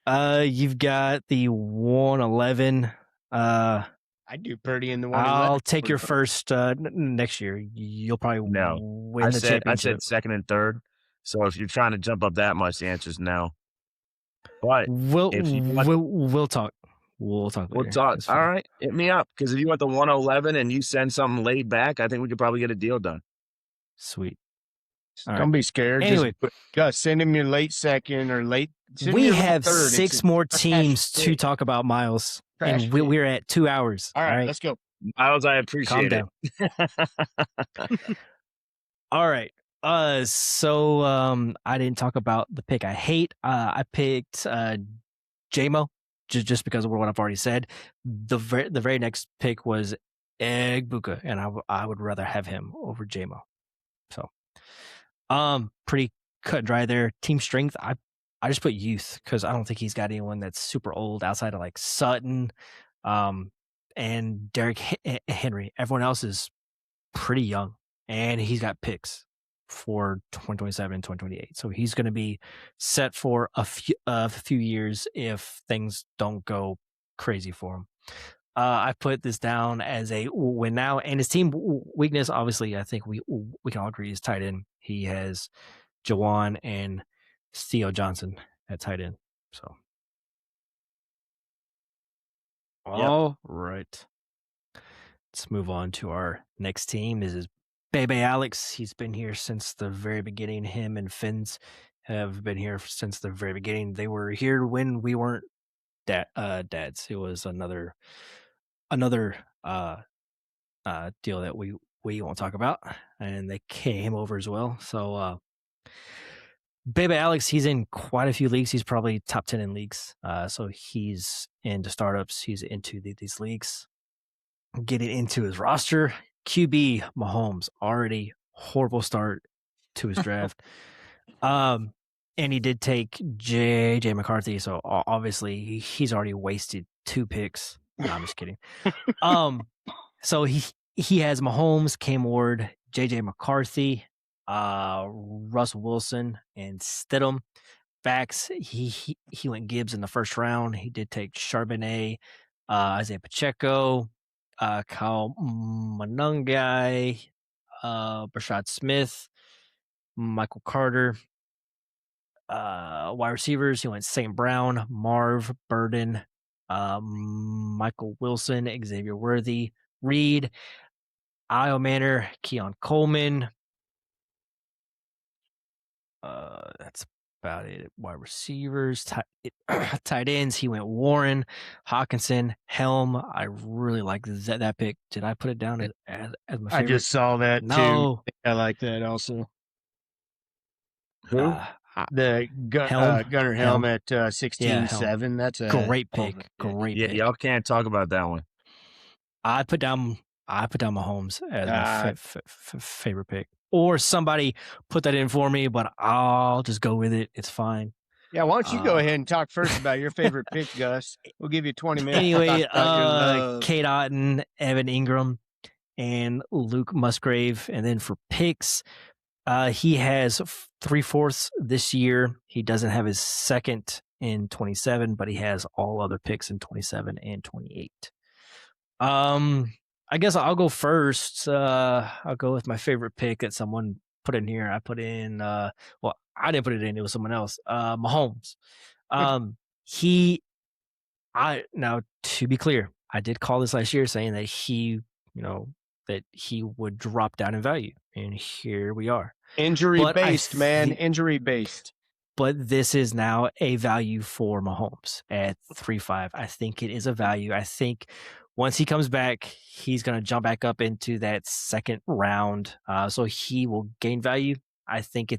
it. You've got the 111. I do Purdy in the 111. I'll take your first next year. You'll probably No. win I the said championship. second and third. So if you're trying to jump up that much, the answer is no. But We'll if you want, we'll talk. We'll talk later. we'll talk. It's All fine. right, hit me up because if you want the 111 and you send something laid back, I think we could probably get a deal done. Sweet. All Don't be scared. Anyway. Just send him your late second or late. send him We your have third. 6 more teams to talk about, Miles. Trash And pick. we're at 2 hours. All right, let's go. Miles, I appreciate Calm it. All right. So I didn't talk about the pick I hate. I picked JMO just because of what I've already said. The very next pick was Egbuka, and I would rather have him over JMO. So pretty cut and dry there. Team strength, I just put youth because I don't think he's got anyone that's super old outside of like Sutton and Derrick Henry. Everyone else is pretty young, and he's got picks for 2027 and 2028. So he's going to be set for a few years if things don't go crazy for him. I put this down as a win now, and his team weakness, obviously, I think we can all agree is tight end. He has Jawan and Theo Johnson at tight end. So, all right. Let's move on to our next team. This is Bebe Alex. He's been here since the very beginning. Him and Finns have been here since the very beginning. They were here when we weren't dads. It was another deal that we won't talk about, and they came over as well. So Bebe Alex, he's in quite a few leagues. He's probably top 10 in leagues. So he's into startups. He's into these leagues. Getting into his roster, QB Mahomes, already horrible start to his draft. And he did take JJ McCarthy, so obviously he's already wasted 2 picks. No, I'm just kidding. So he has Mahomes, Cam Ward, JJ McCarthy, Russell Wilson, and Stidham. Facts, he went Gibbs in the first round. He did take Charbonnet, Isaiah Pacheco, Kyle Monangai, Brashad Smith, Michael Carter. Wide receivers, he went St. Brown, Marv Burden, Michael Wilson, Xavier Worthy, Reed, Io Manor, Keon Coleman. That's about it. Wide receivers, tight ends. He went Warren, Hawkinson, Helm. I really like that pick. Did I put it down as my favorite? I just saw that No. too. I like that also. Who? The Gunnar Helm at 16-7. That's a great pick. Great Yeah, pick. y'all can't talk about that one. I put down Mahomes as my favorite pick. Or somebody put that in for me, but I'll just go with it. It's fine. Yeah, why don't you go ahead and talk first about your favorite pick, Gus? We'll give you 20 minutes. Anyway, Kate Otten, Evan Ingram, and Luke Musgrave. And then for picks, he has 3/4 this year. He doesn't have his second in 27, but he has all other picks in 27 and 28. I guess I'll go first. I'll go with my favorite pick that someone put in here. I put in, well, I didn't put it in. It was someone else. Mahomes. Now to be clear, I did call this last year saying that he would drop down in value, and here we are. Injury based. But this is now a value for Mahomes at 3.5. I think it is a value. I think once he comes back, he's going to jump back up into that second round. So he will gain value. I think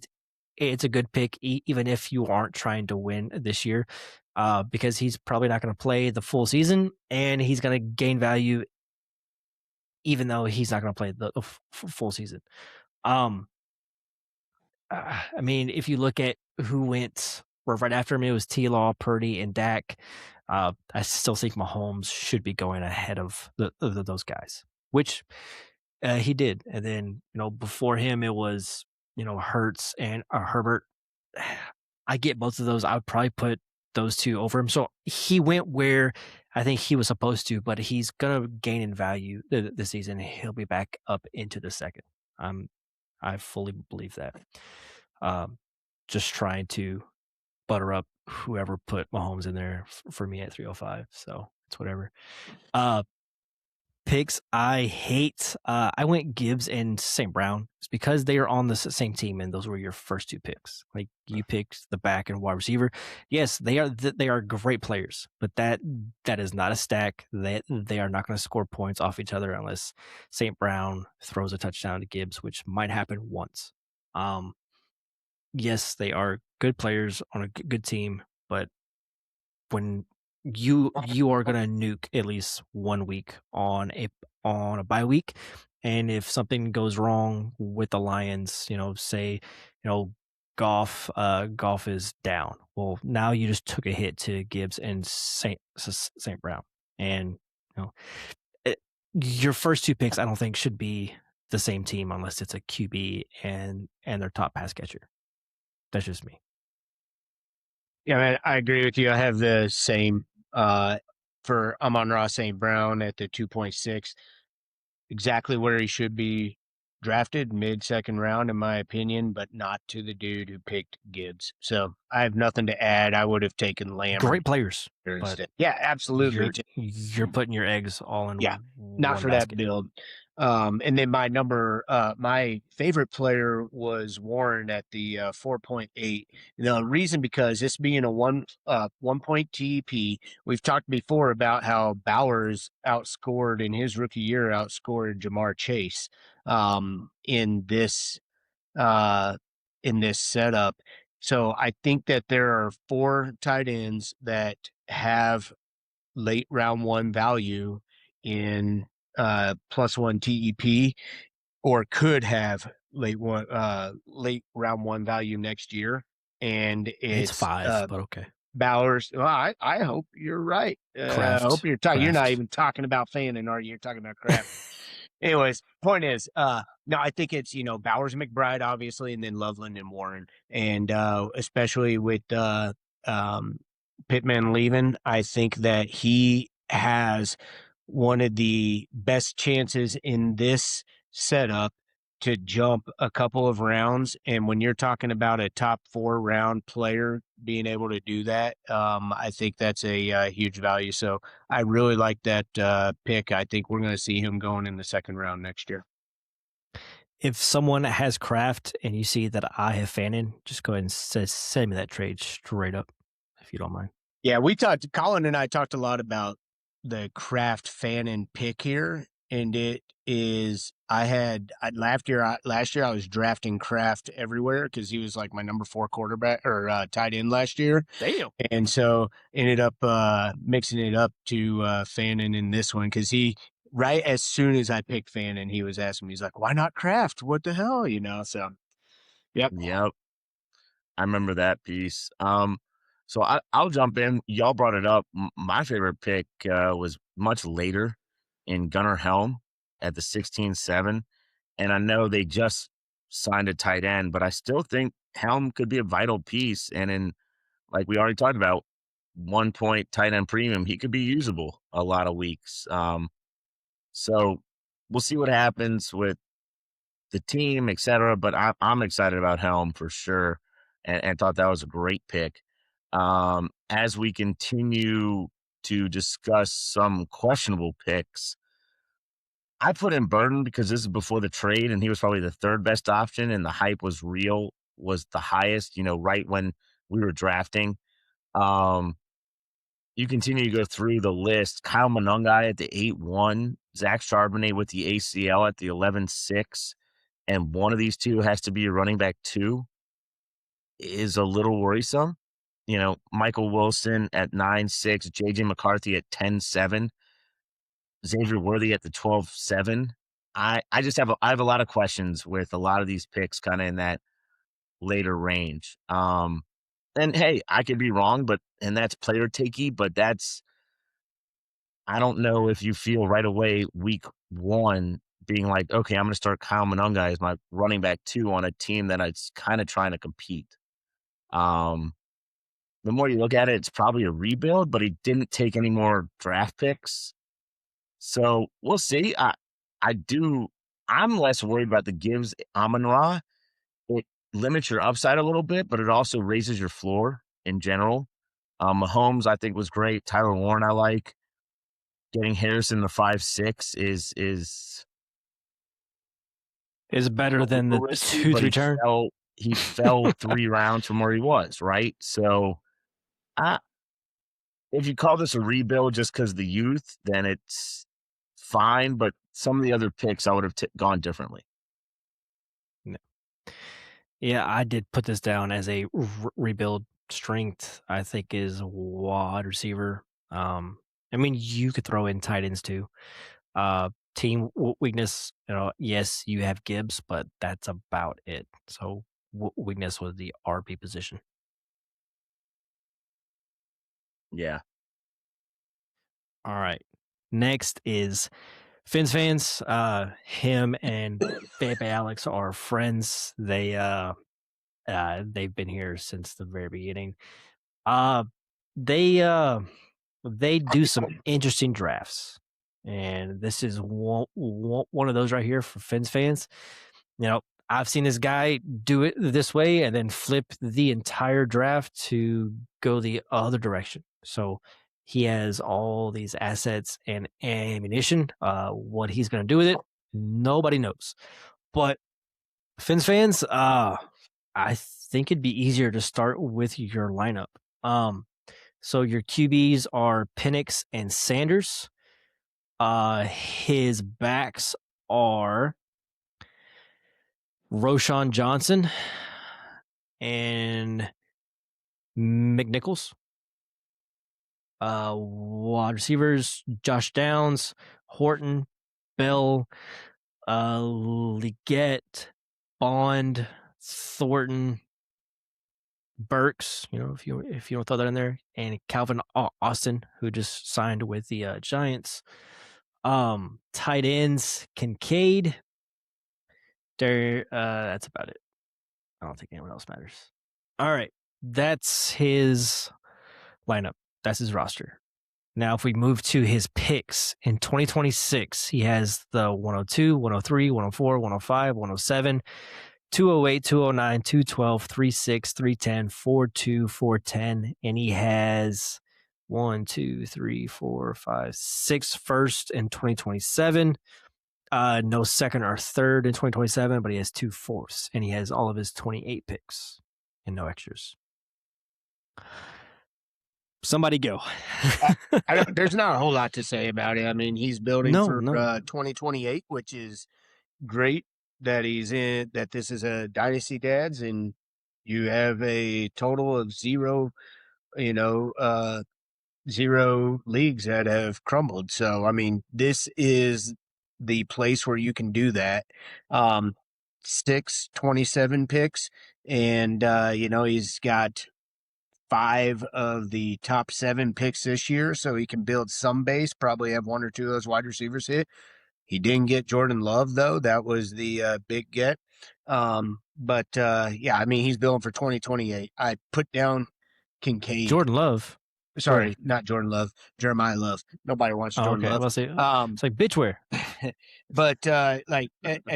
it's a good pick, even if you aren't trying to win this year, because he's probably not going to play the full season, and he's going to gain value even though he's not going to play the full season. I mean, if you look at who went right after him, it was T-Law, Purdy, and Dak. I still think Mahomes should be going ahead of those guys, which he did. And then, before him, it was, Hurts and Herbert. I get both of those. I would probably put those two over him. So he went where I think he was supposed to, but he's going to gain in value this season. He'll be back up into the second. I fully believe that. Just trying to butter up whoever put Mahomes in there for me at 305. So it's whatever. Picks I hate. I went Gibbs and St. Brown. It's because they are on the same team, and those were your first two picks. Like you picked the back and wide receiver. Yes, they are great players, but that is not a stack. They are not going to score points off each other unless St. Brown throws a touchdown to Gibbs, which might happen once. Yes, they are good players on a good team, but when you are going to nuke at least 1 week on a bye week, and if something goes wrong with the Lions, say Goff is down, well, now you just took a hit to Gibbs and St. Brown, and your first two picks I don't think should be the same team unless it's a QB and their top pass catcher. That's just me. Yeah, man, I agree with you. I have the same for Amon-Ra St. Brown at the 2.6, exactly where he should be drafted, mid-second round, in my opinion, but not to the dude who picked Gibbs. So I have nothing to add. I would have taken Lamb. Great players. Instead. Yeah, absolutely. You're putting your eggs all in not for basket. that build. And then my favorite player was Warren at the 4.8. The reason because this being a 1 point TEP, we've talked before about how Bowers outscored in his rookie year, outscored Jamar Chase in this setup. So I think that there are 4 tight ends that have late round 1 value in +1 TEP, or could have late round 1 value next year. And it's 5, but okay. Bowers. Well, I hope you're right. I hope you're talking. You're not even talking about Fannin, are you? You're talking about Kraft. Anyways, point is, no, I think it's, Bowers and McBride, obviously, and then Loveland and Warren. And especially with Pittman leaving, I think that he has one of the best chances in this setup to jump a couple of rounds. And when you're talking about a top 4 round player being able to do that, I think that's a huge value. So I really like that pick. I think we're going to see him going in the second round next year. If someone has Kraft and you see that I have Fannin, just go ahead and send me that trade straight up, if you don't mind. Yeah, Colin and I talked a lot about the Kraft Fannin pick here, and it is last year I was drafting Kraft everywhere because he was like my number 4 quarterback or tight end last year. Damn. And so ended up mixing it up to Fannin in this one because right as soon as I picked Fannin, he was asking me, he's like, why not Kraft? What the hell? So yep. I remember that piece. So I'll jump in. Y'all brought it up. My favorite pick was much later in Gunnar Helm at the 16-7. And I know they just signed a tight end, but I still think Helm could be a vital piece. And in, like we already talked about, 1 point tight end premium, he could be usable a lot of weeks. So we'll see what happens with the team, et cetera. But I'm excited about Helm for sure, and thought that was a great pick. As we continue to discuss some questionable picks, I put in Burton because this is before the trade, and he was probably the 3rd best option, and the hype was real, was the highest, right when we were drafting. You continue to go through the list. Kyle Monungai at the 8-1, Zach Charbonnet with the ACL at the 11-6, and one of these two has to be a running back 2 is a little worrisome. Michael Wilson at 9-6, JJ McCarthy at 10-7. Xavier Worthy at the 12-7. I have a lot of questions with a lot of these picks kind of in that later range. And hey, I could be wrong, and that's player takey, but I don't know if you feel right away week 1 being like, okay, I'm going to start Kyle Monunga as my running back 2 on a team that is kind of trying to compete. The more you look at it, it's probably a rebuild, but he didn't take any more draft picks. So we'll see. I'm less worried about the Gibbs Amon-Ra. It limits your upside a little bit, but it also raises your floor in general. Mahomes, I think, was great. Tyler Warren, I like. Getting Harrison the 5-6 is better than the risky, 2-3 turn. He fell 3 rounds from where he was, right? So, if you call this a rebuild just because the youth, then it's fine. But some of the other picks, I would have gone differently. No. Yeah, I did put this down as a rebuild. Strength, I think, is wide receiver. I mean, you could throw in tight ends too. Team weakness, yes, you have Gibbs, but that's about it. So weakness was the RB position. Yeah. All right. Next is Fins fans. Him and Baby Alex are friends. They've been here since the very beginning. They do some interesting drafts, and this is one of those right here for Fins fans. I've seen this guy do it this way and then flip the entire draft to go the other direction. So he has all these assets and ammunition. What he's going to do with it, nobody knows. But Fins fans, I think it'd be easier to start with your lineup. So your QBs are Penix and Sanders. His backs are Roshan Johnson and McNichols. Wide receivers, Josh Downs, Horton, Bell, Leggett, Bond, Thornton, Burks, if you don't throw that in there, and Calvin Austin, who just signed with the Giants. Tight ends, Kincaid. That's about it. I don't think anyone else matters. All right, that's his lineup. That's his roster. Now, if we move to his picks in 2026, he has the 102, 103, 104, 105, 107, 208, 209, 212, 36, 310, 42, 410, and he has 1, 2, 3, 4, 5, 6 first in 2027. No second or third in 2027, but he has 2 fourths, and he has all of his 28 picks and no extras. Somebody go. There's not a whole lot to say about it. I mean, he's building for 2028, which is great that that this is a Dynasty Dads, and you have a total of 0 leagues that have crumbled. So, I mean, this is the place where you can do that. 27 picks, and, he's got 5 of the top 7 picks this year, so he can build some base, probably have 1 or 2 of those wide receivers hit. He didn't get Jordan Love, though. That was the big get. Yeah, I mean, he's building for 2028. I put down Kincaid. Jordan Love. Sorry, not Jordan Love. Jeremiah Love. Nobody wants Jordan Love. Well, see, it's like bitchware. But at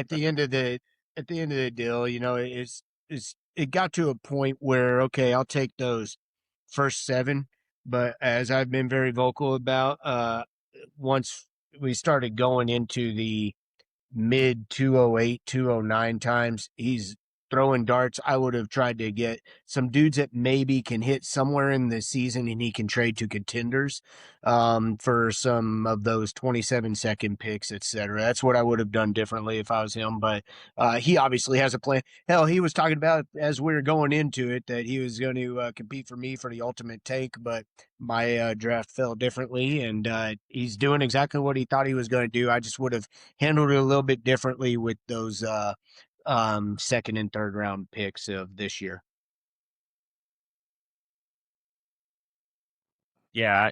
the end of the deal, it got to a point where, okay, I'll take those first 7. But as I've been very vocal about, once we started going into the mid 208, 209 times, he's throwing darts, I would have tried to get some dudes that maybe can hit somewhere in the season and he can trade to contenders for some of those 27-second picks, etc. That's what I would have done differently if I was him. But he obviously has a plan. Hell, he was talking about as we were going into it that he was going to compete for me for the ultimate tank, but my draft fell differently, and he's doing exactly what he thought he was going to do. I just would have handled it a little bit differently with those second and third round picks of this year. Yeah,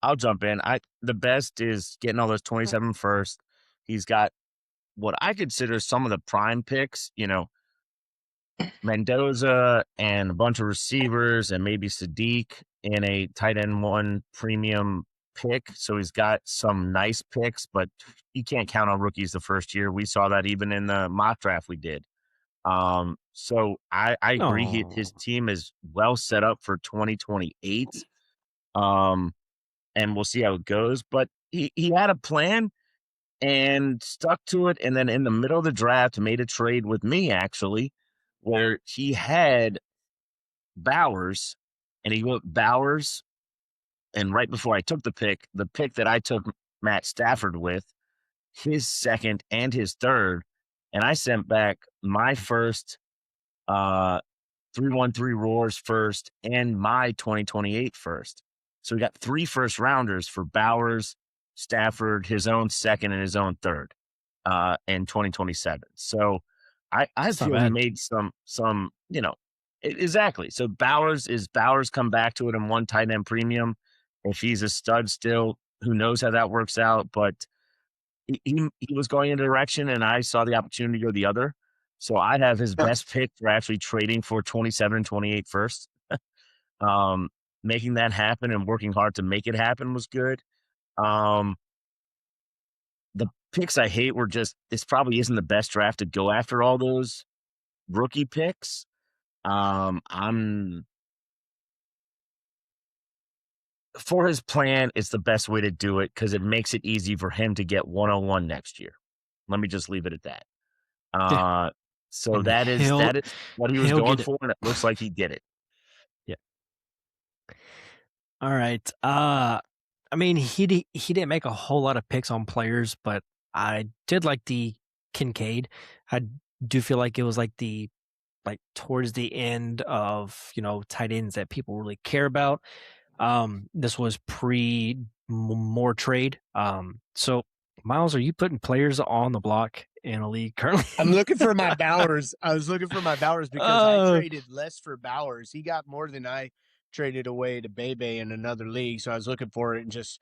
I'll jump in. The best is getting all those 27 first. He's got what I consider some of the prime picks, Mendoza and a bunch of receivers and maybe Sadiq in a tight end 1 premium pick. So he's got some nice picks, but you can't count on rookies the first year. We saw that even in the mock draft we did. So I agree. His team is well set up for 2028. And we'll see how it goes. But he had a plan and stuck to it. And then in the middle of the draft, made a trade with me, actually, where he had Bowers, and he went Bowers. And right before I took the pick that I took Matt Stafford with, his second and his third, and I sent back my first 313 Roars first and my 2028 first. So we got 3 first rounders for Bowers, Stafford, his own second and his own third in 2027. So I feel he made some exactly. So Bowers come back to it in 1 tight end premium. If he's a stud still, who knows how that works out, but he was going in a direction and I saw the opportunity to go the other. So I have his best pick for actually trading for 27 and 28 first. Making that happen and working hard to make it happen was good. The picks I hate were just, this probably isn't the best draft to go after all those rookie picks. For his plan, it's the best way to do it because it makes it easy for him to get 101 next year. Let me just leave it at that. So that is what he was going for, and it looks like he did it. Yeah. All right. I mean, he didn't make a whole lot of picks on players, but I did like the Kincaid. I do feel like it was like towards the end of tight ends that people really care about. This was pre more trade. So Miles, are you putting players on the block in a league currently? I'm looking for my Bowers. I was looking for my Bowers because I traded less for Bowers. He got more than I traded away to Bebe in another league. So I was looking for it and just,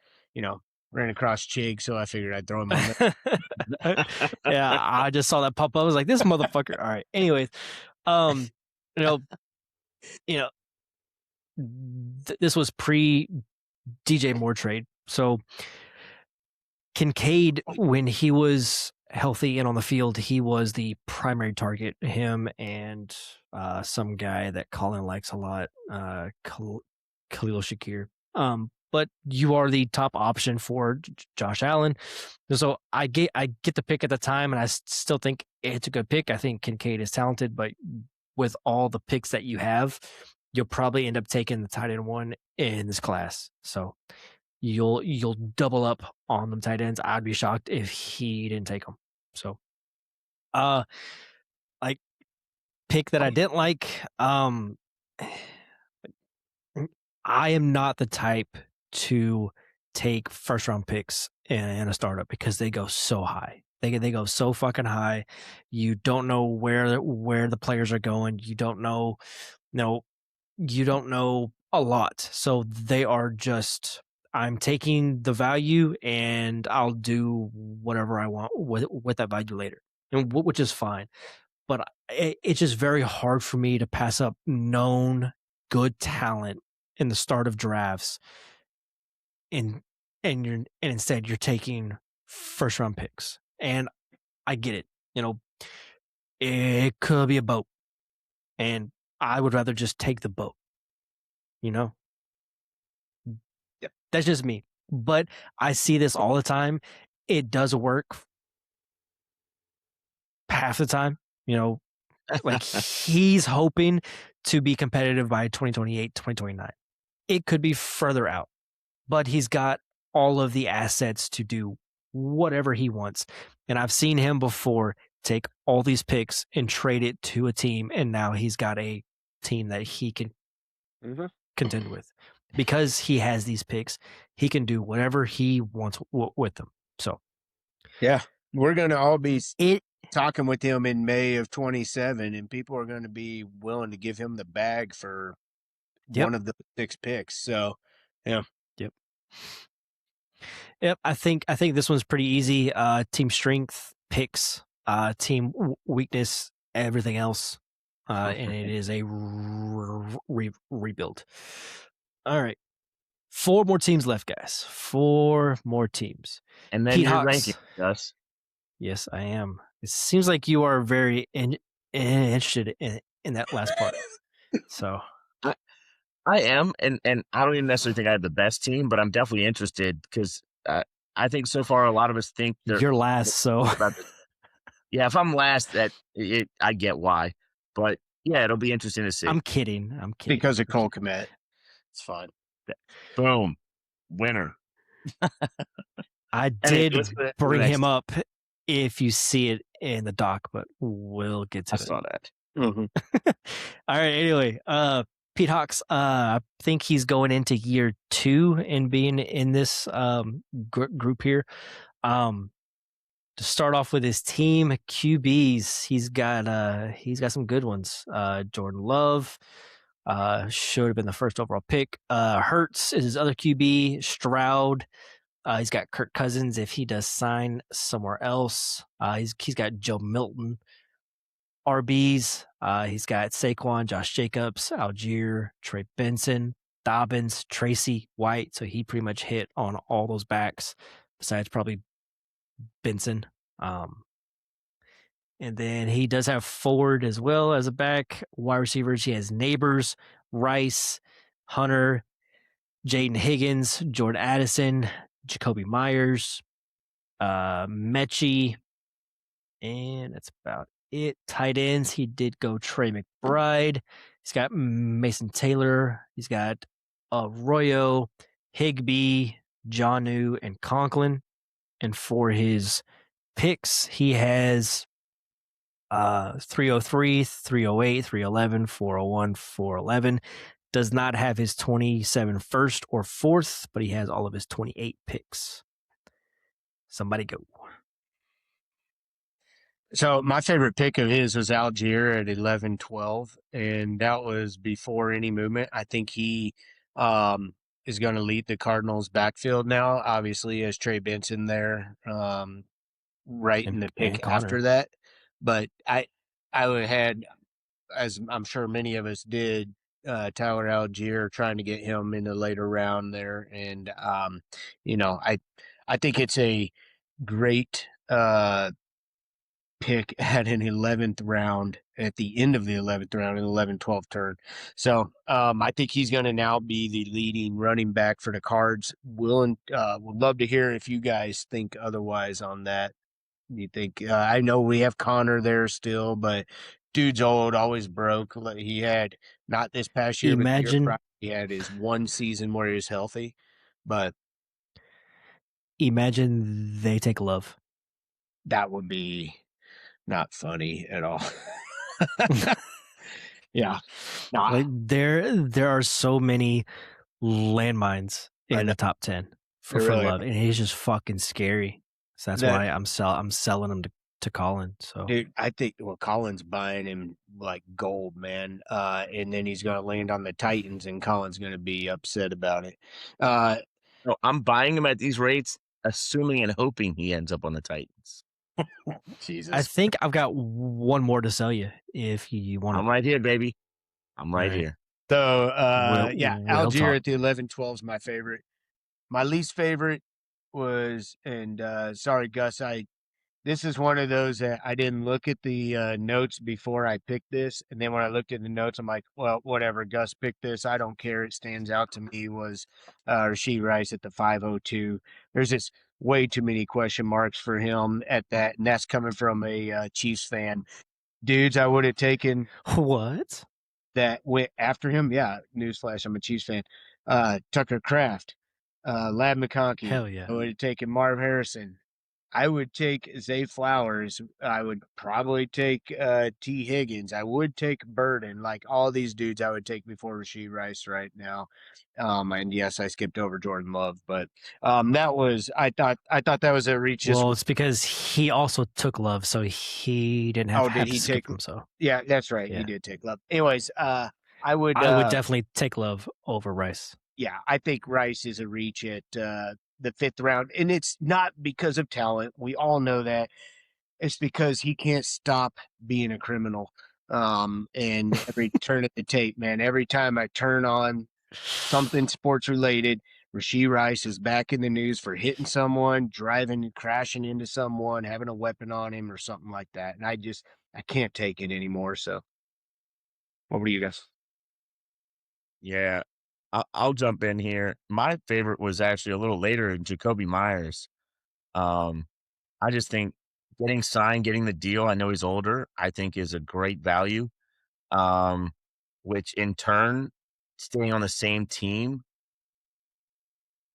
ran across Chig. So I figured I'd throw him on there. Yeah, I just saw that pop up. I was like, this motherfucker. All right. Anyways, this was pre DJ Moore trade. So Kincaid, when he was healthy and on the field, he was the primary target. Him and some guy that Colin likes a lot, Khalil Shakir. But you are the top option for Josh Allen. So I get the pick at the time, and I still think it's a good pick. I think Kincaid is talented, but with all the picks that you have, you'll probably end up taking the tight end 1 in this class. So you'll double up on them tight ends. I'd be shocked if he didn't take them. So, like pick that I didn't like. I am not the type to take first round picks in a startup because they go so high. They go so fucking high. You don't know where the players are going. You don't know, you don't know a lot. So they are just, I'm taking the value and I'll do whatever I want with that value later, and which is fine. But it's just very hard for me to pass up known good talent in the start of drafts, and instead you're taking first round picks. And I get it. It could be a boat, and I would rather just take the boat. Yep. That's just me. But I see this all the time. It does work half the time. Like he's hoping to be competitive by 2028, 2029. It could be further out, but he's got all of the assets to do whatever he wants. And I've seen him before take all these picks and trade it to a team, and now he's got a team that he can contend with. Because he has these picks, he can do whatever he wants with them. So, yeah, we're going to all be talking with him in May of 27, and people are going to be willing to give him the bag for one of the 6 picks. So, yeah. Yep, I think this one's pretty easy. Team strength, picks, team weakness, everything else, and it is a rebuild. All right, 4 more teams left, guys. 4 more teams. And then you're ranking us. Yes, I am. It seems like you are very interested in that last part. So I am, and I don't even necessarily think I have the best team, but I'm definitely interested because I think so far a lot of us think you're last. So yeah, if I'm last, I get why, but yeah, it'll be interesting to see. I'm kidding. Because of Cole Kmet. It's fun. Boom, winner. I did bring him up if you see it in the doc, but we'll get to it. I saw that. All right. Anyway, Pete Hawks, I think he's going into year 2 and being in this group here. To start off with his team QBs, he's got some good ones. Jordan Love should have been the first overall pick. Hurts is his other QB. Stroud. He's got Kirk Cousins if he does sign somewhere else. He's got Joe Milton. RBs, he's got Saquon, Josh Jacobs, Algier, Trey Benson, Dobbins, Tracy White. So he pretty much hit on all those backs, besides probably Benson. And then he does have Ford as well as a back. Wide receivers, he has Neighbors, Rice, Hunter, Jaden Higgins, Jordan Addison, Jacoby Myers, Mechie, and that's about it. Tight ends, he did go Trey McBride. He's got Mason Taylor. He's got Arroyo, Higbee, Jonnu, and Conklin. And for his picks, he has 303, 308, 311, 401, 411. Does not have his 27 first or fourth, but he has all of his 28 picks. Somebody go. So my favorite pick of his was Algier at 11-12, and that was before any movement. I think he is going to lead the Cardinals backfield now, obviously, as Trey Benson there right in the pick after that. But I would had, as I'm sure many of us did, Tyler Algier, trying to get him in the later round there. And, I think it's a great pick at an 11th round, at the end of the 11th round, an 11-12 turn. So I think he's going to now be the leading running back for the Cards. Would love to hear if you guys think otherwise on that. You think I know we have Connor there still, but dude's old, always broke. He had not this past year, but the year prior, he had his one season where he was healthy. But imagine they take Love. That would be not funny at all. Yeah. Nah. Like there are so many landmines in the top 10 for Love, and he's just fucking scary. So that's why I'm selling him to Colin. So dude, I think Colin's buying him like gold, man. And then he's gonna land on the Titans, and Colin's gonna be upset about it. No, I'm buying him at these rates, assuming and hoping he ends up on the Titans. Jesus. I think I've got one more to sell you if you want. I'm right here, baby. I'm right here. So Algier at the 11-12 is my favorite. My least favorite was, and sorry, Gus, this is one of those that I didn't look at the notes before I picked this, and then when I looked at the notes, I'm like, well, whatever, Gus picked this. I don't care. It stands out to me. Was Rashee Rice at the 502. There's just way too many question marks for him at that, and that's coming from a Chiefs fan. dudes I would have taken What? that went after him. Yeah, newsflash, I'm a Chiefs fan. Tucker Kraft, Lad McConkey. Hell yeah. I would have taken Marv Harrison. I would take Zay Flowers. I would probably take T. Higgins. I would take Burden. Like all these dudes I would take before Rashee Rice right now. And yes, I skipped over Jordan Love, but that was I thought that was a reach. Well, it's because he also took Love, so he didn't have, did to he skip take him. So yeah, that's right. Yeah. He did take Love. Anyways, I would definitely take Love over Rice. yeah, I think Rice is a reach at the 5th round. And it's not because of talent. We all know that. It's because he can't stop being a criminal. And every turn of the tape, man, every time I turn on something sports related, Rashee Rice is back in the news for hitting someone, driving, crashing into someone, having a weapon on him or something like that. And I can't take it anymore. So over to you guys. Yeah, I'll jump in here. My favorite was actually a little later, Jacoby Myers. I just think getting signed, getting the deal, I know he's older, I think is a great value, which in turn, staying on the same team,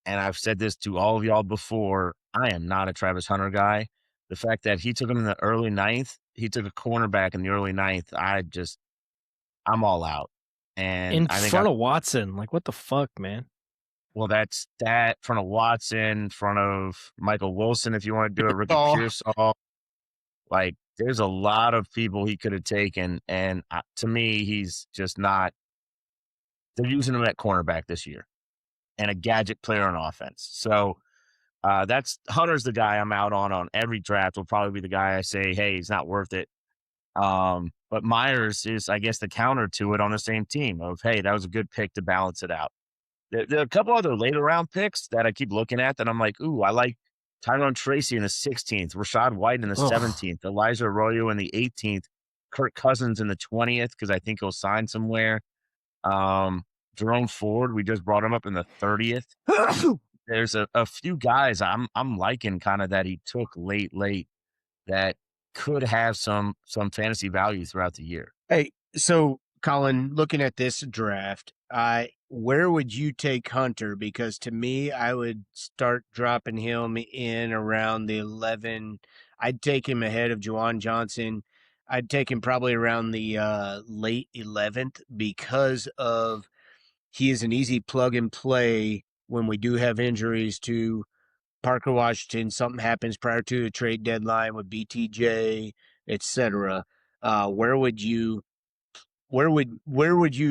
and I've said this to all of y'all before, I am not a Travis Hunter guy. The fact that he took him in the early 9th, he took a cornerback in the early 9th, I'm all out. And In I think front of Watson. Like, what the fuck, man? well, that's that, front of Watson, front of Michael Wilson, if you want to do it, Ricky Oh. Pearsall. Like, there's a lot of people he could have taken, and to me, he's just not. They're using him at cornerback this year, and a gadget player on offense. So that's Hunter's the guy I'm out on every draft. Will probably be the guy I say, hey, he's not worth it. But Myers is, I guess, the counter to it on the same team of, hey, that was a good pick to balance it out. There are a couple other later round picks that I keep looking at that I'm like, ooh, I like Tyrone Tracy in the 16th, Rashad White in the 17th, Elijah Arroyo in the 18th, Kirk Cousins in the 20th, because I think he'll sign somewhere. Jerome Ford, we just brought him up in the 30th. There's a few guys I'm liking kind of that he took late that could have some fantasy value throughout the year. Hey, so Colin, looking at this draft, where would you take Hunter? Because to me, I would start dropping him in around the 11. I'd take him ahead of Juwan Johnson. I'd take him probably around the late 11th because of he is an easy plug and play when we do have injuries to Parker Washington. Something happens prior to the trade deadline with BTJ, etc. Where would you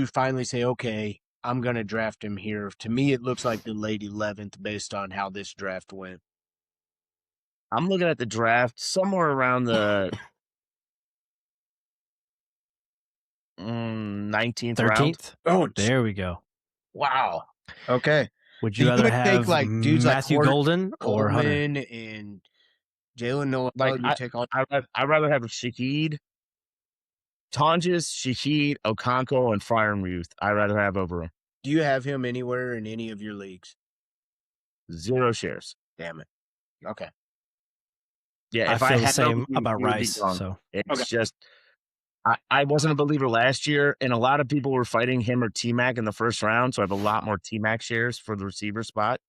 finally say, okay, I'm going to draft him here? To me, it looks like the late 11th based on how this draft went. I'm looking at the draft somewhere around the 19th round. 13th? Oh, There we go. wow. Okay. Would you rather have like dudes Matthew like Golden or Hunter? Coleman and Jalen Noel? Like You take all. I'd rather have Shaheed, Tonjes, Shaheed, Okonkwo, and Freiermuth. I'd rather have over him. Do you have him anywhere in any of your leagues? 0 shares. Damn it. Okay. Yeah, I if feel I the had same him, about he would be Rice. gone. So It's just I wasn't a believer last year, and a lot of people were fighting him or T-Mac in the first round, so I have a lot more T-Mac shares for the receiver spot.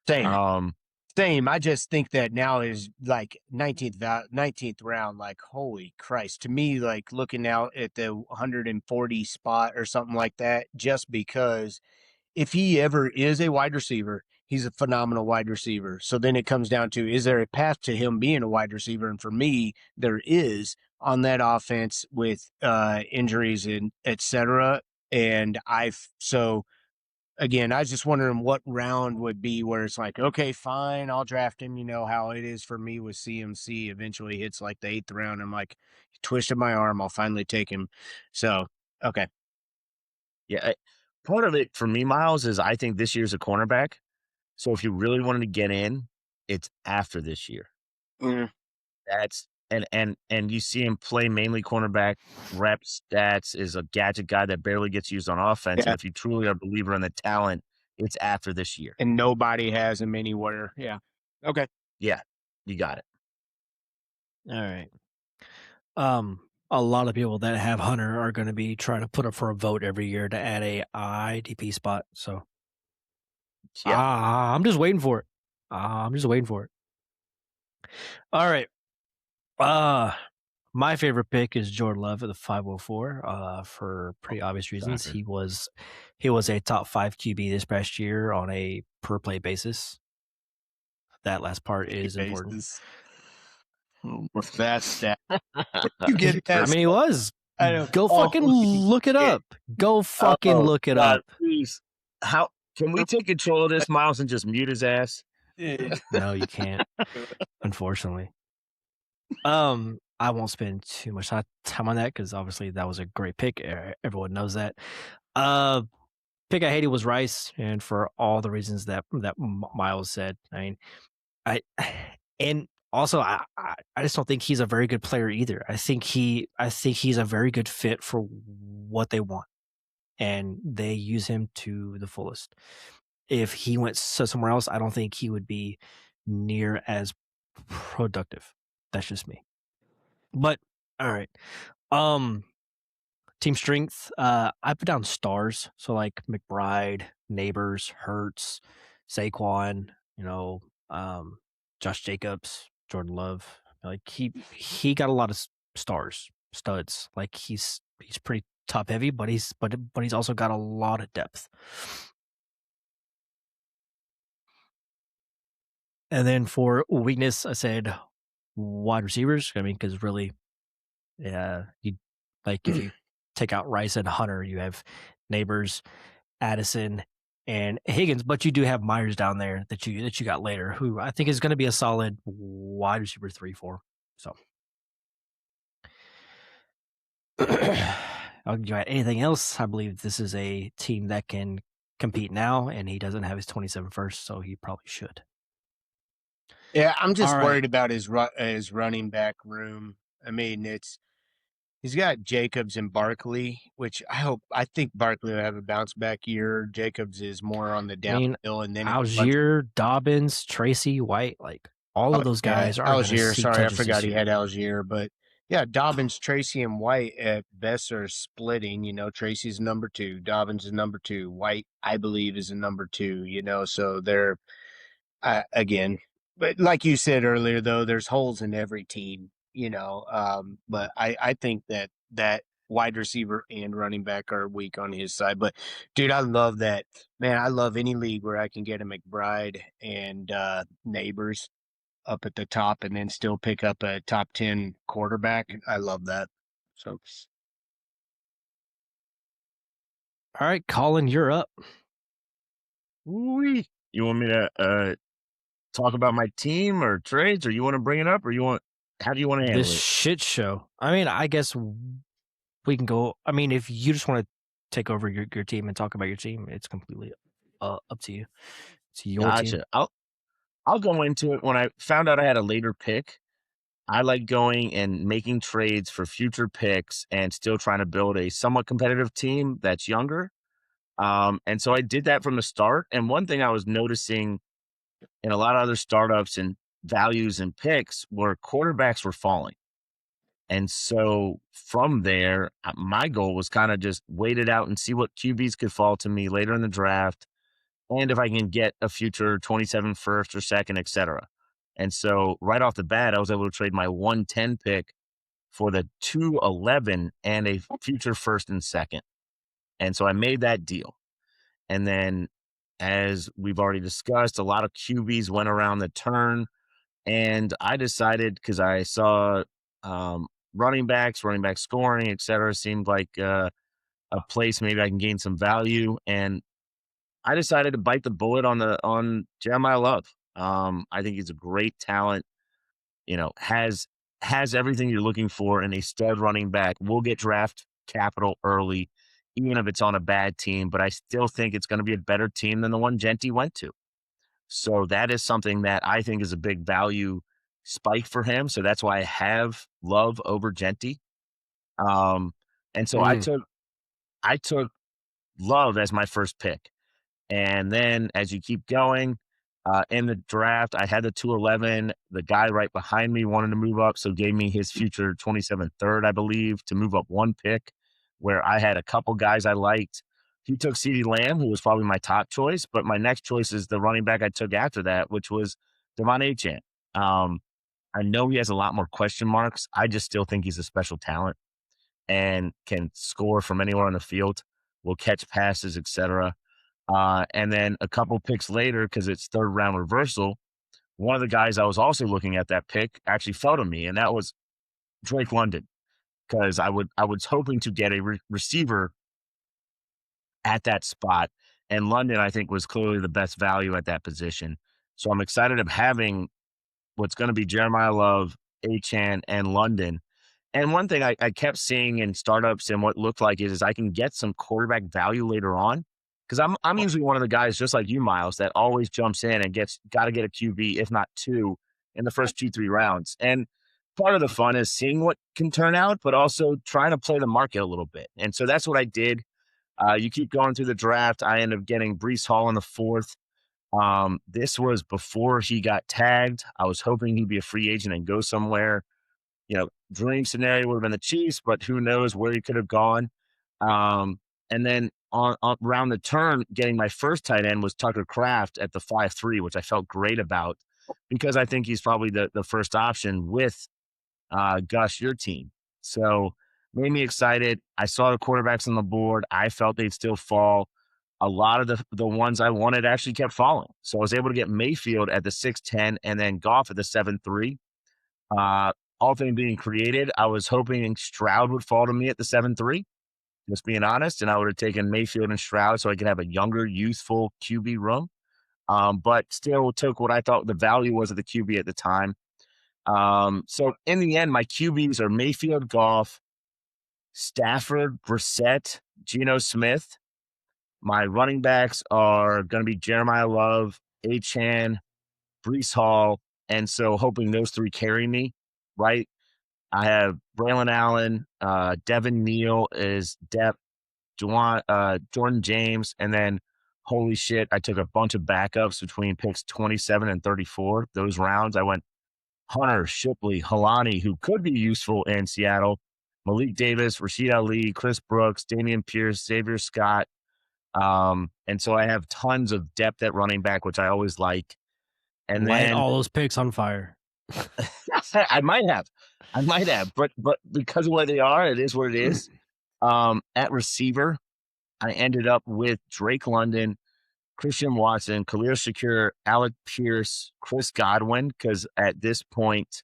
Same. Same. I just think that now is like 19th round. Like, holy Christ. To me, like looking out at the 140 spot or something like that, just because if he ever is a wide receiver, he's a phenomenal wide receiver. So then it comes down to, is there a path to him being a wide receiver? And for me, there is on that offense with injuries and et cetera. And again, I was just wondering what round would be where it's like, okay, fine, I'll draft him. You know how it is for me with CMC. Eventually hits like the 8th round. I'm like, twisted my arm. I'll finally take him. So, okay. Yeah, part of it for me, Miles, is I think this year's a cornerback. So if you really wanted to get in, it's after this year. That's and you see him play mainly cornerback, reps, stats, is a gadget guy that barely gets used on offense. Yeah. And if you truly are a believer in the talent, it's after this year. And nobody has him anywhere. Yeah. Okay. Yeah, you got it. all right. a lot of people that have Hunter are going to be trying to put up for a vote every year to add a IDP spot. So Yeah. I'm just waiting for it. I'm just waiting for it. All right. My favorite pick is Jordan Love at the 504. For pretty obvious reasons. shocker. He was a top 5 QB this past year on a per play basis. That last part is important. What's that stat? You get that? I mean, he was. I don't- Go fucking look it up. Go fucking look it God, up. Please. How can we take control of this, Miles, and just mute his ass? No, you can't. Unfortunately. I won't spend too much time on that because obviously that was a great pick. Everyone knows that. Pick I hated was Rice, and for all the reasons that Miles said. I mean, and also I just don't think he's a very good player either. I think he's a very good fit for what they want, and they use him to the fullest. If he went somewhere else, I don't think he would be near as productive. That's just me. But all right. Team strength. I put down stars. So like McBride, Neighbors, Hurts, Saquon, Josh Jacobs, Jordan Love. Like he got a lot of studs. Like he's pretty top heavy, but he's also got a lot of depth. And then for weakness, I said wide receivers. I mean, because really, yeah, if you take out Rice and Hunter, you have Neighbors, Addison, and Higgins, but you do have Myers down there that you got later, who I think is going to be a solid wide receiver 3-4. So, I'll give you anything else. I believe this is a team that can compete now, and he doesn't have his 27 first, so he probably should. Yeah, I'm just All right. worried about his running back room. I mean, he's got Jacobs and Barkley, which I think Barkley will have a bounce back year. Jacobs is more on the downhill, and then Algier, Dobbins, Tracy, White, like all of those guys are Algier. Sorry, I touches forgot this he year. had Algier, but yeah, Dobbins, Tracy, and White at best are splitting. Tracy's number 2, Dobbins is number 2, White, I believe, is a number 2. So they're again, but like you said earlier, though, there's holes in every team. But I think that wide receiver and running back are weak on his side. But dude, I love that, man. I love any league where I can get a McBride and Neighbors up at the top and then still pick up a top 10 quarterback. I love that. So, all right, Colin, you're up. You want me to talk about my team or trades, or you want to bring it up, or how do you want to handle this shit show? I mean, I guess we can go. I mean, if you just want to take over your team and talk about your team, it's completely up to you. It's your team. I'll go into it. When I found out I had a later pick, I like going and making trades for future picks and still trying to build a somewhat competitive team that's younger. And so I did that from the start. And one thing I was noticing in a lot of other startups and values and picks were quarterbacks were falling. And so from there, my goal was kind of just wait it out and see what QBs could fall to me later in the draft. And if I can get a future 27 first or second, et cetera. And so right off the bat, I was able to trade my 110 pick for the 211 and a future first and second. And so I made that deal. And then, as we've already discussed, a lot of QBs went around the turn. And I decided, because I saw running back scoring, et cetera, seemed like a place maybe I can gain some value. And I decided to bite the bullet on Jeremiah Love. I think he's a great talent. Has everything you're looking for in a stud running back. Will get draft capital early, even if it's on a bad team. But I still think it's going to be a better team than the one Genty went to. So that is something that I think is a big value spike for him. So that's why I have Love over Genty. And so I took Love as my first pick. And then as you keep going, In the draft, I had the 211. The guy right behind me wanted to move up, so gave me his future 27th third, I believe, to move up one pick, where I had a couple guys I liked. He took CeeDee Lamb, who was probably my top choice, but my next choice is the running back I took after that, which was Devon Achane. I know he has a lot more question marks. I just still think he's a special talent and can score from anywhere on the field, will catch passes, etc. And then a couple picks later, because it's third round reversal, one of the guys I was also looking at that pick actually fell to me, and that was Drake London, because I was hoping to get a receiver at that spot, and London I think was clearly the best value at that position. So I'm excited of having what's going to be Jeremiah Love, Achane, and London. And one thing I kept seeing in startups and what looked like is I can get some quarterback value later on, because I'm usually one of the guys just like you, Miles, that always jumps in and got to get a QB, if not two, in the first 2-3 rounds. And part of the fun is seeing what can turn out, but also trying to play the market a little bit. And so that's what I did. You keep going through the draft. I ended up getting Breece Hall in the 4th. This was before he got tagged. I was hoping he'd be a free agent and go somewhere. Dream scenario would have been the Chiefs, but who knows where he could have gone. And then on around the turn, getting my first tight end was Tucker Kraft at the 5-3, which I felt great about, because I think he's probably the first option with Gus, your team. So made me excited. I saw the quarterbacks on the board. I felt they'd still fall. A lot of the ones I wanted actually kept falling. So I was able to get Mayfield at the 6-10 and then Goff at the 7-3. All things being created, I was hoping Stroud would fall to me at the 7-3, just being honest, and I would have taken Mayfield and Stroud so I could have a younger, youthful QB room. But still took what I thought the value was of the QB at the time. So in the end, my QBs are Mayfield, Goff, Stafford, Brissett, Geno Smith. My running backs are going to be Jeremiah Love, Achane, Breece Hall, and so hoping those three carry me, right? I have Braylon Allen, Devin Neal is depth, Jordan James, and then holy shit, I took a bunch of backups between picks 27 and 34. Those rounds, I went Hunter, Shipley, Halani, who could be useful in Seattle, Malik Davis, Rashid Ali, Chris Brooks, Damian Pierce, Xavier Scott. And so I have tons of depth at running back, which I always like. And Light then all those picks on fire. I might have, but because of where they are, it is what it is. At receiver, I ended up with Drake London, Christian Watson, Khalil Shakir, Alec Pierce, Chris Godwin, because at this point,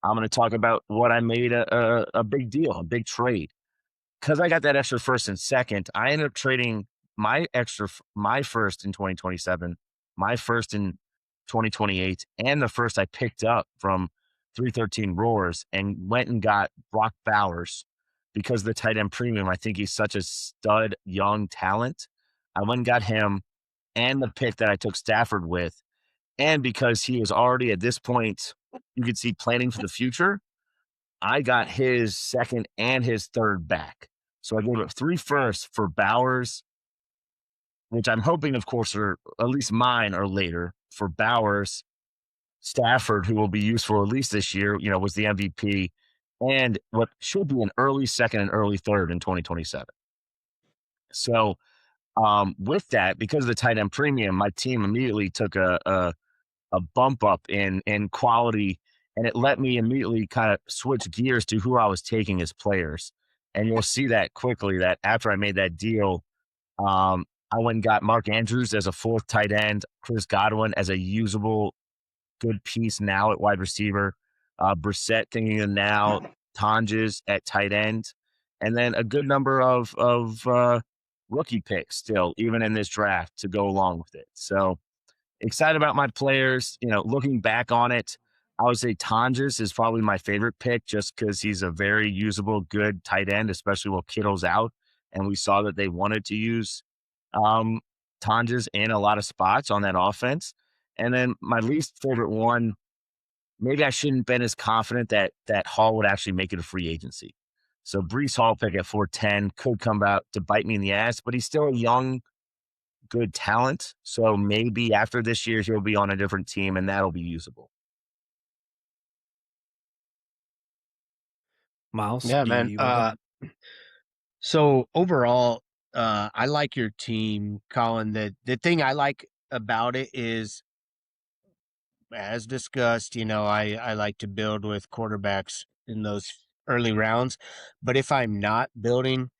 I'm going to talk about what I made a big deal, a big trade. Because I got that extra first and second, I ended up trading my first in 2027, my first in 2028, and the first I picked up from 313 Roars, and went and got Brock Bowers because of the tight end premium. I think he's such a stud young talent. I went and got him and the pick that I took Stafford with. And because he was already at this point, you could see planning for the future, I got his second and his third back. So I gave up 3 firsts for Bowers, which I'm hoping, of course, are at least mine are later for Bowers. Stafford, who will be useful at least this year, was the MVP, and what should be an early second and early third in 2027. So with that, because of the tight end premium, my team immediately took a bump up in quality, and it let me immediately kind of switch gears to who I was taking as players. And you'll see that quickly that after I made that deal, I went and got Mark Andrews as a 4th tight end, Chris Godwin as a usable good piece now at wide receiver, Brissett thinking of now, Tonjes at tight end, and then a good number of rookie picks still, even in this draft, to go along with it. So excited about my players. Looking back on it, I would say Tonjes is probably my favorite pick just because he's a very usable, good tight end, especially while Kittle's out. And we saw that they wanted to use Tonjes in a lot of spots on that offense. And then my least favorite one, maybe I shouldn't have been as confident that Hall would actually make it a free agency. So Breece Hall pick at 410 could come out to bite me in the ass, but he's still a young good talent. So maybe after this year, he'll be on a different team and that'll be usable. Miles, Yeah, do man. you wanna go? So overall, I like your team, Colin. The thing I like about it is, as discussed, I like to build with quarterbacks in those early rounds. But if I'm not building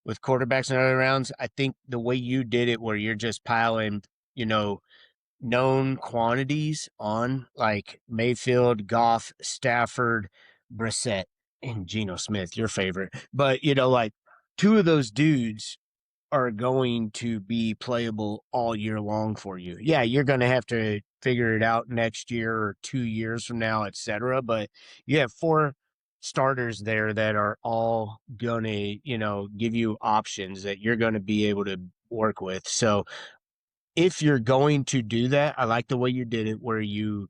with quarterbacks in early rounds, I think the way you did it, where you're just piling, known quantities on, like Mayfield, Goff, Stafford, Brissett, and Geno Smith, your favorite. But, like two of those dudes are going to be playable all year long for you. Yeah, you're going to have to figure it out next year or 2 years from now, et cetera. But you have four starters there that are all going to, give you options that you're going to be able to work with. So if you're going to do that, I like the way you did it, where you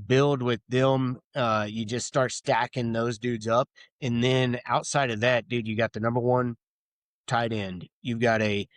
build with them. You just start stacking those dudes up. And then outside of that, dude, you got the number one tight end. You've got a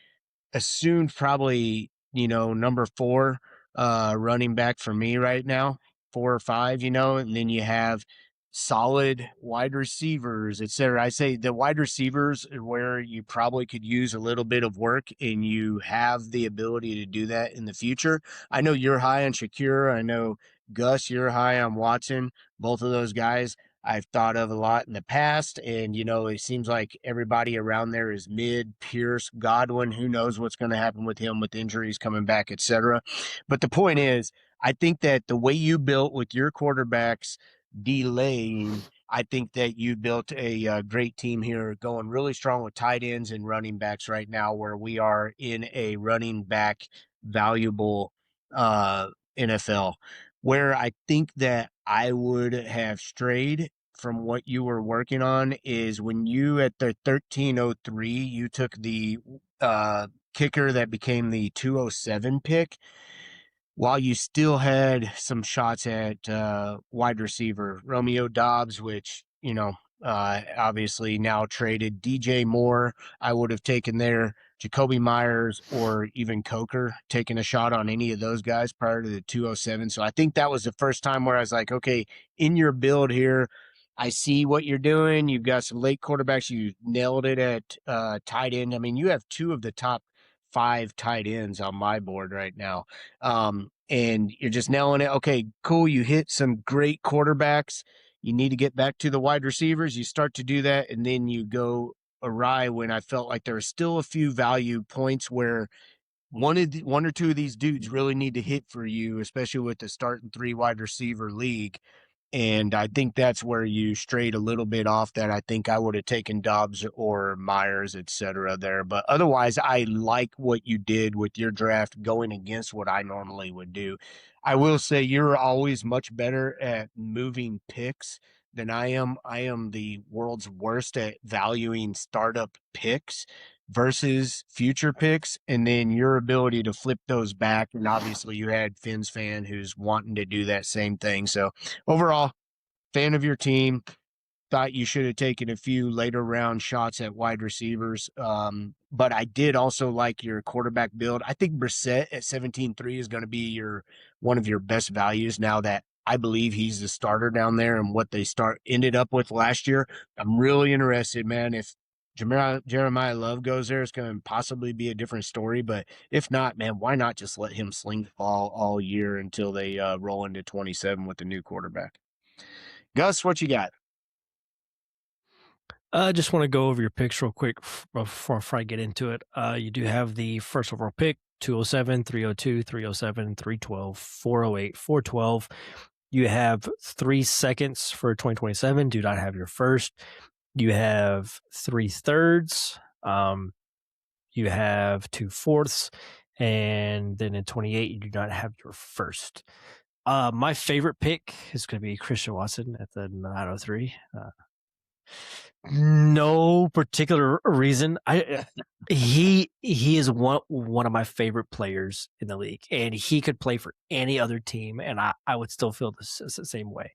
assumed probably, number four running back for me right now, 4 or 5, and then you have solid wide receivers, et cetera. I say the wide receivers are where you probably could use a little bit of work, and you have the ability to do that in the future. I know you're high on Shakir. I know, Gus, you're high on Watson. Both of those guys I've thought of a lot in the past. And, it seems like everybody around there is mid. Pierce, Godwin, who knows what's going to happen with him with injuries coming back, et cetera. But the point is, I think that the way you built with your quarterbacks delaying, I think that you built a great team here, going really strong with tight ends and running backs right now, where we are in a running back valuable NFL. Where I think that I would have strayed from what you were working on is when you, at the 1303, you took the kicker that became the 207 pick, while you still had some shots at wide receiver. Romeo Dobbs, which, obviously now traded. DJ Moore, I would have taken there. Jacoby Myers or even Coker, taking a shot on any of those guys prior to the 207. So I think that was the first time where I was like, okay, in your build here, I see what you're doing. You've got some late quarterbacks. You nailed it at tight end. I mean, you have two of the top 5 tight ends on my board right now. And you're just nailing it. Okay, cool. You hit some great quarterbacks. You need to get back to the wide receivers. You start to do that, and then you go awry when I felt like there were still a few value points where one or two of these dudes really need to hit for you, especially with the starting 3 wide receiver league. And I think that's where you strayed a little bit off that. I think I would have taken Dobbs or Myers, et cetera, there. But otherwise, I like what you did with your draft going against what I normally would do. I will say you're always much better at moving picks than I am. I am the world's worst at valuing startup picks versus future picks, and then your ability to flip those back. And obviously you had Finn's fan who's wanting to do that same thing. So overall, fan of your team. Thought you should have taken a few later round shots at wide receivers. But I did also like your quarterback build. I think Brissett at 17-3 is going to be one of your best values now that I believe he's the starter down there, and what they ended up with last year. I'm really interested, man. If Jeremiah Love goes there, it's going to possibly be a different story. But if not, man, why not just let him sling the ball all year until they roll into 27 with the new quarterback? Gus, what you got? I just want to go over your picks real quick before I get into it. You do have the first overall pick, 207, 302, 307, 312, 408, 412. You have 3 seconds for 2027. Do not have your first. You have 3/3. You have 2/4. And then in 28, you do not have your first. My favorite pick is going to be Christian Watson at the 903. No particular reason. He is one of my favorite players in the league, and he could play for any other team, and I would still feel the same way.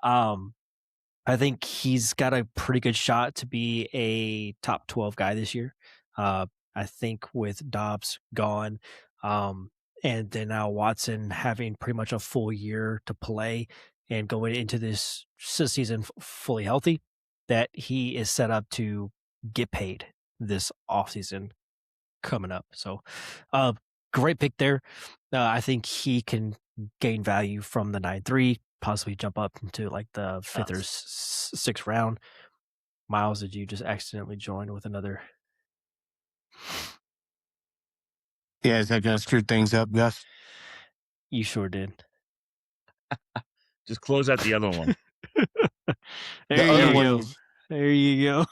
I think he's got a pretty good shot to be a top 12 guy this year. I think with Dobbs gone, And then now Watson having pretty much a full year to play and going into this season fully healthy, that he is set up to get paid this offseason coming up. So, great pick there. I think he can gain value from the 9-3, possibly jump up into like the 5th or 6th round. Miles, did you just accidentally join with another? Yeah, is that going to screw things up, Gus? You sure did. Just close out the other one. There you go. was, There you go.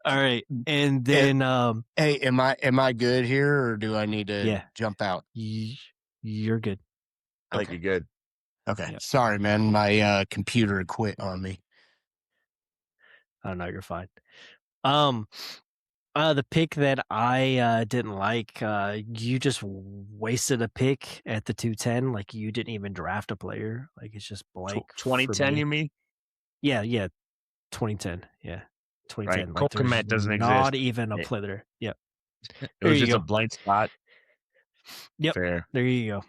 All right, and then hey, am I good here, or do I need to jump out? You're good. I think you're good. Okay, Yep. sorry, man. My computer quit on me. I don't know. You're fine. The pick that I didn't like, you just wasted a pick at the 210. Like you didn't even draft a player. Like it's just blank. 2010, you mean? Yeah, 2010. Yeah, 2010. Right. Like Cole there's Kmet doesn't not exist. even a play there. Yep. It There was you just a go. blank spot. Yep. Fair. There you go.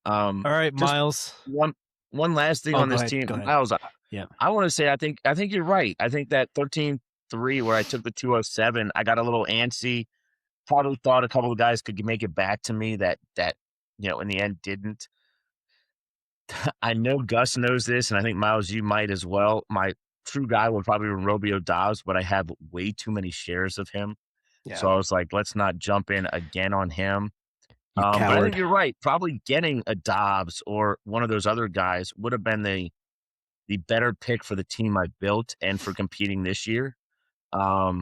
All right, Miles. One last thing on this team. Go ahead. Miles, Yeah. I want to say I think you're right. I think that 13-3 where I took the 207, I got a little antsy. Probably thought a couple of guys could make it back to me that in the end didn't. I know Gus knows this, and I think Miles, you might as well. My true guy would probably be Romeo Dobbs, but I have way too many shares of him. Yeah. So I was like, let's not jump in again on him. But I think you're right. Probably getting a Dobbs or one of those other guys would have been the better pick for the team I built and for competing this year. I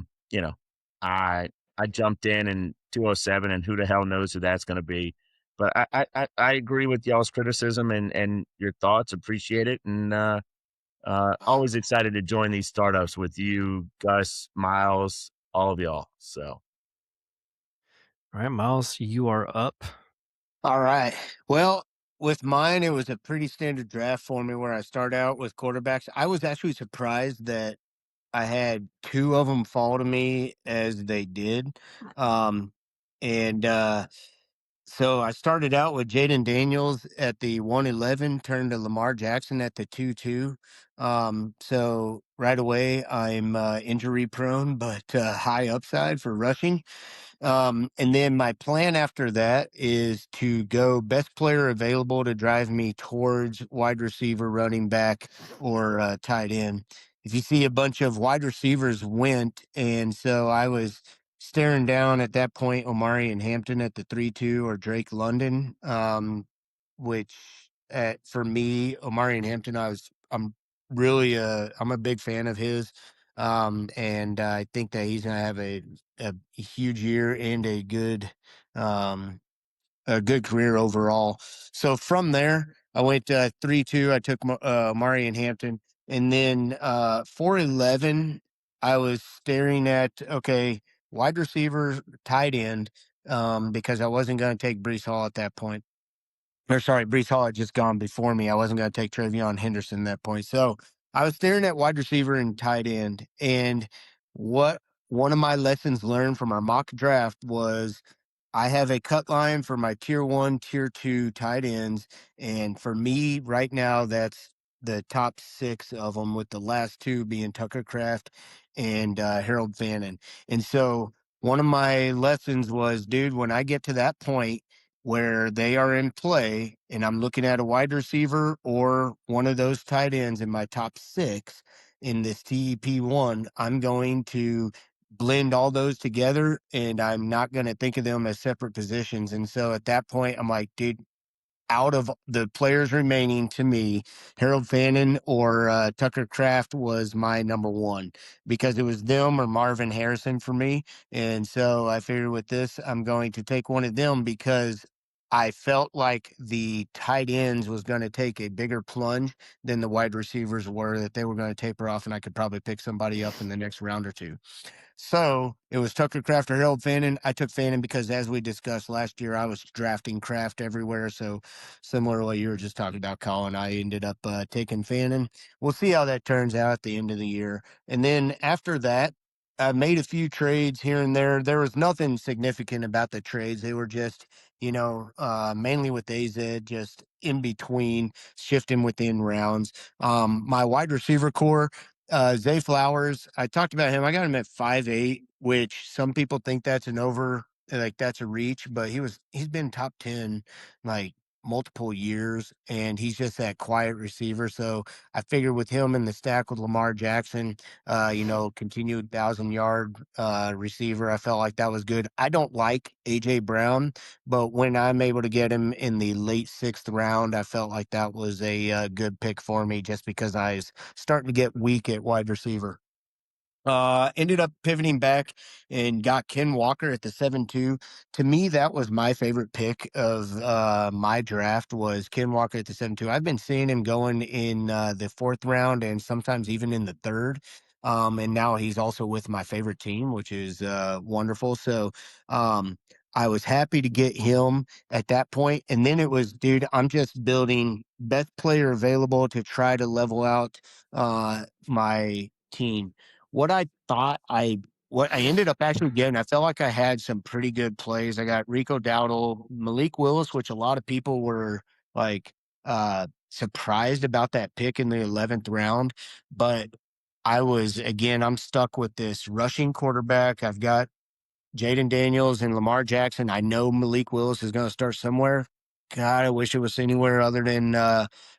jumped in 207, and who the hell knows who that's going to be. But I agree with y'all's criticism and your thoughts. Appreciate it. And always excited to join these startups with you, Gus, Miles, all of y'all. So. All right, Miles, you are up. All right. Well, with mine, it was a pretty standard draft for me where I start out with quarterbacks. I was actually surprised that I had 2 of them fall to me as they did. So I started out with Jaden Daniels at the 111, turned to Lamar Jackson at the 2-2. So right away, I'm injury prone, but high upside for rushing. And then my plan after that is to go best player available to drive me towards wide receiver, running back, or tight end. If you see a bunch of wide receivers went, and so I was staring down at that point Omari and Hampton at the 3-2 or Drake London, which for me, Omari and Hampton, I'm a big fan of his. And I think that he's going to have a huge year and a good career overall. So from there, I went 3-2. I took Mari and Hampton, and then 4-11. I was staring at wide receiver, tight end, because I wasn't going to take Brees Hall at that point. Or sorry, Brees Hall had just gone before me. I wasn't going to take Travion Henderson at that point. So I was staring at wide receiver and tight end. And what one of my lessons learned from our mock draft was I have a cut line for my tier 1, tier 2 tight ends. And for me right now, that's the top 6 of them, with the last 2 being Tucker Kraft and Harold Fannin. And so one of my lessons was, dude, when I get to that point where they are in play and I'm looking at a wide receiver or one of those tight ends in my top 6 in this TEP1, I'm going to blend all those together and I'm not going to think of them as separate positions. And so at that point, I'm like, dude, out of the players remaining to me, Harold Fannin or Tucker Kraft was my number 1 because it was them or Marvin Harrison for me. And so I figured with this, I'm going to take one of them because I felt like the tight ends was going to take a bigger plunge than the wide receivers were, that they were going to taper off and I could probably pick somebody up in the next round or 2. So it was Tucker Kraft or Harold Fannin. I took Fannin because, as we discussed last year, I was drafting Kraft everywhere. So similar to what you were just talking about, Colin, I ended up taking Fannin. We'll see how that turns out at the end of the year. And then after that, I made a few trades here and there. There was nothing significant about the trades. They were just mainly with AZ, just in between, shifting within rounds. My wide receiver core, Zay Flowers, I talked about him. I got him at 5'8", which some people think that's that's a reach, but he's been top 10 like multiple years, and he's just that quiet receiver. So I figured with him in the stack with Lamar Jackson, continued 1,000-yard receiver, I felt like that was good. I don't like AJ Brown, but when I'm able to get him in the late 6th round, I felt like that was a good pick for me, just because I was starting to get weak at wide receiver. Ended up pivoting back and got Ken Walker at the 7-2. To me, that was my favorite pick of my draft, was Ken Walker at the 7-2. I've been seeing him going in the 4th round and sometimes even in the 3rd. And now he's also with my favorite team, which is wonderful. So I was happy to get him at that point. And then it was, dude, I'm just building best player available to try to level out my team. What I thought what I ended up actually getting, I felt like I had some pretty good plays. I got Rico Dowdle, Malik Willis, which a lot of people were like surprised about that pick in the 11th round. But I'm stuck with this rushing quarterback. I've got Jaden Daniels and Lamar Jackson. I know Malik Willis is going to start somewhere. God, I wish it was anywhere other than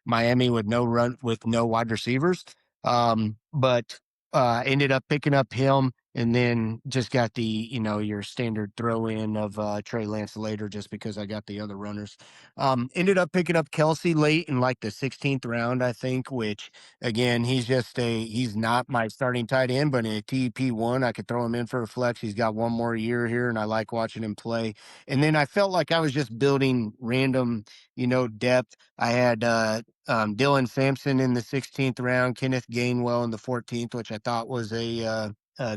Miami with no wide receivers. But ended up picking up him, and then just got the your standard throw in of Trey Lance later, just because I got the other runners. Ended up picking up Kelsey late in like the 16th round, I think, which again, he's not my starting tight end, but in a TP1, I could throw him in for a flex. He's got one more year here, and I like watching him play. And then I felt like I was just building random, depth. I had Dylan Sampson in the 16th round, Kenneth Gainwell in the 14th, which I thought was a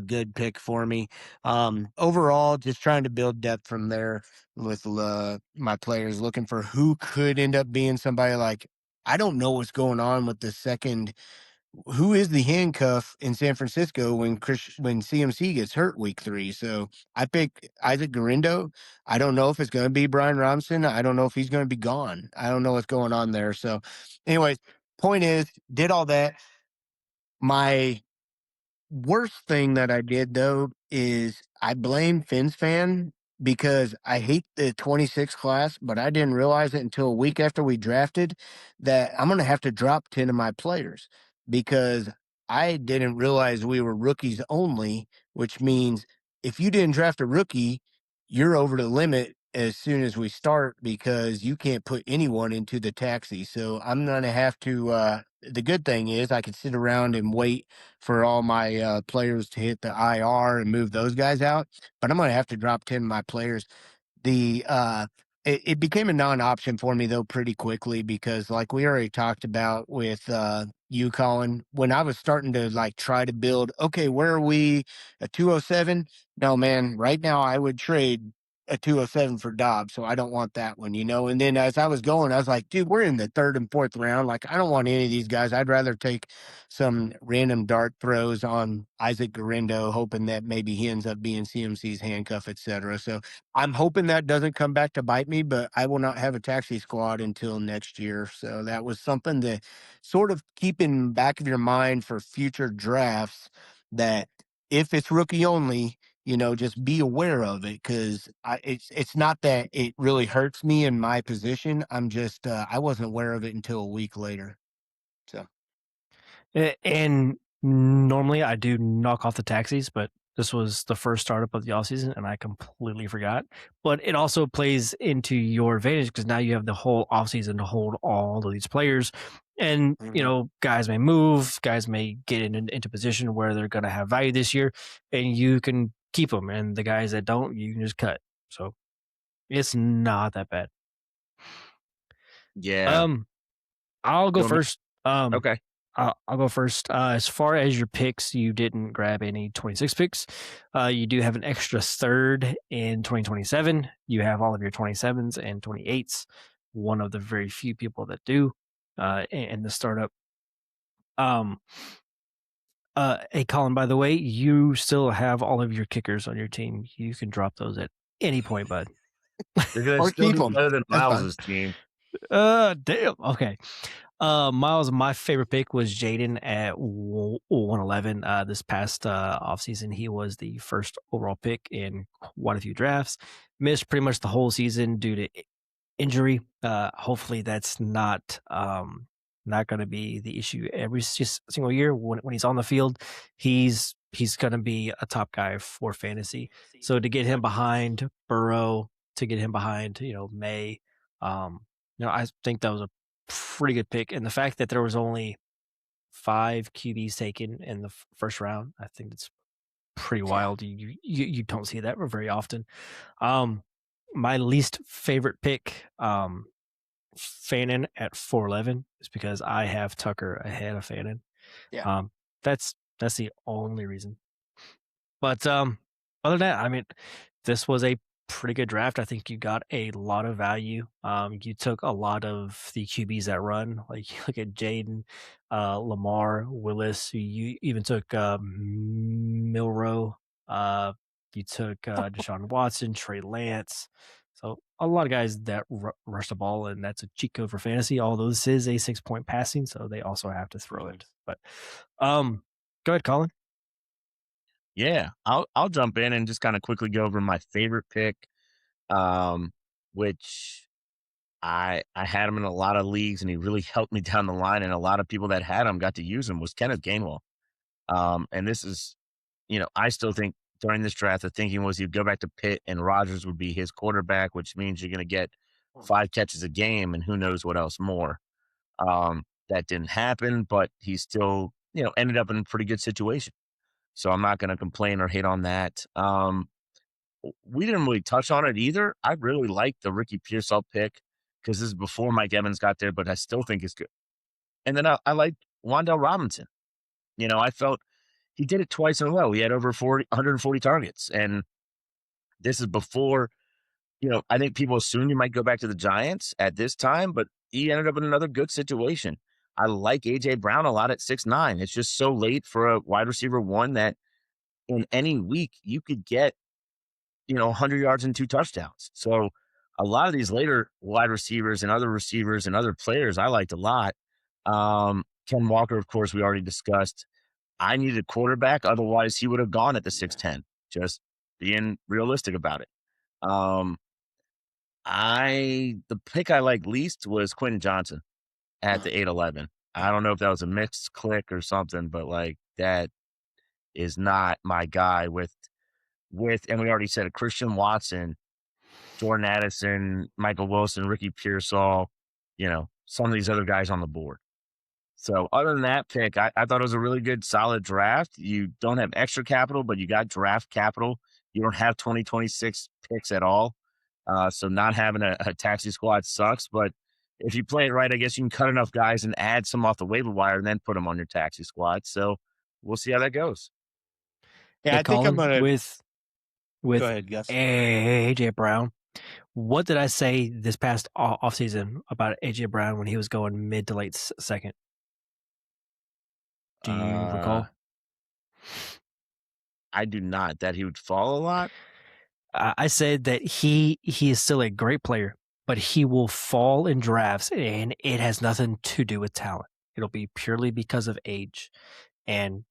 good pick for me. Overall, just trying to build depth from there with my players, looking for who could end up being somebody like, I don't know what's going on with the second. Who is the handcuff in San Francisco when CMC gets hurt week 3? So I picked Isaac Garindo. I don't know if it's going to be Brian Robinson. I don't know if he's going to be gone. I don't know what's going on there. So, anyways, point is, did all that. My worst thing that I did, though, is I blame Finn's fan, because I hate the 26 class, but I didn't realize it until a week after we drafted that I'm going to have to drop 10 of my players, because I didn't realize we were rookies only, which means if you didn't draft a rookie, you're over the limit as soon as we start, because you can't put anyone into the taxi. So I'm going to have to, the good thing is I can sit around and wait for all my players to hit the IR and move those guys out, but I'm going to have to drop 10 of my players. It became a non-option for me, though, pretty quickly, because like we already talked about with you, Colin, when I was starting to like try to build, okay, where are we, a 207? No, man, right now I would trade a 207 for Dobbs, so I don't want that one, And then as I was going, I was like, dude, we're in the 3rd and 4th round. Like, I don't want any of these guys. I'd rather take some random dart throws on Isaac Garindo, hoping that maybe he ends up being CMC's handcuff, etc. So I'm hoping that doesn't come back to bite me, but I will not have a taxi squad until next year. So that was something to sort of keep in back of your mind for future drafts, that if it's rookie only, just be aware of it, because it's not that it really hurts me in my position. I'm just I wasn't aware of it until a week later. So And normally I do knock off the taxis, but this was the first startup of the offseason and I completely forgot. But it also plays into your advantage, because now you have the whole offseason to hold all of these players. And, guys may move, guys may get into position where they're going to have value this year, and you can keep them. And the guys that don't, you can just cut. So it's not that bad. Yeah. I'll go You want me- first. Okay. I'll go first. As far as your picks, you didn't grab any 26 picks. You do have an extra 3rd in 2027. You have all of your 27s and 28s. One of the very few people that do in the startup. Hey, Colin, by the way, you still have all of your kickers on your team. You can drop those at any point, bud. They're gonna Or still keep do him. better than That's fine. Miles's team. Damn. Okay. Miles, my favorite pick was Jaden at 111. This past offseason, he was the first overall pick in quite a few drafts. Missed pretty much the whole season due to injury. Hopefully, that's not going to be the issue every single year when he's on the field. He's going to be a top guy for fantasy. So to get him behind Burrow, to get him behind May, I think that was a pretty good pick. And the fact that there was only 5 QBs taken in the first round, I think it's pretty wild. You don't see that very often. My least favorite pick, Fannin at 411, is because I have Tucker ahead of Fannin. Yeah. That's the only reason. But other than that, I mean, this was a pretty good draft. I think you got a lot of value. You took a lot of the QBs that run. Like, you look at Jaden, Lamar, Willis. You even took Milrow. You took Deshaun Watson, Trey Lance. So a lot of guys that rush the ball, and that's a cheat code for fantasy. Although this is a 6-point passing, so they also have to throw it. But go ahead, Colin. Yeah, I'll jump in and just kind of quickly go over my favorite pick, which I had him in a lot of leagues, and he really helped me down the line. And a lot of people that had him got to use him. Was Kenneth Gainwell. And this is, I still think during this draft, the thinking was he'd go back to Pitt and Rodgers would be his quarterback, which means you're going to get 5 catches a game and who knows what else more. That didn't happen, but he still, ended up in a pretty good situation. So I'm not going to complain or hate on that. We didn't really touch on it either. I really like the Ricky Pearsall pick because this is before Mike Evans got there, but I still think it's good. And then I like Wan'Dale Robinson. I felt he did it twice in a row. He had over 140 targets. And this is before, I think people assumed he might go back to the Giants at this time, but he ended up in another good situation. I like A.J. Brown a lot at 6'9". It's just so late for a wide receiver 1 that in any week you could get, 100 yards and 2 touchdowns. So a lot of these later wide receivers and other players I liked a lot. Ken Walker, of course, we already discussed. I needed a quarterback. Otherwise, he would have gone at the 6'10", just being realistic about it. The pick I liked least was Quentin Johnson at the 8'11". I don't know if that was a mixed click or something, but that is not my guy with, and we already said it, Christian Watson, Jordan Addison, Michael Wilson, Ricky Pearsall, some of these other guys on the board. So other than that pick, I thought it was a really good, solid draft. You don't have extra capital, but you got draft capital. You don't have 2026 picks at all. So not having a taxi squad sucks. But if you play it right, I guess you can cut enough guys and add some off the waiver wire and then put them on your taxi squad. So we'll see how that goes. Yeah, Hey, I think I'm Colin, gonna with go ahead, Gus. AJ Brown. What did I say this past offseason about AJ Brown when he was going mid to late second? Do you recall? I do not. That he would fall a lot? I said that he is still a great player, but he will fall in drafts, and it has nothing to do with talent. It'll be purely because of age. And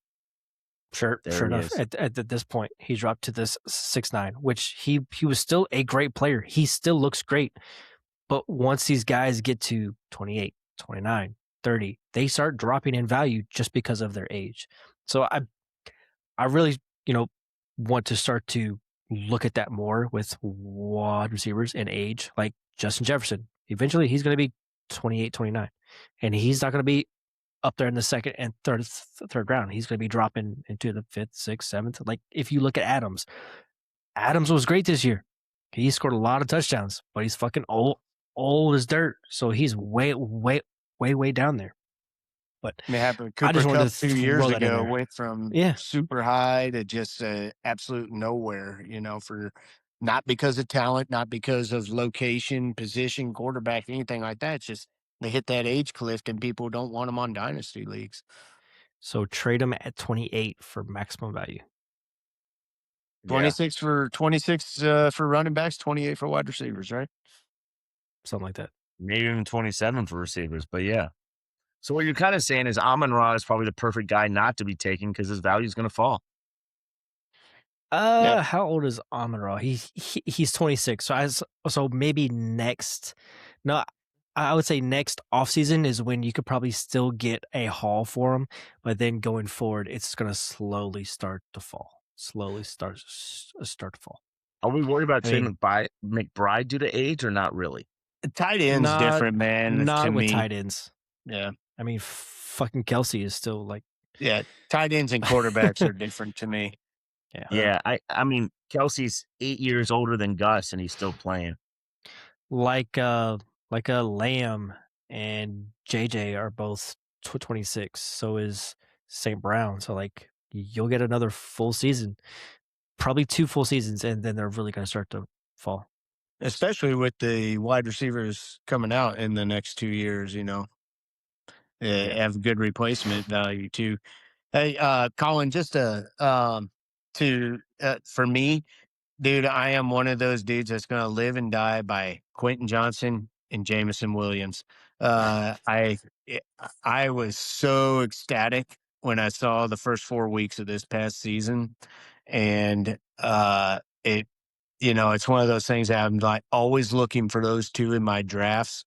sure enough, at this point, he dropped to this 6'9", which he was still a great player. He still looks great. But once these guys get to 28, 29, 30, they start dropping in value just because of their age. So I really, want to start to look at that more with wide receivers and age, like Justin Jefferson. Eventually, he's going to be 28, 29, and he's not going to be up there in the second and third round. He's going to be dropping into the 5th, 6th, 7th. Like, if you look at Adams was great this year. He scored a lot of touchdowns, but he's fucking old as dirt. So he's way down there. But It happened. I Cooper just wanted Cup to 2 years throw that in ago there. went from Yeah. super high to just absolute nowhere, for not because of talent, not because of location, position, quarterback, anything like that. It's just they hit that age cliff and people don't want them on dynasty leagues. So trade him at 28 for maximum value. Yeah. 26 for running backs, 28 for wide receivers, right? Something like that. Maybe even 27 for receivers, but yeah. So what you're kind of saying is Amon-Ra is probably the perfect guy not to be taken because his value is going to fall. Yeah. How old is Amon-Ra? He's 26. So maybe next. No, I would say next offseason is when you could probably still get a haul for him, but then going forward, it's going to slowly start to fall. Start to fall. Are we worried about I Trey mean, McBride due to age or not really? Tight end's Not different, man. not To with me, tight ends. yeah, I mean, fucking Kelsey is still like, yeah. Tight ends and quarterbacks are different to me. yeah, Yeah, I mean Kelsey's 8 years older than Gus and he's still playing. like a Lamb and JJ are both 26. So is St. Brown. So like you'll get another full season, probably 2 full seasons, and then they're really going to start to fall. Especially with the wide receivers coming out in the next 2 years, they have good replacement value too. Hey, Colin, just for me, dude, I am one of those dudes that's going to live and die by Quentin Johnson and Jameson Williams. Uh, I eh, I was so ecstatic when I saw the first 4 weeks of this past season, and it's one of those things that I'm like always looking for those two in my drafts.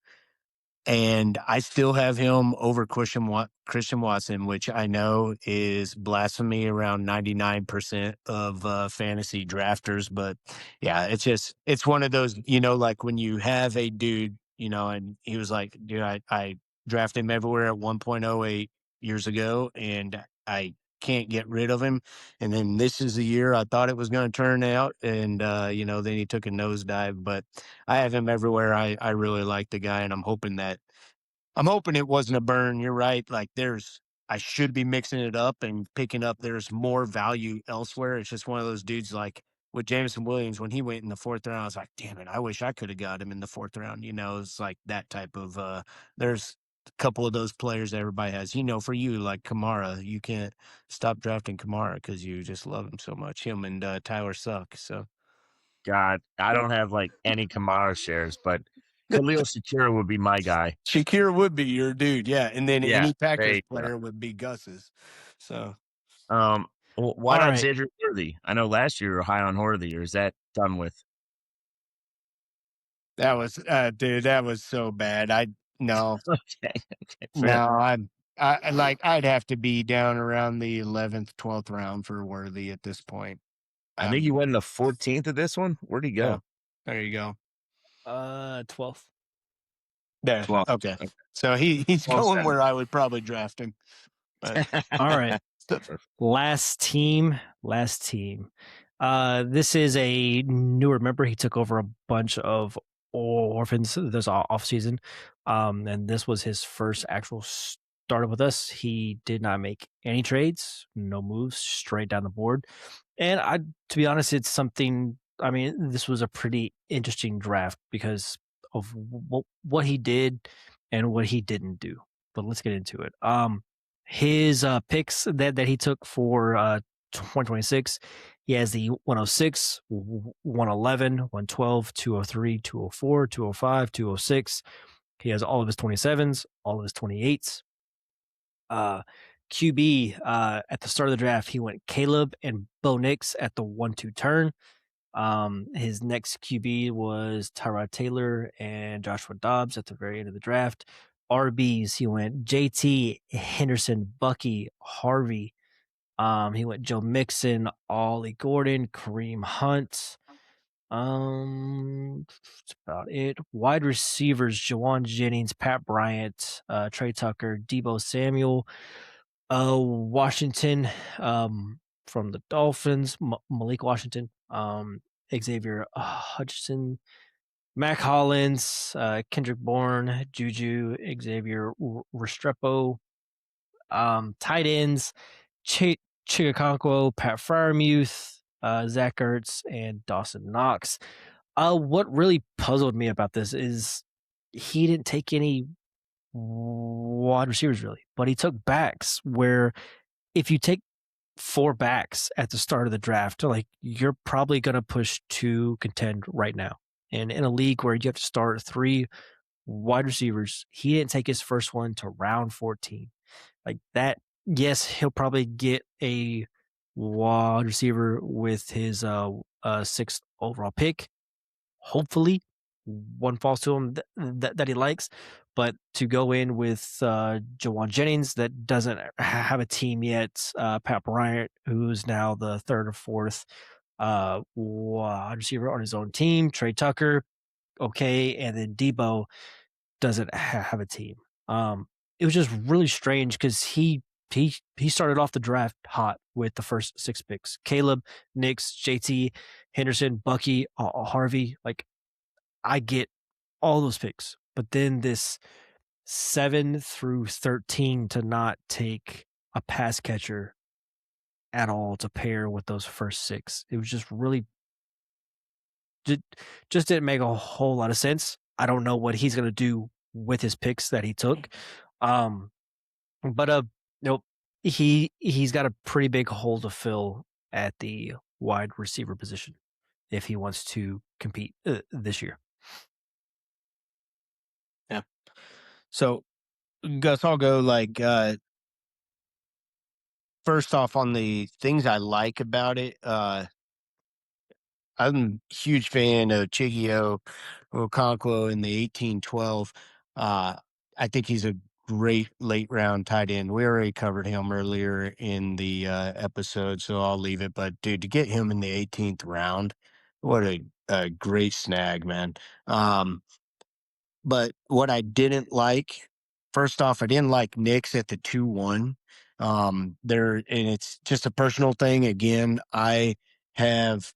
And I still have him over Christian Watson, which I know is blasphemy around 99% of fantasy drafters. But yeah, it's one of those, like when you have a dude, and he was like, dude, I drafted him everywhere at 1.08 years ago, and I can't get rid of him. And then this is the year I thought it was going to turn out. And, then he took a nosedive. But I have him everywhere. I really like the guy, and I'm hoping it wasn't a burn. You're right. Like I should be mixing it up and picking up. There's more value elsewhere. It's just one of those dudes like with Jameson Williams when he went in the 4th round. I was like, damn it, I wish I could have got him in the 4th round. It's like that type of. There's a couple of those players that everybody has. For you, like Kamara, you can't stop drafting Kamara because you just love him so much. Him and Tyler suck. So. God, I don't have like any Kamara shares, but Khalil Shakir would be my guy. Shakir would be your dude, yeah. And then Yeah, any there Packers you go. player would be Gus's. So Why All not right. Xavier Worthy? I know last year you were high on Worthy, or is that done with? that was dude, that was so bad. No, Okay, fair. I'd have to be down around the 11th, 12th round for Worthy at this point. I think you went in the 14th of this one. Where'd he go? Yeah, there you go. 12th. There. 12th. Okay. Okay. So he's 12th going center. where I would probably draft him. But All right. Last team. This is a newer member. He took over a bunch of orphans this off season. And this was his first actual startup with us. He did not make any trades, no moves, straight down the board. And to be honest, it's something. I mean, this was a pretty interesting draft because of what he did and what he didn't do. But let's get into it. His picks that he took for 2026, he has the 106, 111, 112, 203, 204, 205, 206. He has all of his 27s, all of his 28s. QB, at the start of the draft, he went Caleb and Bo Nix at the 1-2 turn. His next QB was Tyrod Taylor and Joshua Dobbs at the very end of the draft. RBs, he went JT, Henderson, Bucky, Harvey. He went Joe Mixon, Ollie Gordon, Kareem Hunt. That's about it. Wide receivers, Jawan Jennings, Pat Bryant, Trey Tucker, Debo Samuel, Washington, from the Dolphins, Malik Washington, Xavier Hutchinson, Mac Hollins, Kendrick Bourne, Juju, Xavier Restrepo, tight ends, Chigakonkwo, Pat Fryermuth, Zach Ertz, and Dawson Knox. What really puzzled me about this is he didn't take any wide receivers really, but he took backs where if you take 4 backs at the start of the draft, like you're probably going to push to contend right now. And in a league where you have to start 3 wide receivers, he didn't take his first one to round 14. Like that, yes, he'll probably get a wide receiver with his 6th overall pick. Hopefully, one falls to him that he likes. But to go in with Jawan Jennings that doesn't have a team yet, Pat Bryant, who's now the 3rd or 4th wide receiver on his own team, Trey Tucker, okay, and then Debo doesn't have a team. It was just really strange because he started off the draft hot with the first 6 picks: Caleb, Nix, JT, Henderson, Bucky, Harvey. Like I get all those picks, but then this 7 through 13 to not take a pass catcher at all to pair with those first 6. It was just really just didn't make a whole lot of sense. I don't know what he's going to do with his picks that he took. But nope. He's got a pretty big hole to fill at the wide receiver position if he wants to compete this year. Yeah. So, Gus, I'll go like first off on the things I like about it. I'm a huge fan of Chigio Okonkwo in the 18-12. I think he's a great late round tight end. We already covered him earlier in the episode, so I'll leave it. But dude, to get him in the 18th round, what a great snag, man. But what I didn't like, first off, I didn't like Knicks at the 2-1. There, and it's just a personal thing. Again, I have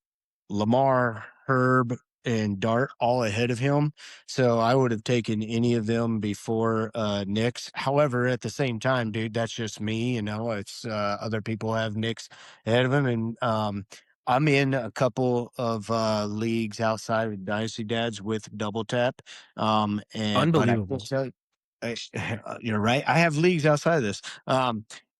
Lamar, Herb, and Dart all ahead of him. So I would have taken any of them before Knicks. However, at the same time, dude, that's just me. You know, it's other people have Knicks ahead of him. And I'm in a couple of leagues outside of Dynasty Dads with Double Tap. But I will Unbelievable. tell you, you're right. I have leagues outside of this.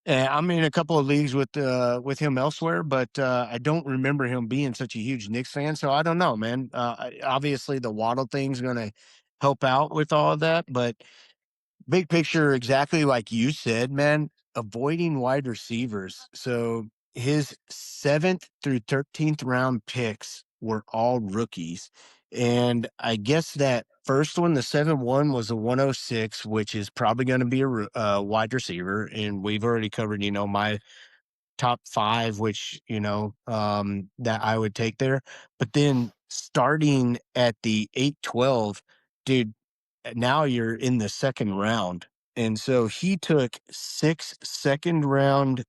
And I'm in a couple of leagues with him elsewhere, but I don't remember him being such a huge Knicks fan. So I don't know, man. Obviously, the Waddle thing's going to help out with all of that, but big picture, exactly like you said, man, avoiding wide receivers. So his 7th through 13th round picks were all rookies. And I guess that first one, the 7-1, was a 106, which is probably going to be a wide receiver. And we've already covered, you know, my top 5, which, you know, that I would take there. But then starting at the 8-12, dude, now you're in the 2nd round. And so he took 6 second round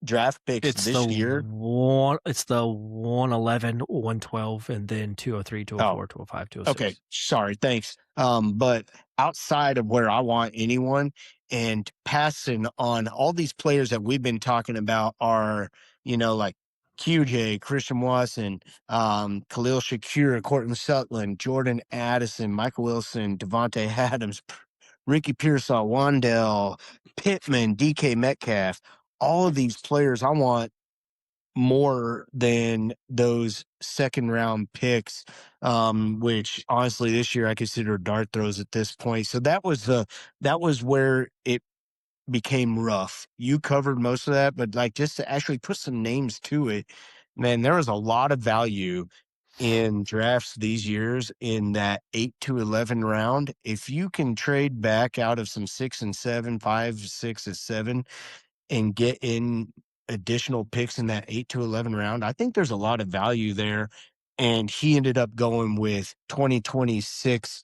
draft picks It's this the year. it's the 111, 112, and then 203, 204, 205, 206. Okay, sorry, thanks. But outside of where I want anyone, and passing on all these players that we've been talking about are, you know, like QJ, Christian Watson, Khalil Shakir, Cortland Sutton, Jordan Addison, Michael Wilson, Devontae Adams, Ricky Pearsall, Wandell, Pittman, DK Metcalf. All of these players I want more than those 2nd round picks, which honestly this year I consider dart throws at this point. So that was where it became rough. You covered most of that, but like just to actually put some names to it, man, there was a lot of value in drafts these years in that 8 to 11 round. If you can trade back out of some 6 and 7, 5, 6 and 7, and get in additional picks in that 8 to 11 round, I think there's a lot of value there. And he ended up going with 2026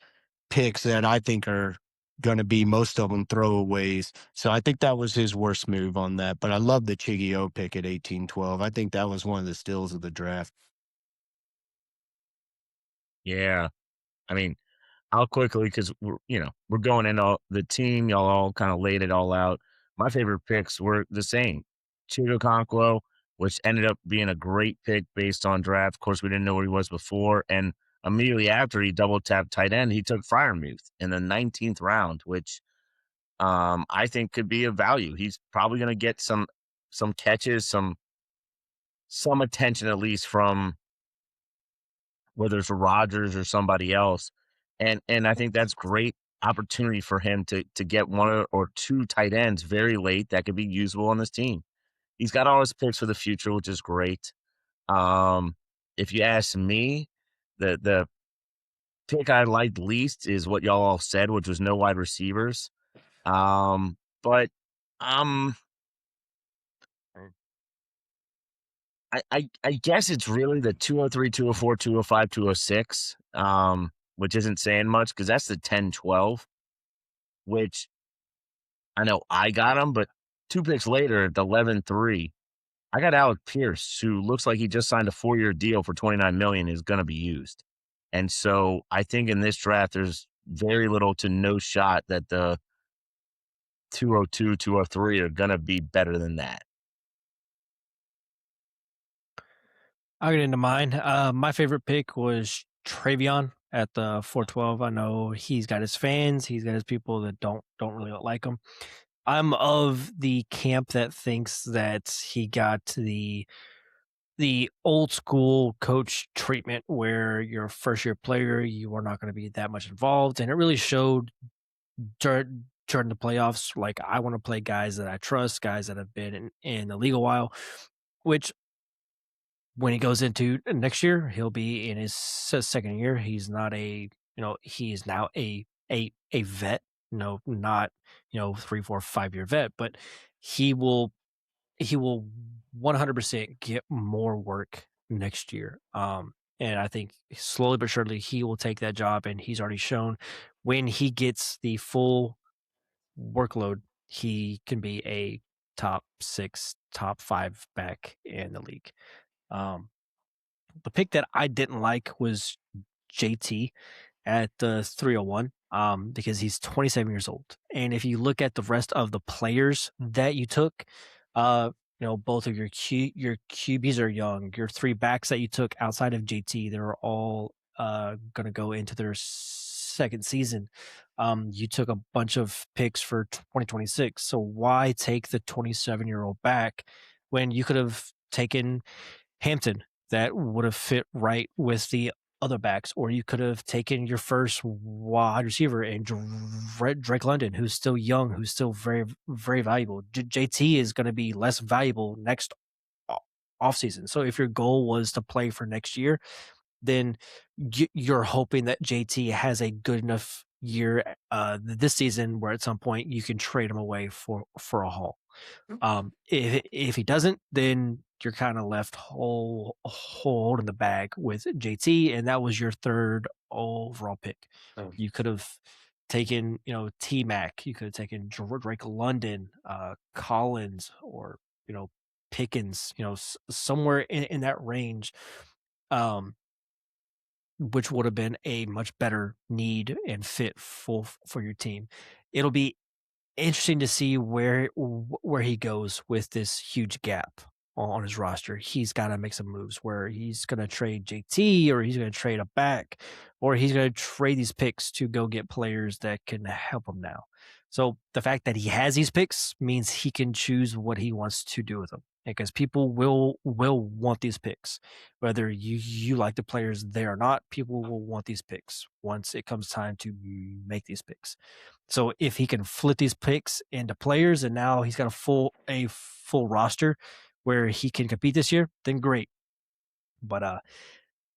picks that I think are going to be most of them throwaways. So I think that was his worst move on that. But I love the Chigio pick at 18-12. I think that was one of the steals of the draft. Yeah. I mean, I'll quickly, because we're going into the team. Y'all all kind of laid it all out. My favorite picks were the same. Chido Conquo, which ended up being a great pick based on draft. Of course, we didn't know where he was before. And immediately after he double tapped tight end, he took Fryermuth in the 19th round, which I think could be of value. He's probably going to get some some catches, some attention at least from whether it's Rodgers or somebody else. And I think that's great opportunity for him to get one or two tight ends very late that could be usable on this team. He's got all his picks for the future, which is great. If you ask me, the pick I liked least is what y'all all said, which was no wide receivers. But I guess it's really the 203, 204, 205, 206, which isn't saying much because that's the 10-12, which I know I got him, but 2 picks later at the 11-3, I got Alec Pierce, who looks like he just signed a 4-year deal for $29 million, is going to be used. And so I think in this draft, there's very little to no shot that the 202, 203 are going to be better than that. I'll get into mine. My favorite pick was Travion at the 412. I know he's got his fans, he's got his people that don't really like him. I'm of the camp that thinks that he got the old school coach treatment where you're a first year player, you are not going to be that much involved, and it really showed during the playoffs. Like, I want to play guys that I trust, guys that have been in the league a while, which when he goes into next year, he'll be in his second year. He's not he is now a vet, not 3, 4, 5 year vet, but he will 100% get more work next year. And I think slowly but surely he will take that job, and he's already shown when he gets the full workload, he can be a top 6, top 5 back in the league. The pick that I didn't like was JT at the 301, because he's 27 years old. And if you look at the rest of the players that you took, both of your QBs are young. Your 3 backs that you took outside of JT, they're all going to go into their second season. You took a bunch of picks for 2026. So why take the 27-year-old back when you could have taken Hampton? That would have fit right with the other backs, or you could have taken your first wide receiver and Drake London, who's still young, who's still very, very valuable. JT is going to be less valuable next offseason. So if your goal was to play for next year, then you're hoping that JT has a good enough year this season where at some point you can trade him away for a haul. If he doesn't, then you're kind of left holding the bag with JT, and that was your 3rd overall pick. You could have taken, T Mac. You could have taken Drake London, Collins, or Pickens. Somewhere in that range, which would have been a much better need and fit for your team. It'll be interesting to see where he goes with this huge gap on his roster. He's got to make some moves where he's going to trade JT, or he's going to trade a back, or he's going to trade these picks to go get players that can help him now. So the fact that he has these picks means he can choose what he wants to do with them, because people will want these picks. Whether you like the players there or not, people will want these picks once it comes time to make these picks. So if he can flip these picks into players, and now he's got a full roster where he can compete this year, then great. But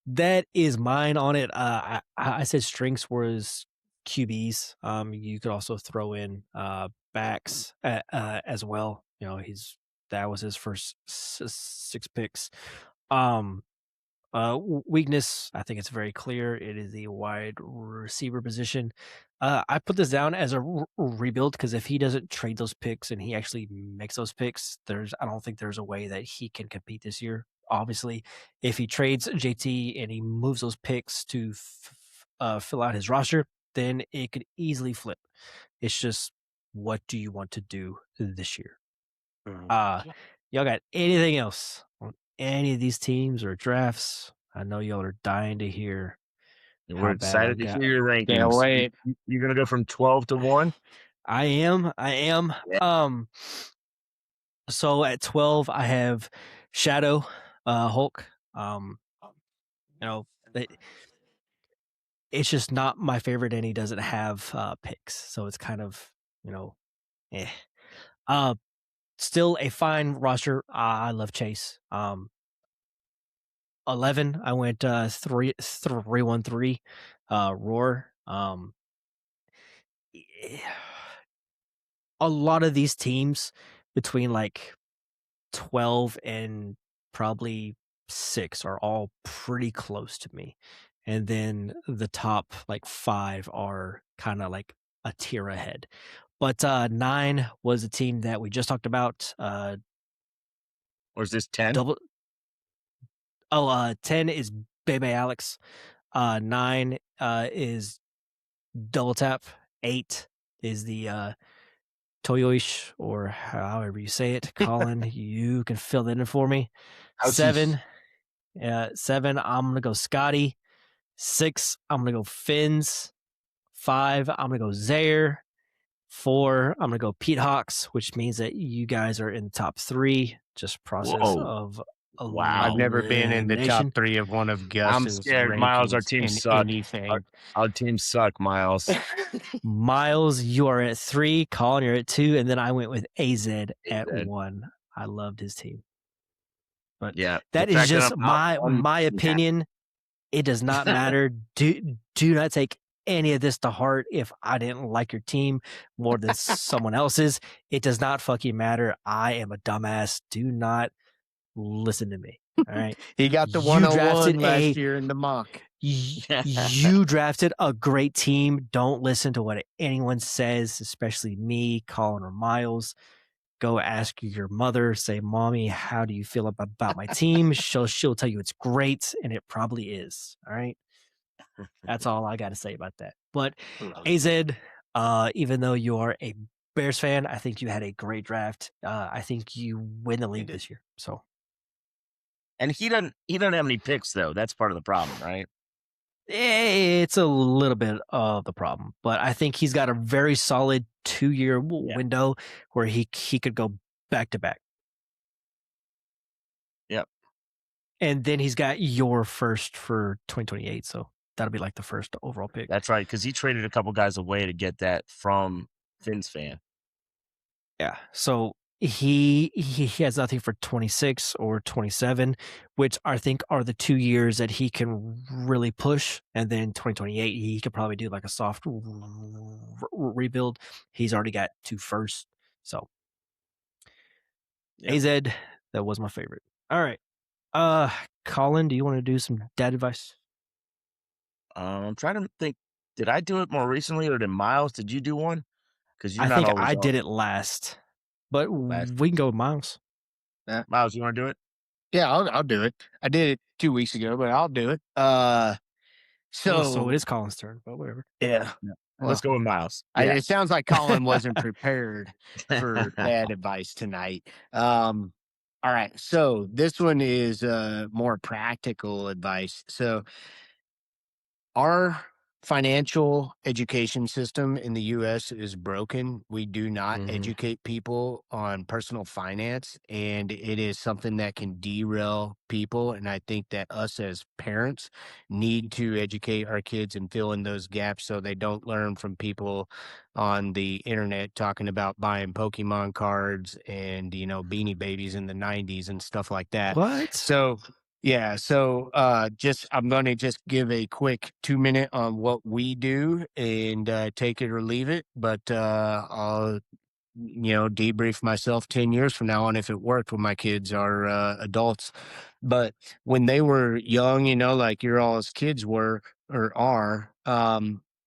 that is mine on it. I said strengths was QBs. You could also throw in backs as well. That was his first 6 picks. Weakness, I think it's very clear. It is the wide receiver position. I put this down as a rebuild, because if he doesn't trade those picks and he actually makes those picks, I don't think there's a way that he can compete this year. Obviously, if he trades JT and he moves those picks to fill out his roster, then it could easily flip. It's just, what do you want to do this year? Y'all got anything else on any of these teams or drafts? I know y'all are dying to hear. We're excited to hear your rankings. Can't wait. You're going to go from 12 to 1? I am. Yeah. So at 12, I have Shadow, Hulk. You know, it's just not my favorite, and he doesn't have picks, so it's kind of, eh. Uh, Still a fine roster. I love Chase. 11, I went 3-1-3, Roar. A lot of these teams between like 12 and probably 6 are all pretty close to me. And then the top like 5 are kind of like a tier ahead. But 9 was a team that we just talked about. Or is this 10? 10 is Bebe Alex. 9 is Double Tap. 8 is the Toyoish, or however you say it. Colin, you can fill that in for me. 7, 7, I'm gonna go Scotty. 6, I'm gonna go Finns. 5, I'm gonna go Zaire. 4, I'm gonna go Pete Hawks, which means that you guys are in the top 3. Just process of Wow. I've never been in the top elimination. 3 of one of Gus's I'm scared, Miles. Our rankings team in suck. anything. Our team suck, Miles. Miles, you are at 3. Colin, you're at 2, and then I went with AZ at AZ. 1. I loved his team. But Yeah, that the is fact that just I'm out one- my opinion. It does not matter. Do not take any of this to heart. If I didn't like your team more than someone else's, it does not fucking matter. I am a dumbass. Do not listen to me. All right. He got the You 101 drafted last year in the mock. You drafted a great team. Don't listen to what anyone says, especially me, Colin, or Miles. Go ask your mother. Say, "Mommy, how do you feel about my team?" She'll tell you it's great, and it probably is. All right. That's all I got to say about that. But AZ, even though you are a Bears fan, I think you had a great draft. I think you win the league this year. So, And he doesn't have any picks though. That's part of the problem, right? it's a little bit of the problem, but I think he's got a very solid 2-year window where he could go back to back. Yep. And then he's got your first for 2028, so that'll be like the first overall pick. That's right, because he traded a couple guys away to get that from Finn's fan. Yeah. So he has nothing for 26 or 27, which I think are the 2 years that he can really push. And then 2028, he could probably do like a soft rebuild. He's already got 2 firsts. So AZ, that was my favorite. All right. Colin, do you want to do some dad advice? I'm trying to think. Did I do it more recently, or did Miles? Did you do one? Because I think I did it last, but we can go with Miles. Miles, you want to do it? Yeah, I'll do it. I did it 2 weeks ago, but I'll do it. So it is Colin's turn, but whatever. Yeah. Well, let's go with Miles. It sounds like Colin wasn't prepared for bad advice tonight. All right. So this one is more practical advice. So our financial education system in the U.S. is broken. We do not educate people on personal finance, and it is something that can derail people. And I think that us as parents need to educate our kids and fill in those gaps so they don't learn from people on the internet talking about buying Pokemon cards and, Beanie Babies in the 90s and stuff like that. What? So I'm going to just give a quick 2-minute on what we do and take it or leave it. But I'll, debrief myself 10 years from now on if it worked when my kids are adults. But when they were young, like you're all as kids were or are,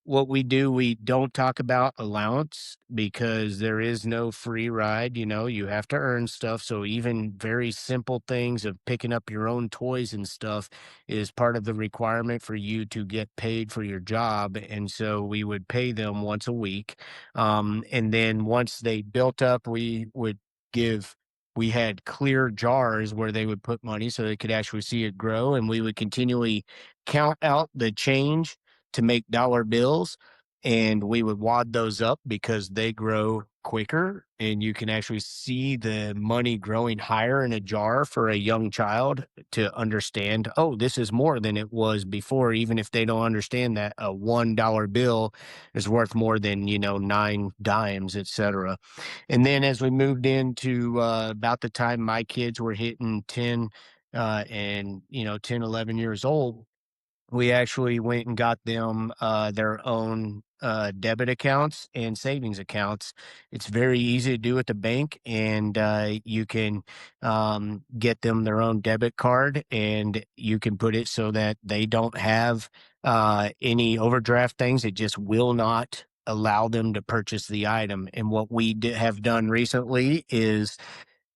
what we do, we don't talk about allowance because there is no free ride. You have to earn stuff. So even very simple things of picking up your own toys and stuff is part of the requirement for you to get paid for your job. And so we would pay them once a week. And then once they built up, we had clear jars where they would put money so they could actually see it grow. And we would continually count out the change to make dollar bills. and we would wad those up because they grow quicker, and you can actually see the money growing higher in a jar for a young child to understand, oh, this is more than it was before, even if they don't understand that a $1 bill is worth more than, 9 dimes, etc. And then as we moved into about the time my kids were hitting 10 and 10, 11 years old, we actually went and got them their own debit accounts and savings accounts. It's very easy to do at the bank, and you can get them their own debit card, and you can put it so that they don't have any overdraft things. It just will not allow them to purchase the item. And what we have done recently is,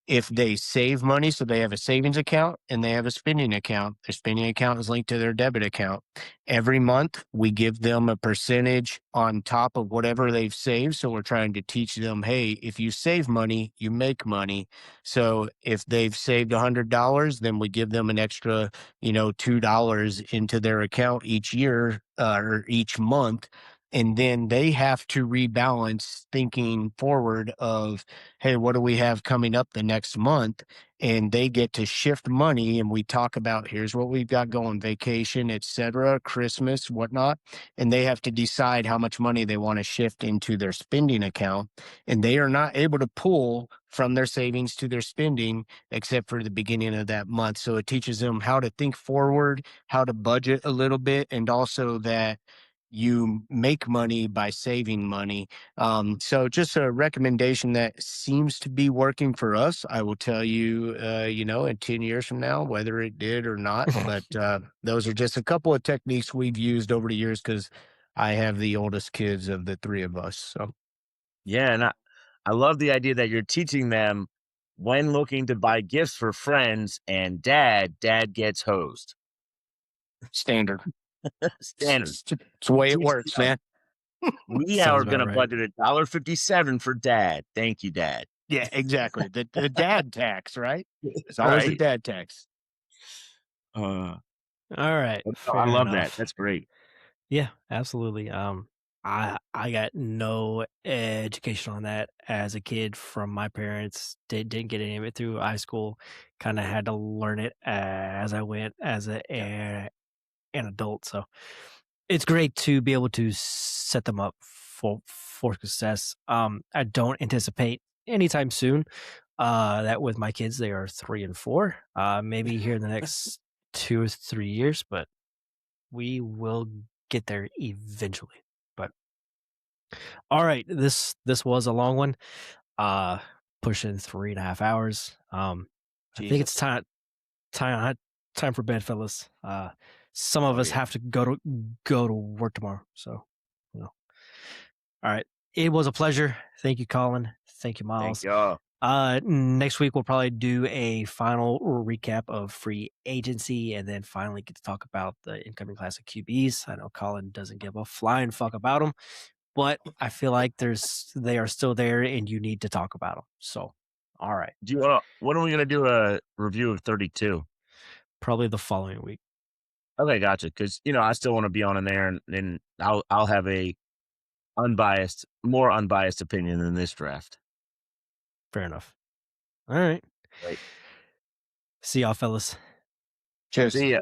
if they save money, so they have a savings account and they have a spending account. Their spending account is linked to their debit account. Every month, we give them a percentage on top of whatever they've saved. So we're trying to teach them, hey, if you save money, you make money. So if they've saved $100, then we give them an extra, $2 into their account each year or each month. And then they have to rebalance thinking forward of, hey, what do we have coming up the next month? And they get to shift money, and we talk about, here's what we've got going, vacation, etc., Christmas, whatnot. And they have to decide how much money they want to shift into their spending account. And they are not able to pull from their savings to their spending except for the beginning of that month. So it teaches them how to think forward, how to budget a little bit, and also that you make money by saving money. So just a recommendation that seems to be working for us. I will tell you, in 10 years from now, whether it did or not. But those are just a couple of techniques we've used over the years because I have the oldest kids of the three of us. So Yeah, and I love the idea that you're teaching them when looking to buy gifts for friends and dad gets hosed. standard. Standard. It's the way it works, man. We Sounds are about going to right. budget $1.57 for dad. Thank you, dad. Yeah, exactly. The dad tax, right? It's always the Right. dad tax. Uh, All right. I Fair love enough. that. That's great. Yeah, absolutely. I got no education on that as a kid from my parents. Didn't get any of it through high school. Kind of had to learn it as I went as an adult. So it's great to be able to set them up for success. I don't anticipate anytime soon that with my kids. They are 3 and 4. Maybe here in the next 2 or 3 years, but we will get there eventually. But all right, this was a long one. Pushing 3.5 hours. I think it's time for bed, fellas. Some of us have to go to work tomorrow. So, all right. It was a pleasure. Thank you, Colin. Thank you, Miles. Thank y'all. Next week we'll probably do a final recap of free agency, and then finally get to talk about the incoming class of QBs. I know Colin doesn't give a flying fuck about them, but I feel like they are still there, and you need to talk about them. So, all right, Do you want to? When are we going to do a review of 32? probably the following week. Okay, gotcha. Because I still want to be on in there, and then I'll have a more unbiased opinion than this draft. Fair enough. All right. Right. See y'all, fellas. Cheers. See ya.